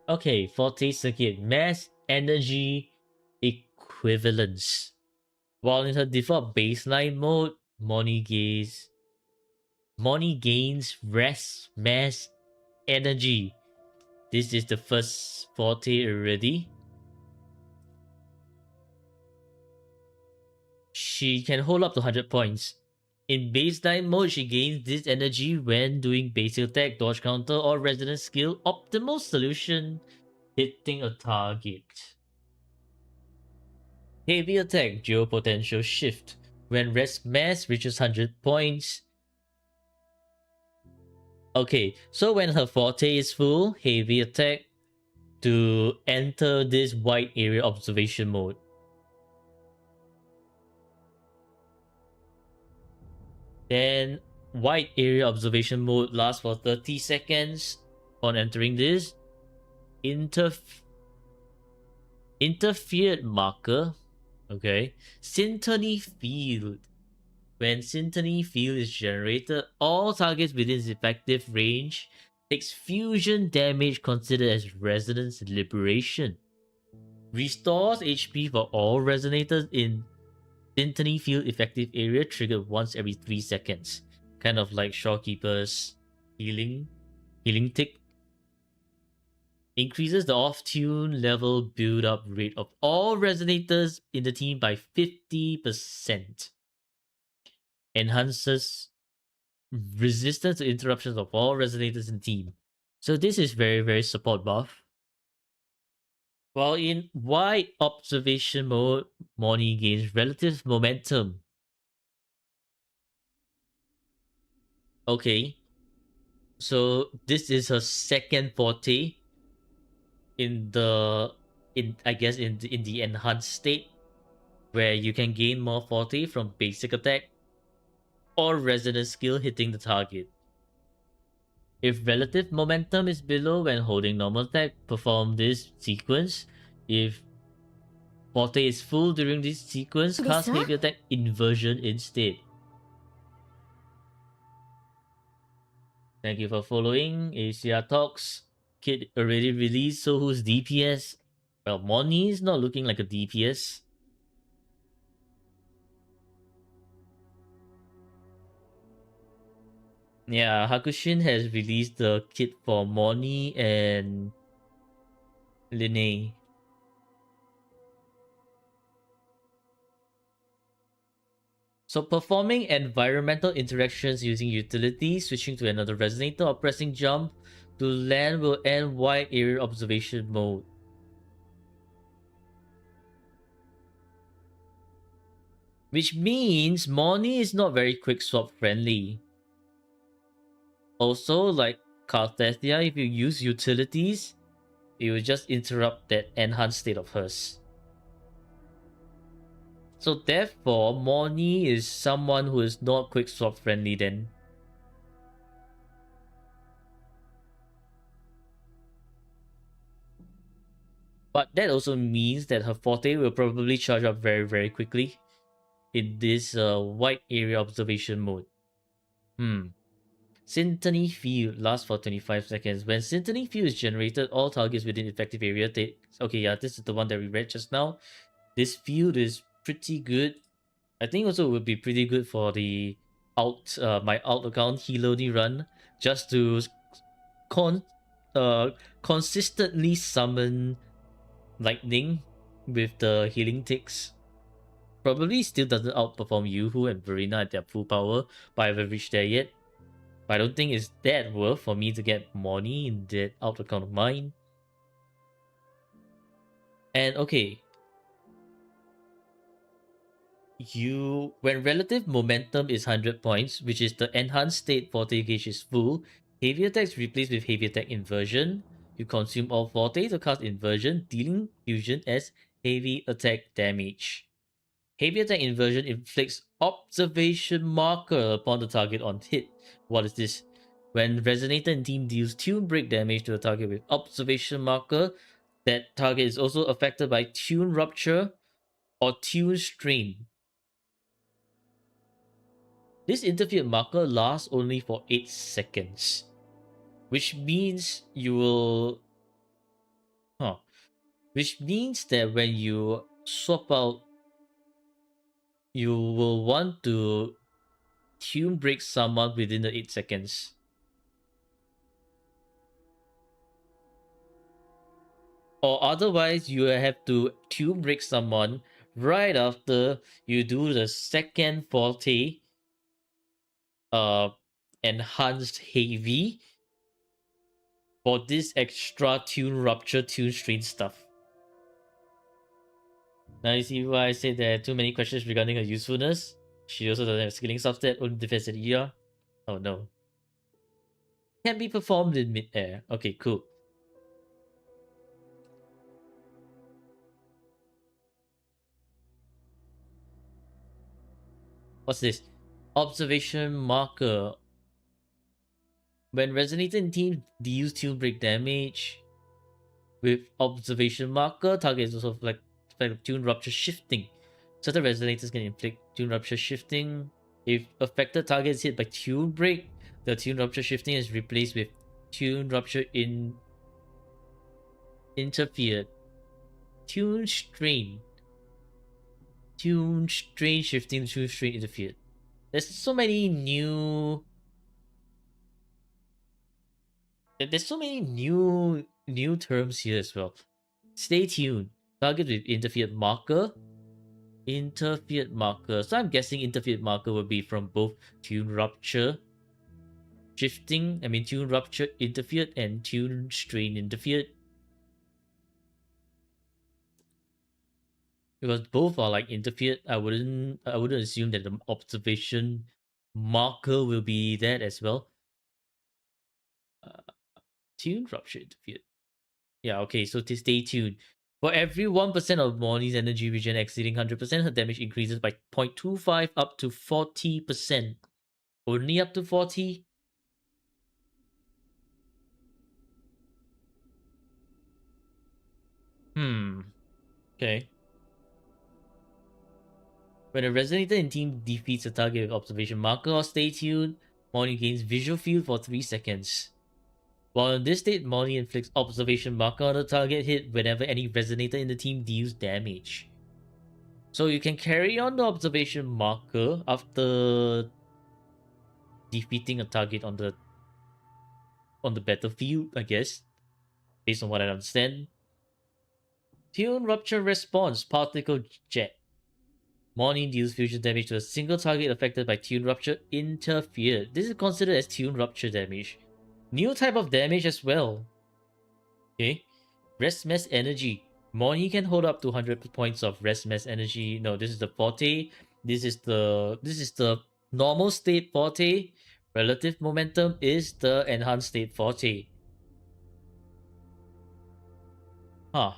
Okay, Forte Circuit, mass energy equivalence. While in her default baseline mode, Moni gains rest mass energy. This is the first Forte already. She can hold up to 100 points. In baseline mode, she gains this energy when doing basic attack, dodge counter, or resonance skill optimal solution hitting a target. Heavy attack, dual potential shift. When rest mass reaches 100 points. Okay, so when her forte is full, heavy attack to enter this wide area observation mode. Then wide area observation mode lasts for 30 seconds. On entering this, interfered marker. Okay. Syntony field. When Syntony field is generated, all targets within its effective range takes fusion damage considered as resonance liberation. Restores HP for all resonators in Syntony field effective area triggered once every 3 seconds. Kind of like Shawkeeper's healing tick. Increases the off-tune level build-up rate of all resonators in the team by 50%. Enhances resistance to interruptions of all resonators in the team. So this is very, very support buff. While in wide observation mode, Moryne gains relative momentum. Okay. So this is her second forte in the in the enhanced state, where you can gain more forte from basic attack or resonance skill hitting the target. If relative momentum is below when holding normal attack, perform this sequence. If forte is full during this sequence, cast heavy attack inversion instead. Thank you for following ACR Talks. Kit already released, so who's DPS? Well, Moryne is not looking like a DPS. Yeah, Hakushin has released the kit for Moryne and Lynae. So performing environmental interactions using utility, switching to another resonator, or pressing jump to land will end wide area observation mode. Which means Moryne is not very quick swap friendly. Also, like Carthasia, if you use utilities, it will just interrupt that enhanced state of hers. So therefore, Moryne is someone who is not quick swap friendly then. But that also means that her forte will probably charge up very, very quickly in this wide area observation mode. Syntony field lasts for 25 seconds. When Syntony field is generated, all targets within effective area take... Okay, yeah, this is the one that we read just now. This field is pretty good. I think also it would be pretty good for the my alt account Helody run, just to consistently summon lightning with the healing ticks. Probably still doesn't outperform Yoo-Hoo and Verena at their full power, but I haven't reached there yet. But I don't think it's that worth for me to get Moryne in that alt account of mine. And okay, when relative momentum is 100 points, which is the enhanced state forte gauge is full, heavy attacks replaced with heavy attack inversion. You consume all forte to cast inversion, dealing fusion as heavy attack damage. Heavy attack inversion inflicts observation marker upon the target on hit. What is this? When Resonator and team deals tune break damage to the target with observation marker, that target is also affected by tune rupture or tune strain. This interfered marker lasts only for 8 seconds, which means you will which means that when you swap out, you will want to tune break someone within the 8 seconds. Or otherwise, you have to tune break someone right after you do the second forte, enhanced heavy for this extra tune rupture, tune strain stuff. Now you see why I said there are too many questions regarding her usefulness. She also doesn't have skilling subset, only defense at ER. Oh no. Can be performed in mid-air. Okay, cool. What's this? Observation marker. When resonator in team deals tune break damage with observation marker, target is also like tune rupture shifting. Certain resonators can inflict tune rupture shifting. If affected target is hit by tune break, the tune rupture shifting is replaced with tune rupture in interfered. Tune strain. Tune strain shifting, tune strain interfered. There's so many new There's so many new terms here as well. Stay tuned. Target with interfered marker. Interfered marker. So I'm guessing interfered marker will be from both tune rupture shifting. I mean tune rupture interfered and tune strain interfered. Because both are like interfered, I wouldn't assume that the observation marker will be that as well. Tune rupture interfered. Yeah, okay, so to stay tuned. For every 1% of Moryne's energy regen exceeding 100%, her damage increases by 0.25 up to 40%. Only up to 40? Okay. When a resonator in team defeats a target with observation marker or stay tuned, Moryne gains visual field for 3 seconds. While in this state, Moryne inflicts observation marker on the target hit whenever any resonator in the team deals damage. So you can carry on the observation marker after defeating a target on the battlefield, I guess, based on what I understand. Tune rupture response, particle jet. Moryne deals fusion damage to a single target affected by tune rupture interfered. This is considered as tune rupture damage. New type of damage as well. Okay. Rest mass energy. Moryne can hold up to 100 points of rest mass energy. No, this is the forte. This is the normal state forte. Relative momentum is the enhanced state forte. Huh.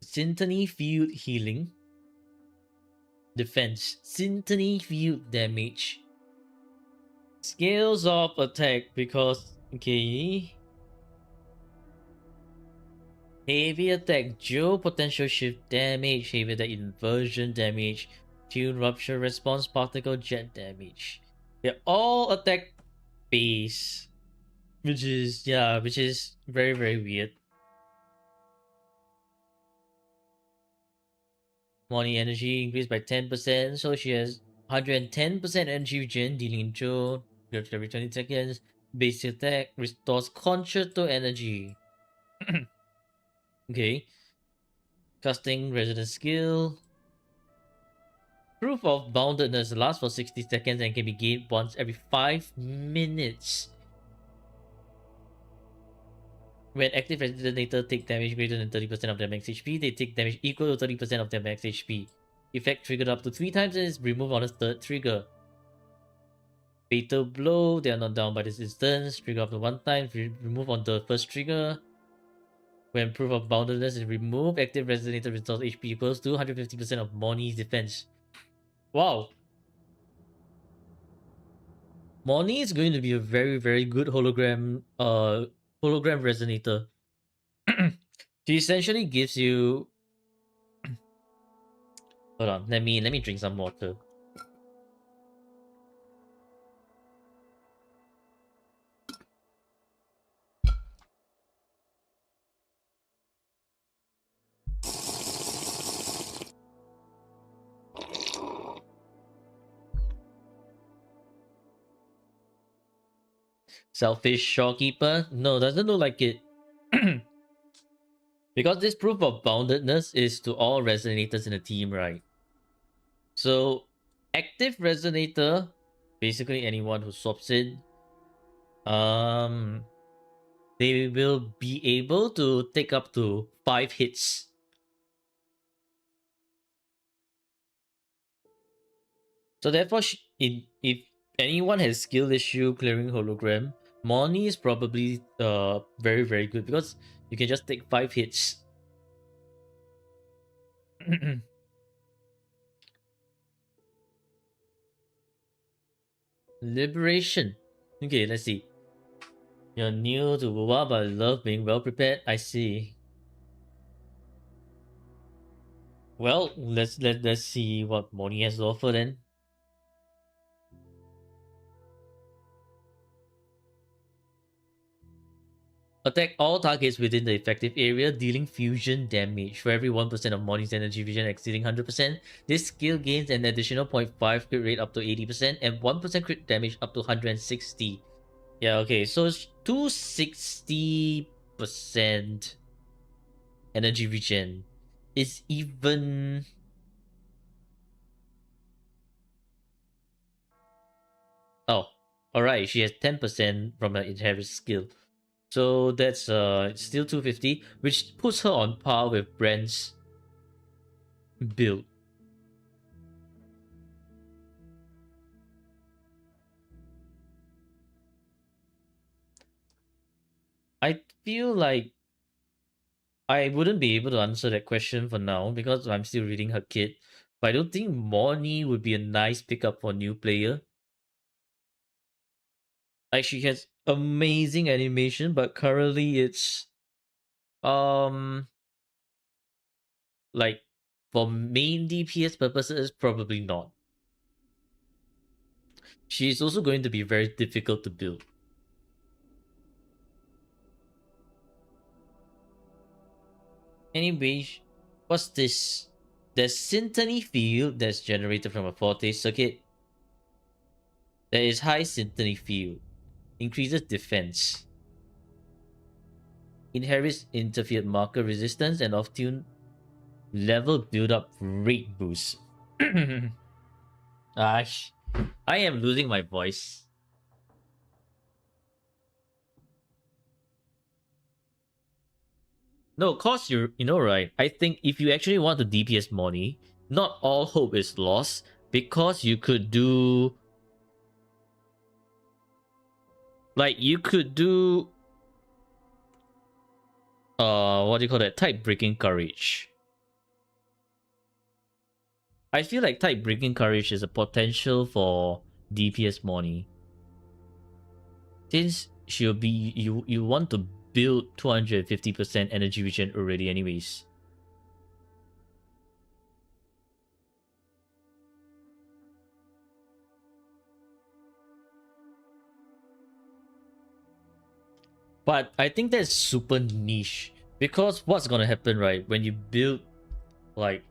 Symphony Field Healing. Defense. Symphony Field Damage. Scales of attack because... Okay. Heavy attack. Dual potential shift damage. Heavy attack inversion damage. Tune rupture response particle jet damage. They're all attack base. Which is very, very weird. Moryne energy increased by 10%, so she has 110% energy regen, dealing Joe every 20 seconds. Base attack restores concerto energy. Okay. Casting resident skill. Proof of boundedness lasts for 60 seconds and can be gained once every 5 minutes. When active resonator take damage greater than 30% of their max HP, they take damage equal to 30% of their max HP. Effect triggered up to 3 times and is removed on the third trigger. Fatal blow, they are not down by this instance. Trigger up to 1 time, remove on the first trigger. When proof of boundedness is removed, active resonator restores HP equals to 150% of Moryne's defense. Wow. Moryne is going to be a very, very good hologram resonator. She essentially gives you... Hold on, let me drink some water. Selfish Shorekeeper? No, doesn't look like it. Because this proof of boundedness is to all resonators in the team, right? So, active resonator, basically anyone who swaps in, they will be able to take up to 5 hits. So therefore, if anyone has skill issue clearing hologram, Moryne is probably very very good because you can just take 5 hits. Liberation. Okay, let's see. You're new to WoW, but love being well prepared. I see. Well, let's see what Moryne has to offer then. Attack all targets within the effective area, dealing fusion damage. For every 1% of Moryne's energy vision exceeding 100%, this skill gains an additional 0.5 crit rate up to 80% and 1% crit damage up to 160. Yeah, okay, so it's 260% energy regen. Is even... Oh, alright, she has 10% from her inherent skill. So that's still 250, which puts her on par with Brand's build. I feel like I wouldn't be able to answer that question for now because I'm still reading her kit. But I don't think Moryne would be a nice pickup for new player. Like she has amazing animation, but currently it's like for main DPS purposes, probably not. She's also going to be very difficult to build. Anyway, what's this? There's Syntony field that's generated from a Forte circuit. There is high Syntony field. Increases defense. Inherits interfered marker resistance and off-tune level build-up rate boost. Gosh, I am losing my voice. No, cause you know right. I think if you actually want to DPS Moryne, not all hope is lost because you could do like you could do what do you call that? Type breaking courage. I feel like type breaking courage is a potential for DPS Moryne. Since she'll be you want to build 250% energy regen already anyways. But I think that's super niche because what's gonna happen, right, when you build like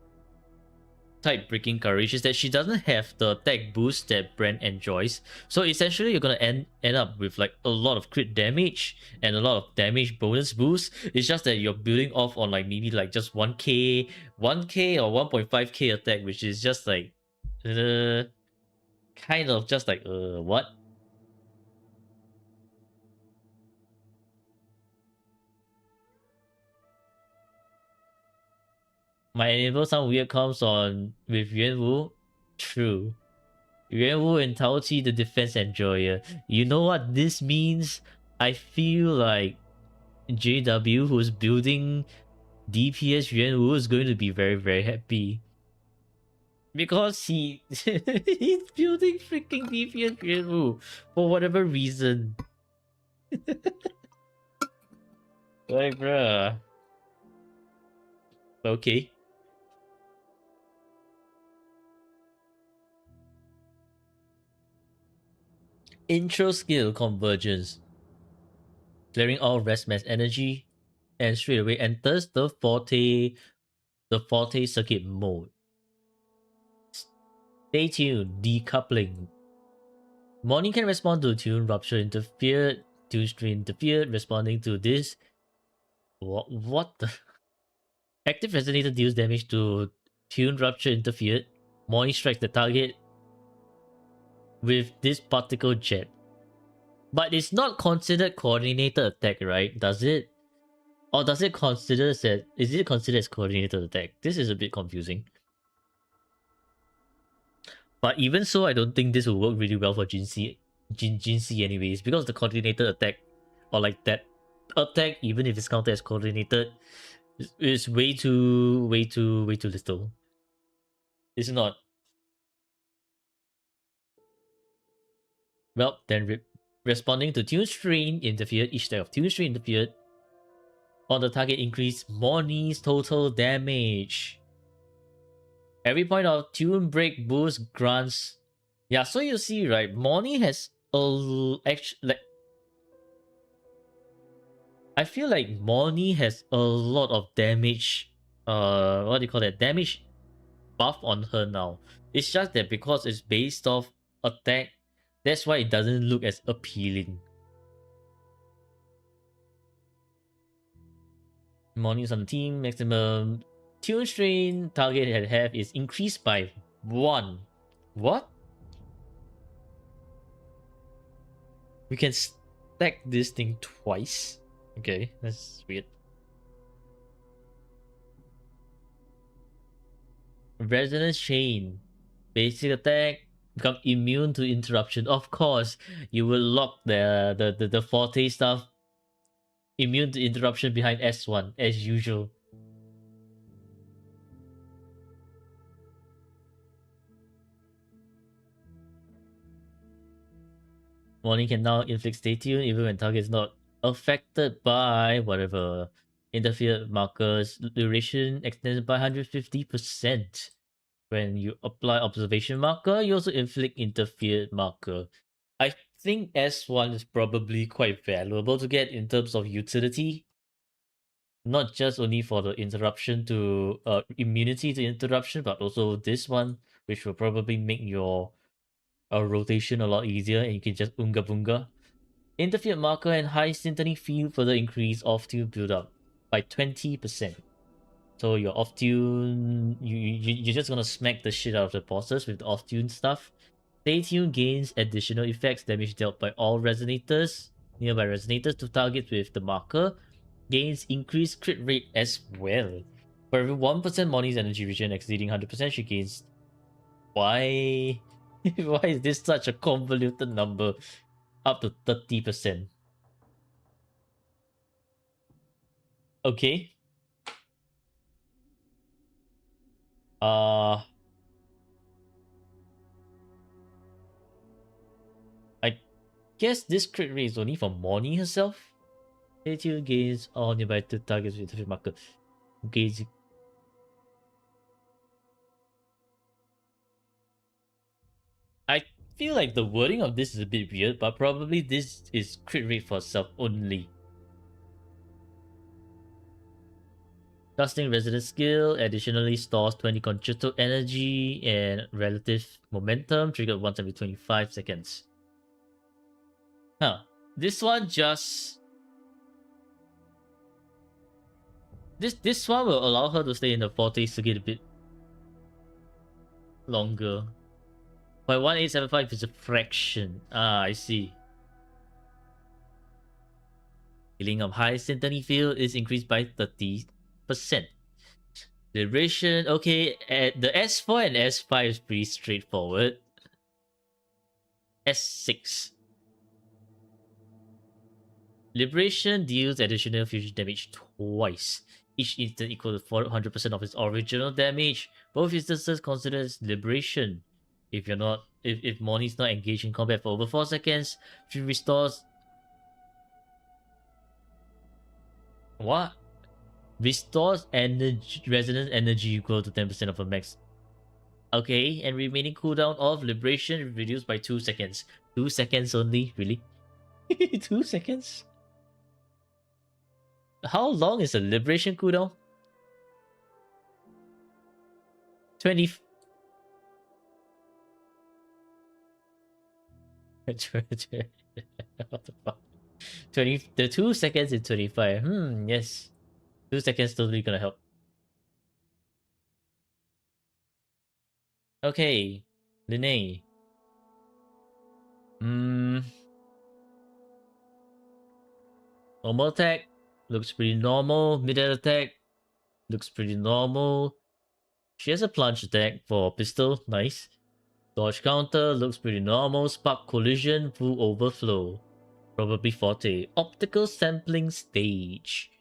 type breaking courage is that she doesn't have the attack boost that Brand enjoys. So essentially you're gonna end up with like a lot of crit damage and a lot of damage bonus boost. It's just that you're building off on like maybe like just 1k or 1.5k attack, which is just like kind of just like what? My enable some weird comms on with Yuan Wu. True. Yuan Wu and Tao Qi, the defense enjoyer. You know what this means? I feel like JW, who's building DPS Yuan Wu, is going to be very, very happy. Because he's building freaking DPS Yuan Wu for whatever reason. Like, bruh. Okay. Intro skill convergence. Clearing all rest mass energy and straight away enters the Forte circuit mode. Stay tuned, decoupling. Moryne can respond to tune rupture interfered Tune Strain interfered, responding to this. What the? Active Resonator deals damage to Tune Rupture interfered. Moryne strikes the target with this particle jet. But it's not considered coordinated attack, right? Does it? Or does it consider that is it considered as coordinated attack? This is a bit confusing. But even so, I don't think this will work really well for Jinxie anyways, because the coordinated attack or like that attack, even if it's counted as coordinated, is way too little. It's not. Well, then responding to Tune Strain interfered, each type of Tune Strain interfered on the target increase Moryne's total damage. Every point of Tune Break boost grants. Yeah, so you see, right? Moryne has actually like. I feel like Moryne has a lot of damage. What do you call that? Damage buff on her now. It's just that because it's based off attack, that's why it doesn't look as appealing. Moryne's on the team. Maximum Tune Strain target at half is increased by 1. What? We can stack this thing twice. Okay, that's weird. Resonance Chain. Basic attack. Become immune to interruption. Of course, you will lock the forte stuff. Immune to interruption behind S1 as usual. Moryne can now inflict stay tuned even when target is not affected by whatever interfered markers. Duration extended by 150%. When you apply observation marker, you also inflict interfered marker. I think S1 is probably quite valuable to get in terms of utility. Not just only for the interruption to immunity to interruption, but also this one, which will probably make your rotation a lot easier, and you can just unga bunga. Interfered marker and high symphony field further increase off tune build-up by 20%. So your off tune, you're just gonna smack the shit out of the bosses with the off tune stuff. Stay tuned gains additional effects, damage dealt by all resonators, nearby resonators to targets with the marker. Gains increased crit rate as well. For every 1% Moryne's energy regen exceeding 100%, she gains. Why? Why is this such a convoluted number? Up to 30%. Okay. I guess this crit rate is only for Moryne herself. Stay gains all nearby two targets with the marker. Gains. I feel like the wording of this is a bit weird, but probably this is crit rate for herself only. Casting Resident Skill additionally stores 20 concerto energy and relative momentum, triggered once every 25 seconds. Huh. This one just... This one will allow her to stay in the forte circuit a bit longer. 0.1875 is a fraction. Ah, I see. Healing of high symphony field is increased by 30%. Liberation, okay, the S4 and S5 is pretty straightforward. S6. Liberation deals additional fusion damage twice. Each instant equal to 400% of its original damage. Both instances considered as liberation. If Moryne's not engaged in combat for over 4 seconds, she restores... What? Restores energy, resonance energy equal to 10% of her max. Okay, and remaining cooldown of liberation reduced by 2 seconds. 2 seconds only? Really? 2 seconds? How long is a liberation cooldown? 20... What the fuck? the 2 seconds in 25. Yes. 2 seconds totally gonna help. Okay. Lynae. Normal attack. Looks pretty normal. Mid-air attack. Looks pretty normal. She has a plunge attack for pistol. Nice. Dodge counter. Looks pretty normal. Spark collision. Full overflow. Probably forte. Optical sampling stage.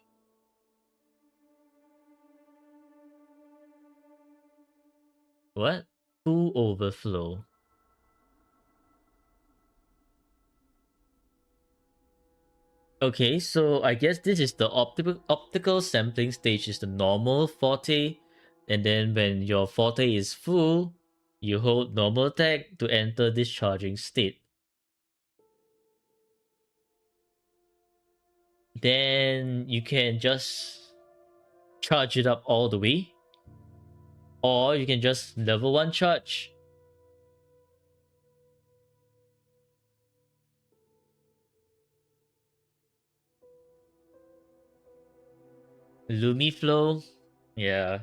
What? Full overflow. Okay, so I guess this is the optical sampling stage is the normal forte, and then when your forte is full, you hold normal attack to enter this charging state. Then you can just charge it up all the way, or you can just level 1 charge. Lumi flow, yeah.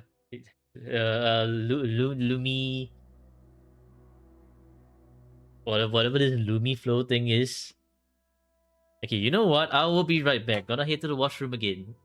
Lumi, whatever this Lumi flow thing is. Okay, you know what? I will be right back. Gonna head to the washroom again.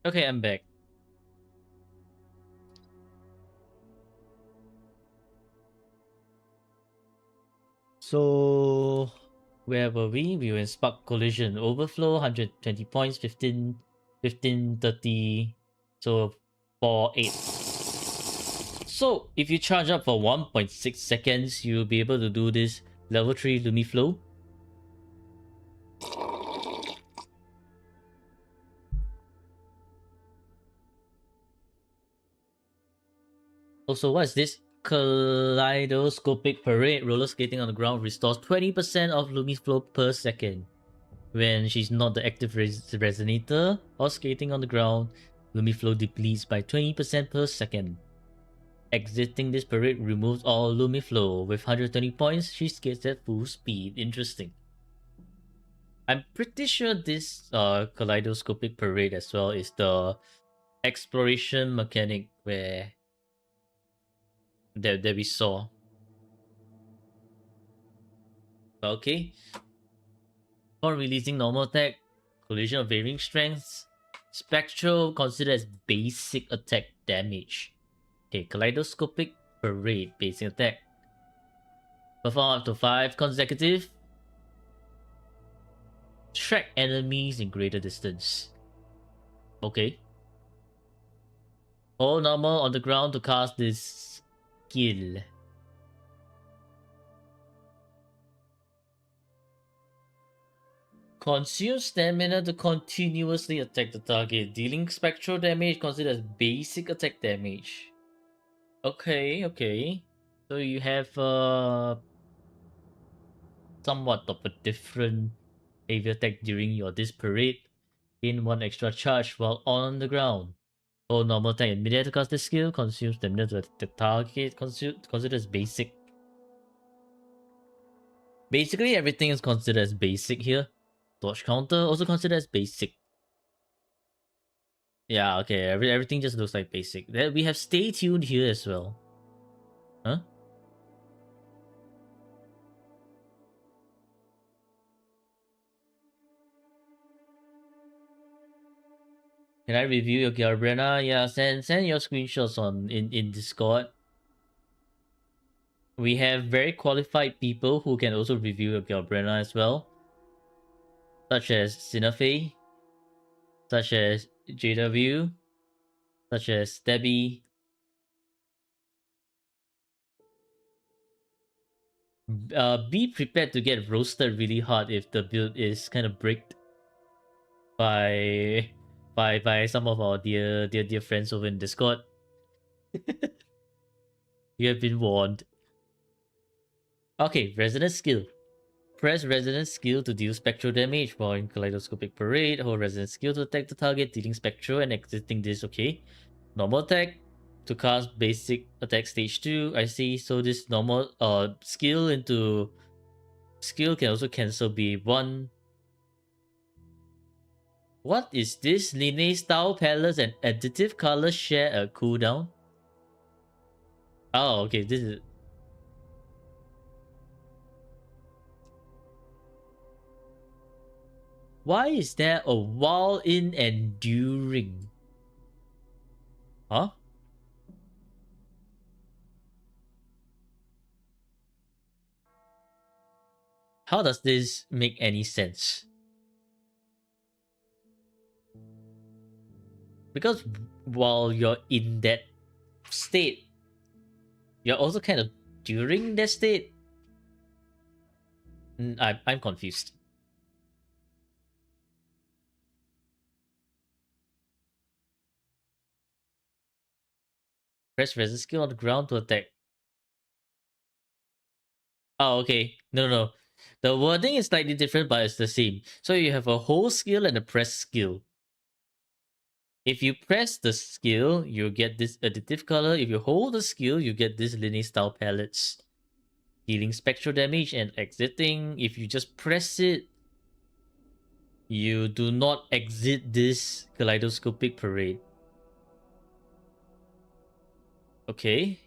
Okay, I'm back. So, where were we? We were in Spark Collision. Overflow, 120 points, 15, 15, 30. So, 4, 8. So, if you charge up for 1.6 seconds, you'll be able to do this level 3 Lumiflow. Also, what is this? Kaleidoscopic Parade. Roller skating on the ground restores 20% of Lumiflow per second. When she's not the active resonator or skating on the ground, Lumiflow depletes by 20% per second. Exiting this parade removes all Lumiflow. With 120 points, she skates at full speed. Interesting. I'm pretty sure this kaleidoscopic parade as well is the exploration mechanic where that we saw. Okay. Upon releasing normal attack, collision of varying strengths, spectral considered as basic attack damage. Okay, kaleidoscopic parade basic attack. Perform up to 5 consecutive. Track enemies in greater distance. Okay. Hold normal on the ground to cast this skill. Consume stamina to continuously attack the target. Dealing spectral damage considered as basic attack damage. Okay, okay. So you have somewhat of a different heavy attack during your this parade. Gain 1 extra charge while on the ground. Hold normal attack and mid-air to cast this skill. Consume stamina to attack the target. Considered as basic. Basically, everything is considered as basic here. Dodge counter also considered as basic. Yeah, okay. Everything just looks like basic. Then we have stay tuned here as well. Huh? Can I review your Galbrena? Yeah, send your screenshots on in Discord. We have very qualified people who can also review your Galbrena as well. Such as Sinafei, such as JW, such as Debbie. Be prepared to get roasted really hard if the build is kind of bricked by some of our dear friends over in Discord. You have been warned. Okay, resonance skill. Press resonance skill to deal spectral damage while in kaleidoscopic parade. Hold resonance skill to attack the target, dealing spectral and exiting this. Okay. Normal attack to cast basic attack stage 2. I see. So this normal skill into skill can also cancel B1. What is this? Lynae style palettes and additive colors share a cooldown. Oh, okay. This is. Why is there a while in and during? Huh? How does this make any sense? Because while you're in that state, you're also kind of during that state. I'm confused. Press resist skill on the ground to attack. Oh, okay. No. The wording is slightly different, but it's the same. So you have a hold skill and a press skill. If you press the skill, you get this additive color. If you hold the skill, you get this Lynae style palettes. Dealing spectral damage and exiting. If you just press it, you do not exit this kaleidoscopic parade. Okay.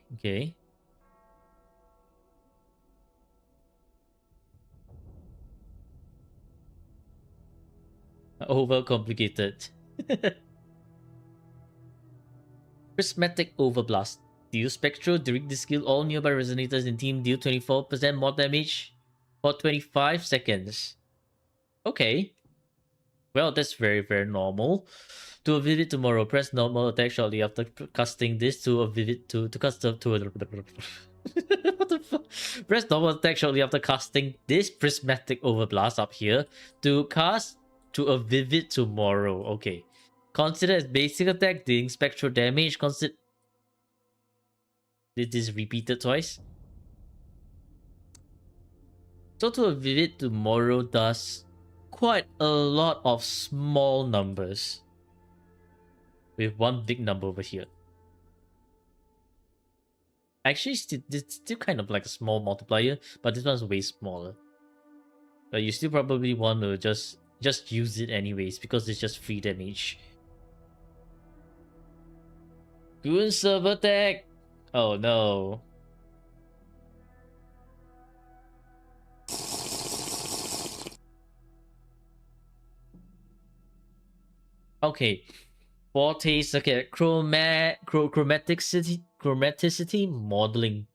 Overcomplicated. Prismatic Overblast. Deal Spectral during this skill. All nearby resonators in team deal 24% more damage for 25 seconds. Okay. Well, that's very, very normal. To a vivid tomorrow, press normal attack shortly after casting this to a vivid to cast to a what the fuck? Press normal attack shortly after casting this prismatic overblast up here to cast to a vivid tomorrow. Okay. Consider as basic attack, dealing spectral damage. Consider this is repeated twice. So to a vivid tomorrow does quite a lot of small numbers with one big number over here. Actually, it's still kind of like a small multiplier, but this one's way smaller. But you still probably want to just use it anyways because it's just free damage. Goon server tag. Oh no. Okay. Fortes, okay, chromaticity modeling.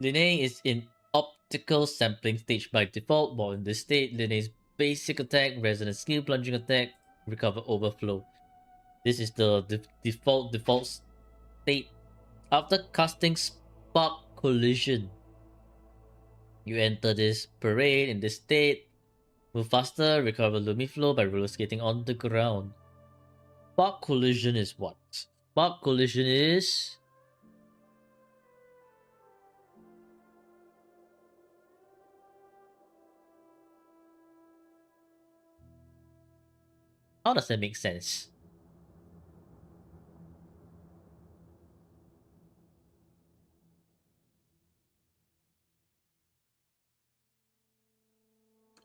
Lynae is in optical sampling stage by default. While in this state, Lynae's basic attack, resonance skill, plunging attack, recover overflow. This is the default state. After casting Spark Collision, you enter this parade in this state. Move faster, recover Lumiflow by roller skating on the ground. Spark Collision is what? Spark Collision is... How does that make sense?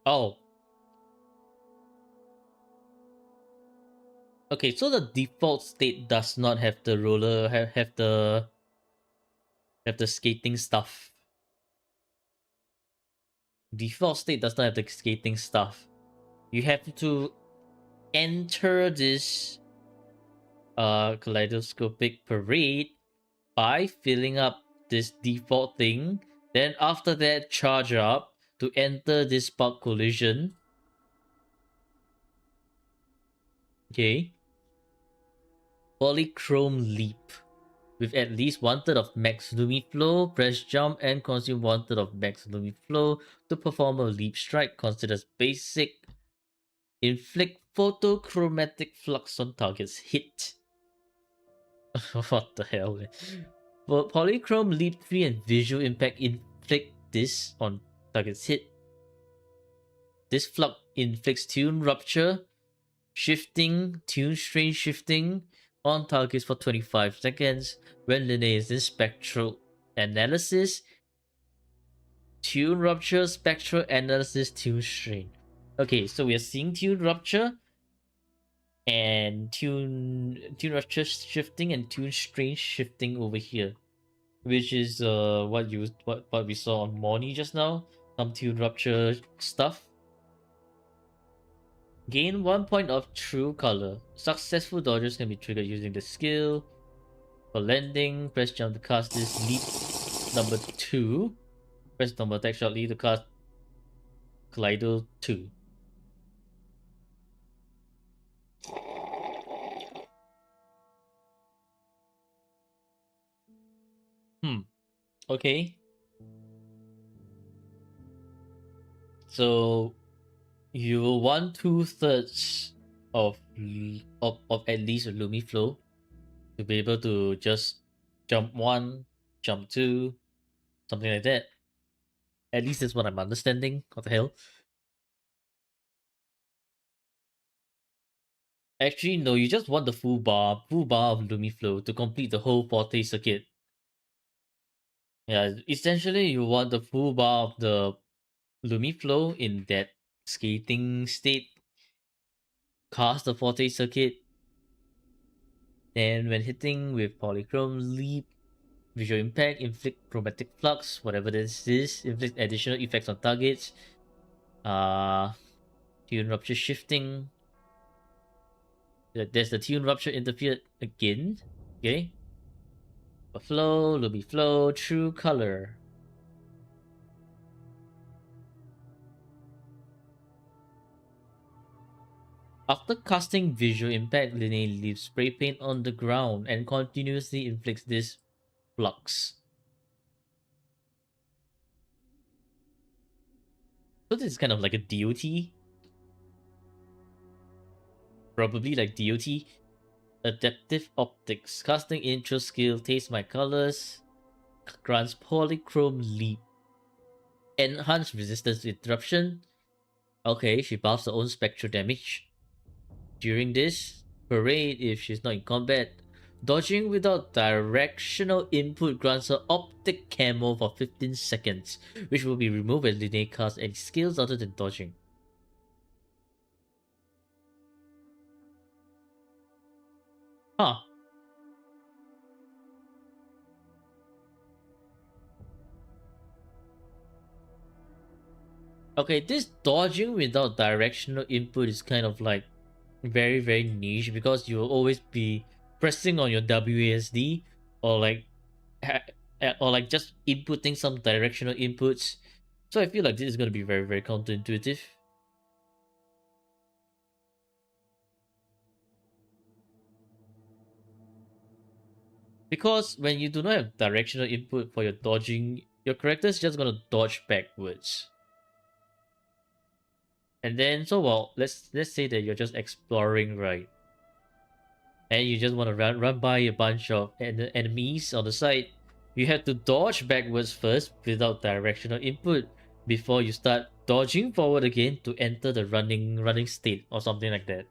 Oh. Okay, so the default state does not have the roller have the skating stuff. Default state does not have the skating stuff. You have to enter this kaleidoscopic parade by filling up this default thing. Then after that, charge up to enter this spark collision. Okay. Polychrome leap. With at least 1/3 of max Lumiflow, press jump and consume 1/3 of max Lumiflow to perform a leap strike. Considers basic. Inflict photochromatic flux on target's hit. What the hell, man? For Polychrome Leap 3 and Visual Impact inflict this on target's hit. This flux inflicts Tune Rupture, Shifting, Tune Strain Shifting on targets for 25 seconds. When Lynae is in Spectral Analysis, Tune Rupture, Spectral Analysis, Tune Strain. Okay, so we are seeing Tune Rupture and tune rupture shifting and tune strain shifting over here, which is what we saw on Moryne just now. Some tune rupture stuff. Gain 1 point of true color. Successful dodges can be triggered using the skill. For landing, press jump to cast this leap number 2. Press normal attack shortly to cast Kaleido 2. Okay. So you will want 2/3 of at least a Lumiflow to be able to just jump 1, jump 2, something like that. At least that's what I'm understanding. What the hell? Actually, no, you just want the full bar of Lumiflow to complete the whole Forte circuit. Yeah, essentially you want the full bar of the Lumiflow in that skating state. Cast the Forte circuit. Then when hitting with Polychrome Leap, Visual Impact, inflict Chromatic Flux, whatever this is, inflict additional effects on targets. Tune Rupture Shifting. There's the Tune Rupture interfered again. Okay. Flow, Lumiflow, True Color. After casting Visual Impact, Lynae leaves spray paint on the ground and continuously inflicts this flux. So this is kind of like a DOT. Probably like DOT. Adaptive Optics. Casting intro skill, Taste My Colors. Grants Polychrome Leap. Enhanced resistance to interruption. Okay, she buffs her own spectral damage. During this parade, if she's not in combat, dodging without directional input grants her optic camo for 15 seconds, which will be removed when Lynae casts any skills other than dodging. Huh. Okay, this dodging without directional input is kind of like very, very niche because you will always be pressing on your WASD or like just inputting some directional inputs. So I feel like this is going to be very, very counterintuitive. Because when you do not have directional input for your dodging, your character is just gonna dodge backwards. And then, so well, let's say that you're just exploring, right? And you just want to run by a bunch of enemies on the side. You have to dodge backwards first without directional input before you start dodging forward again to enter the running state or something like that.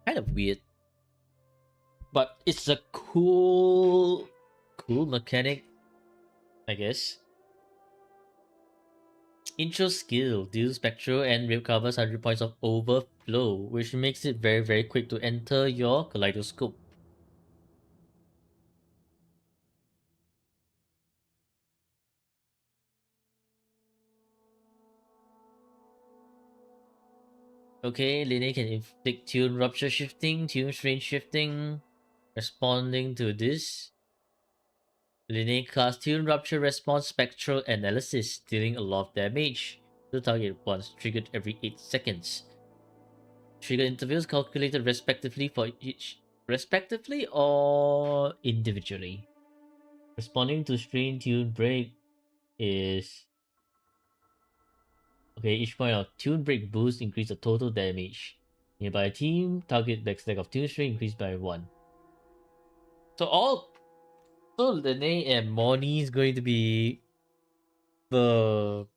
Kind of weird, but it's a cool mechanic, I guess. Intro skill deals spectral and recovers 100 points of overflow, which makes it very quick to enter your kaleidoscope. Okay, Lynae can inflict tune rupture shifting, tune strain shifting. Responding to this, Lynae casts tune rupture response spectral analysis, dealing a lot of damage to the target once, triggered every 8 seconds. Trigger intervals calculated respectively for each, respectively or individually. Responding to strain tune break is okay. Each point of tune break boost increase the total damage. Nearby team target backstack of tune strain increased by 1. So Lynae and Moryne is going to be the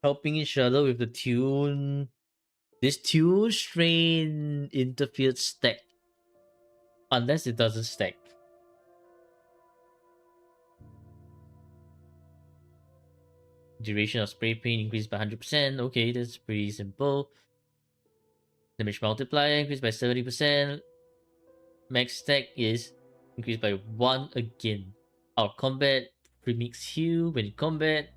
helping each other with the tune. This tune strain interfered stack. Unless it doesn't stack. Duration of spray paint increased by 100%. Okay, that's pretty simple. Damage multiplier increased by 70%. Max stack is increased by 1 again. Our combat premix heal when in combat.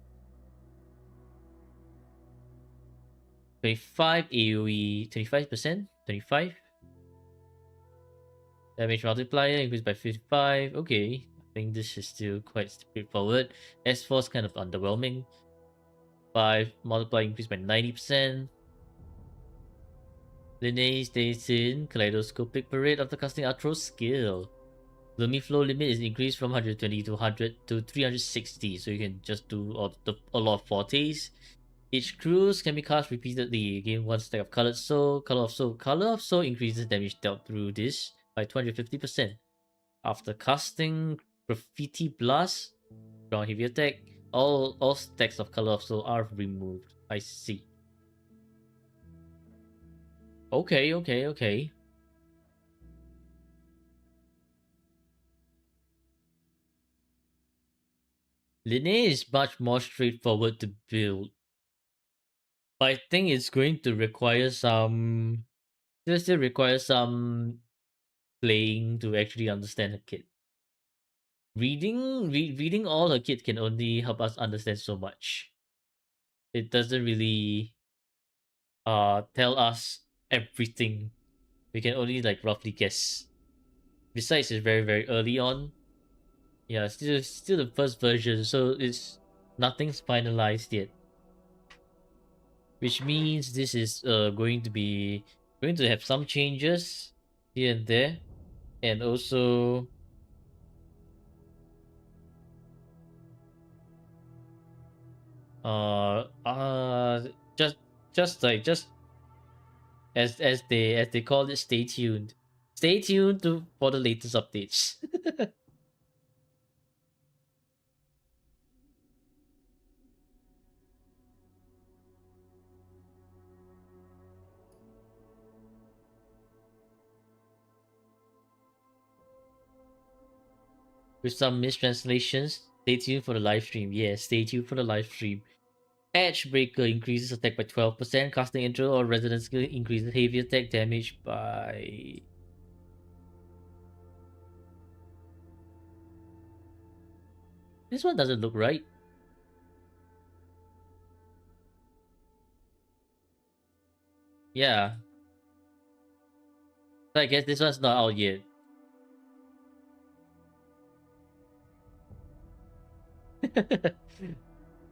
25 AoE, 25%? 25? Damage multiplier increased by 55. Okay, I think this is still quite straightforward. S4 is kind of underwhelming. 5 multiplier increased by 90%. Lynae stays in Kaleidoscopic Parade after casting Outro skill. Lumiflow limit is increased from 120 to 100 to 360, so you can just do a lot of fortes. Each cruise can be cast repeatedly. Gain 1 stack of Colored Soul. Color of Soul. Color of Soul increases damage dealt through this by 250%. After casting Graffiti Blast, ground heavy attack, all stacks of Color of Soul are removed. I see. Okay. Lynae is much more straightforward to build. But I think it's going to require some... Still require some playing to actually understand her kit. Reading all her kit can only help us understand so much. It doesn't really tell us everything. We can only like roughly guess. Besides, it's very early on. Yeah, still the first version, so it's nothing's finalized yet. Which means this is going to have some changes here and there, and also uh uh just just as they call it, stay tuned. Stay tuned for the latest updates. With some mistranslations, stay tuned for the live stream. Yeah, stay tuned for the live stream. Edge Breaker increases attack by 12%. Casting intro or resonance skill increases heavy attack damage by... This one doesn't look right. Yeah. So I guess this one's not out yet.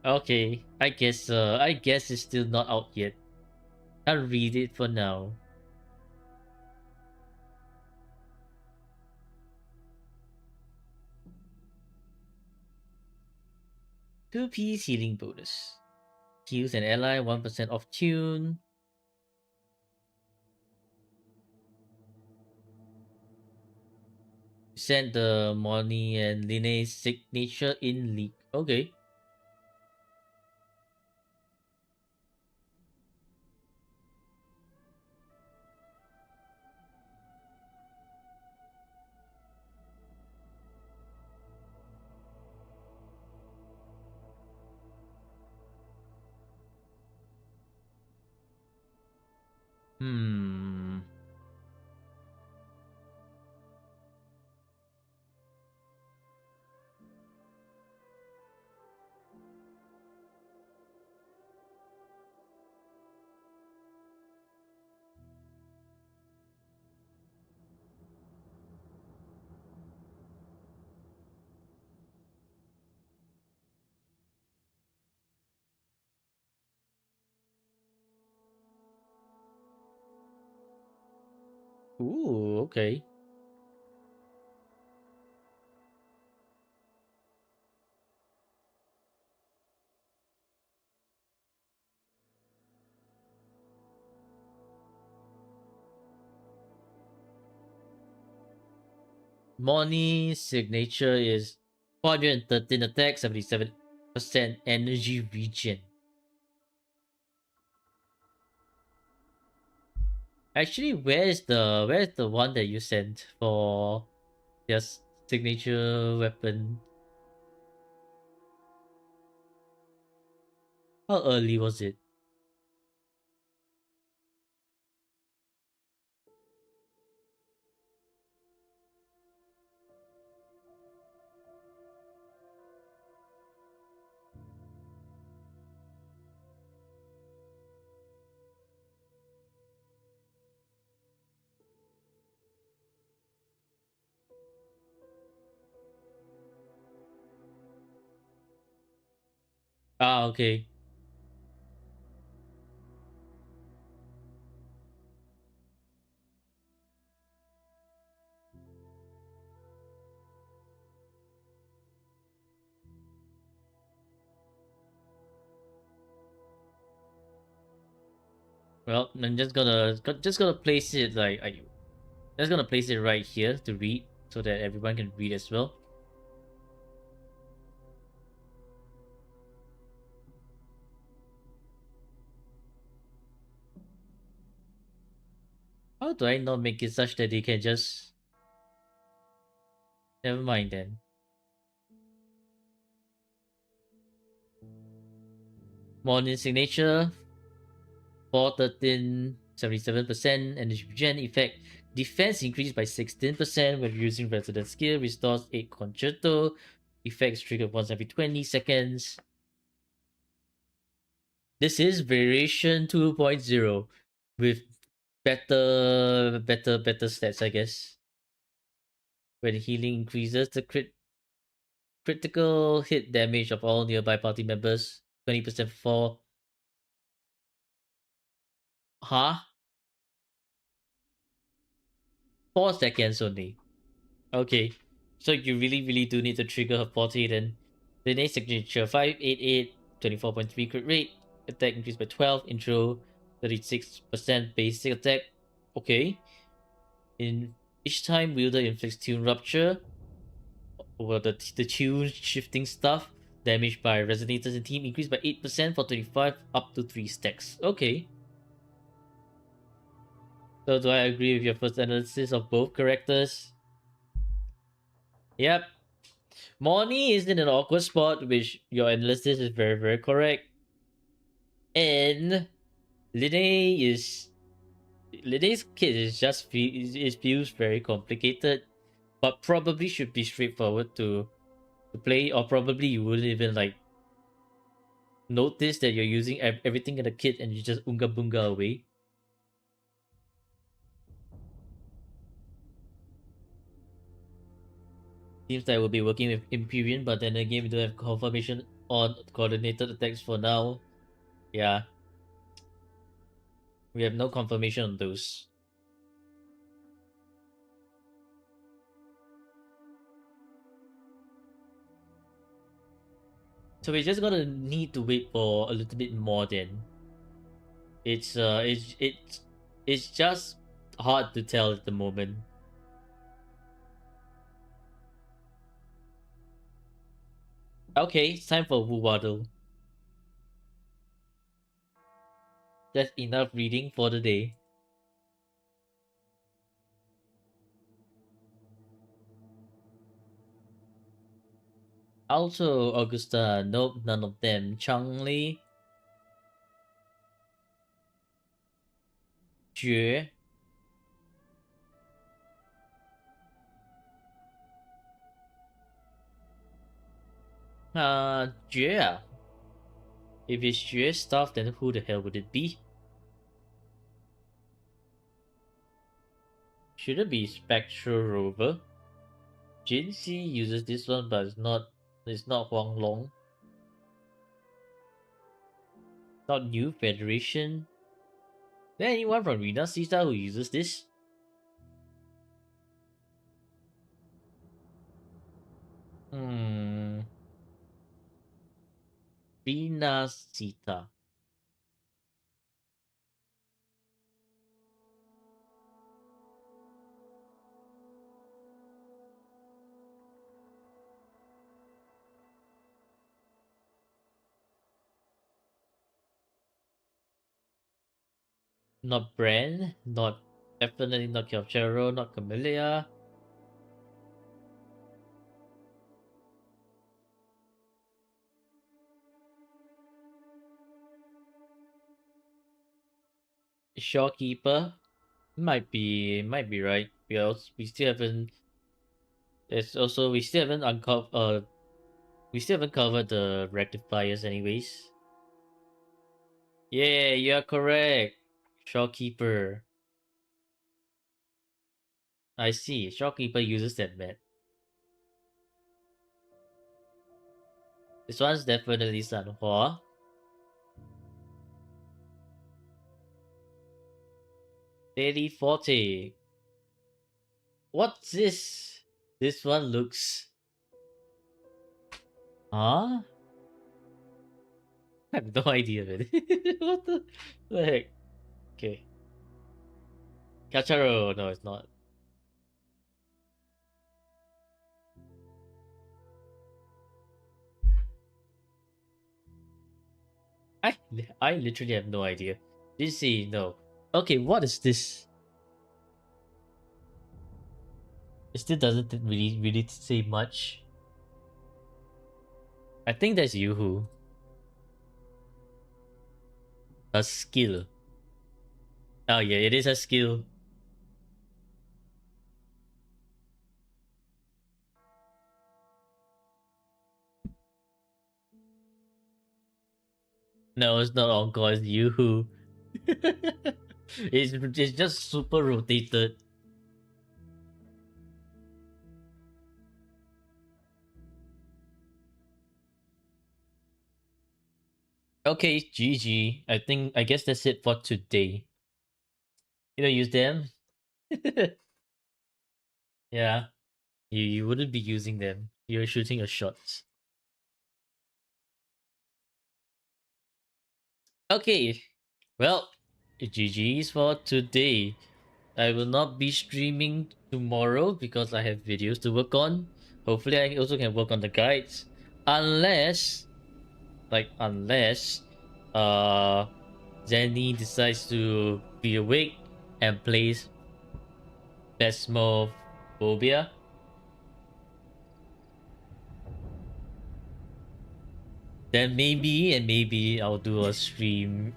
Okay, I guess it's still not out yet. I'll read it for now. 2-piece healing bonus. Heals an ally 1% off tune. Send the Moryne and Lynae signature in league. Okay. Hmm. Ooh, okay. Moryne's signature is 413 attack, 77% energy regen. Actually, where's the one that you sent for your signature weapon? How early was it? Ah, okay. Well, I'm just gonna place it like I just gonna place it right here to read so that everyone can read as well. How do I not make it such that they can just never mind then? Morning signature 413 77% energy regen effect. Defense increased by 16% when using resident skill. Restores 8 concerto. Effects triggered once every 20 seconds. This is variation 2.0 with better stats, I guess. When healing increases, the critical hit damage of all nearby party members 20% for 4 seconds only. Okay. So you really do need to trigger her 40 then. The next signature 588 24.3 crit rate. Attack increased by 12. Intro 36% basic attack. Okay. In each time wielder inflicts tune rupture over the tune shifting stuff. Damage by resonators and team increased by 8% for 25 up to 3 stacks. Okay. So do I agree with your first analysis of both characters? Yep. Moryne is in an awkward spot, which your analysis is very correct. And Lynae is Lynae's kit is just it feels very complicated, but probably should be straightforward to play, or probably you wouldn't even like notice that you're using everything in the kit and you just unga bunga away. Seems like we'll be working with Empyrean, but then again we don't have confirmation on coordinated attacks for now. Yeah, we have no confirmation on those. So we're just gonna need to wait for a little bit more then. It's just hard to tell at the moment. Okay, it's time for Wu Waddle. That's enough reading for the day. Also, Augusta, nope, none of them. Changli, Jue, Jue. Ah. If it's Jue stuff, then who the hell would it be? Should it be Spectral Rover? Jinxie uses this one, but it's not Huang Long. Not New Federation. Is there anyone from Rena Sita who uses this? Rena Sita. Not Bran, definitely not Kyochero, not Camellia. Shopkeeper might be right. We still haven't. There's also we still haven't uncovered. We still haven't covered the rectifiers, anyways. Yeah, you are correct. Shopkeeper. I see. Shopkeeper uses that map. This one's definitely Sanhua. Daily 40. What's this? This one looks. Huh? I have no idea, man. What the heck? Okay. Gacharo. No, it's not. I literally have no idea. DC, no. Okay, what is this? It still doesn't really say much. I think that's Yoo-Hoo. A skill. Oh yeah, it is a skill. No, it's not Encore, it's Yoo-Hoo. it's just super rotated. Okay, GG. I guess that's it for today. You don't use them? Yeah. You wouldn't be using them. You're shooting your shots. Okay. Well, GG's for today. I will not be streaming tomorrow because I have videos to work on. Hopefully I also can work on the guides. Unless Zenny decides to be awake and plays Phasmophobia. Then maybe I'll do a stream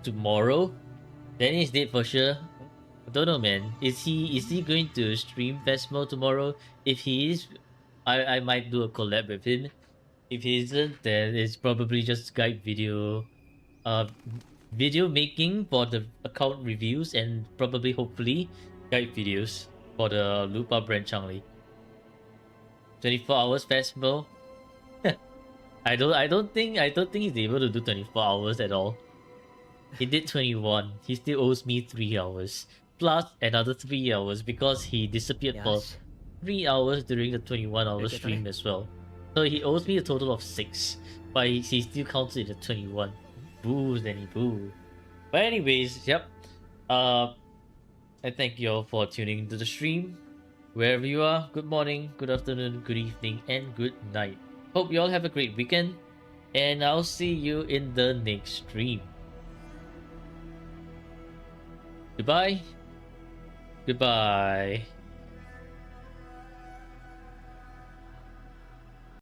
tomorrow. Danny is dead for sure. I don't know, man. Is he going to stream Phasmo tomorrow? If he is, I might do a collab with him. If he isn't, then it's probably just guide video, video making for the account reviews and probably hopefully guide videos for the Lupa Brand Changli. 24 hours Phasmo. I don't think he's able to do 24 hours at all. He did 21. He still owes me 3 hours. Plus another 3 hours because he disappeared for 3 hours during the 21-hour stream as well. So he owes me a total of 6, but he still counts it at 21. Boo, Danny, boo. But anyways, yep. I thank you all for tuning into the stream. Wherever you are, good morning, good afternoon, good evening, and good night. Hope you all have a great weekend, and I'll see you in the next stream. Goodbye. Goodbye.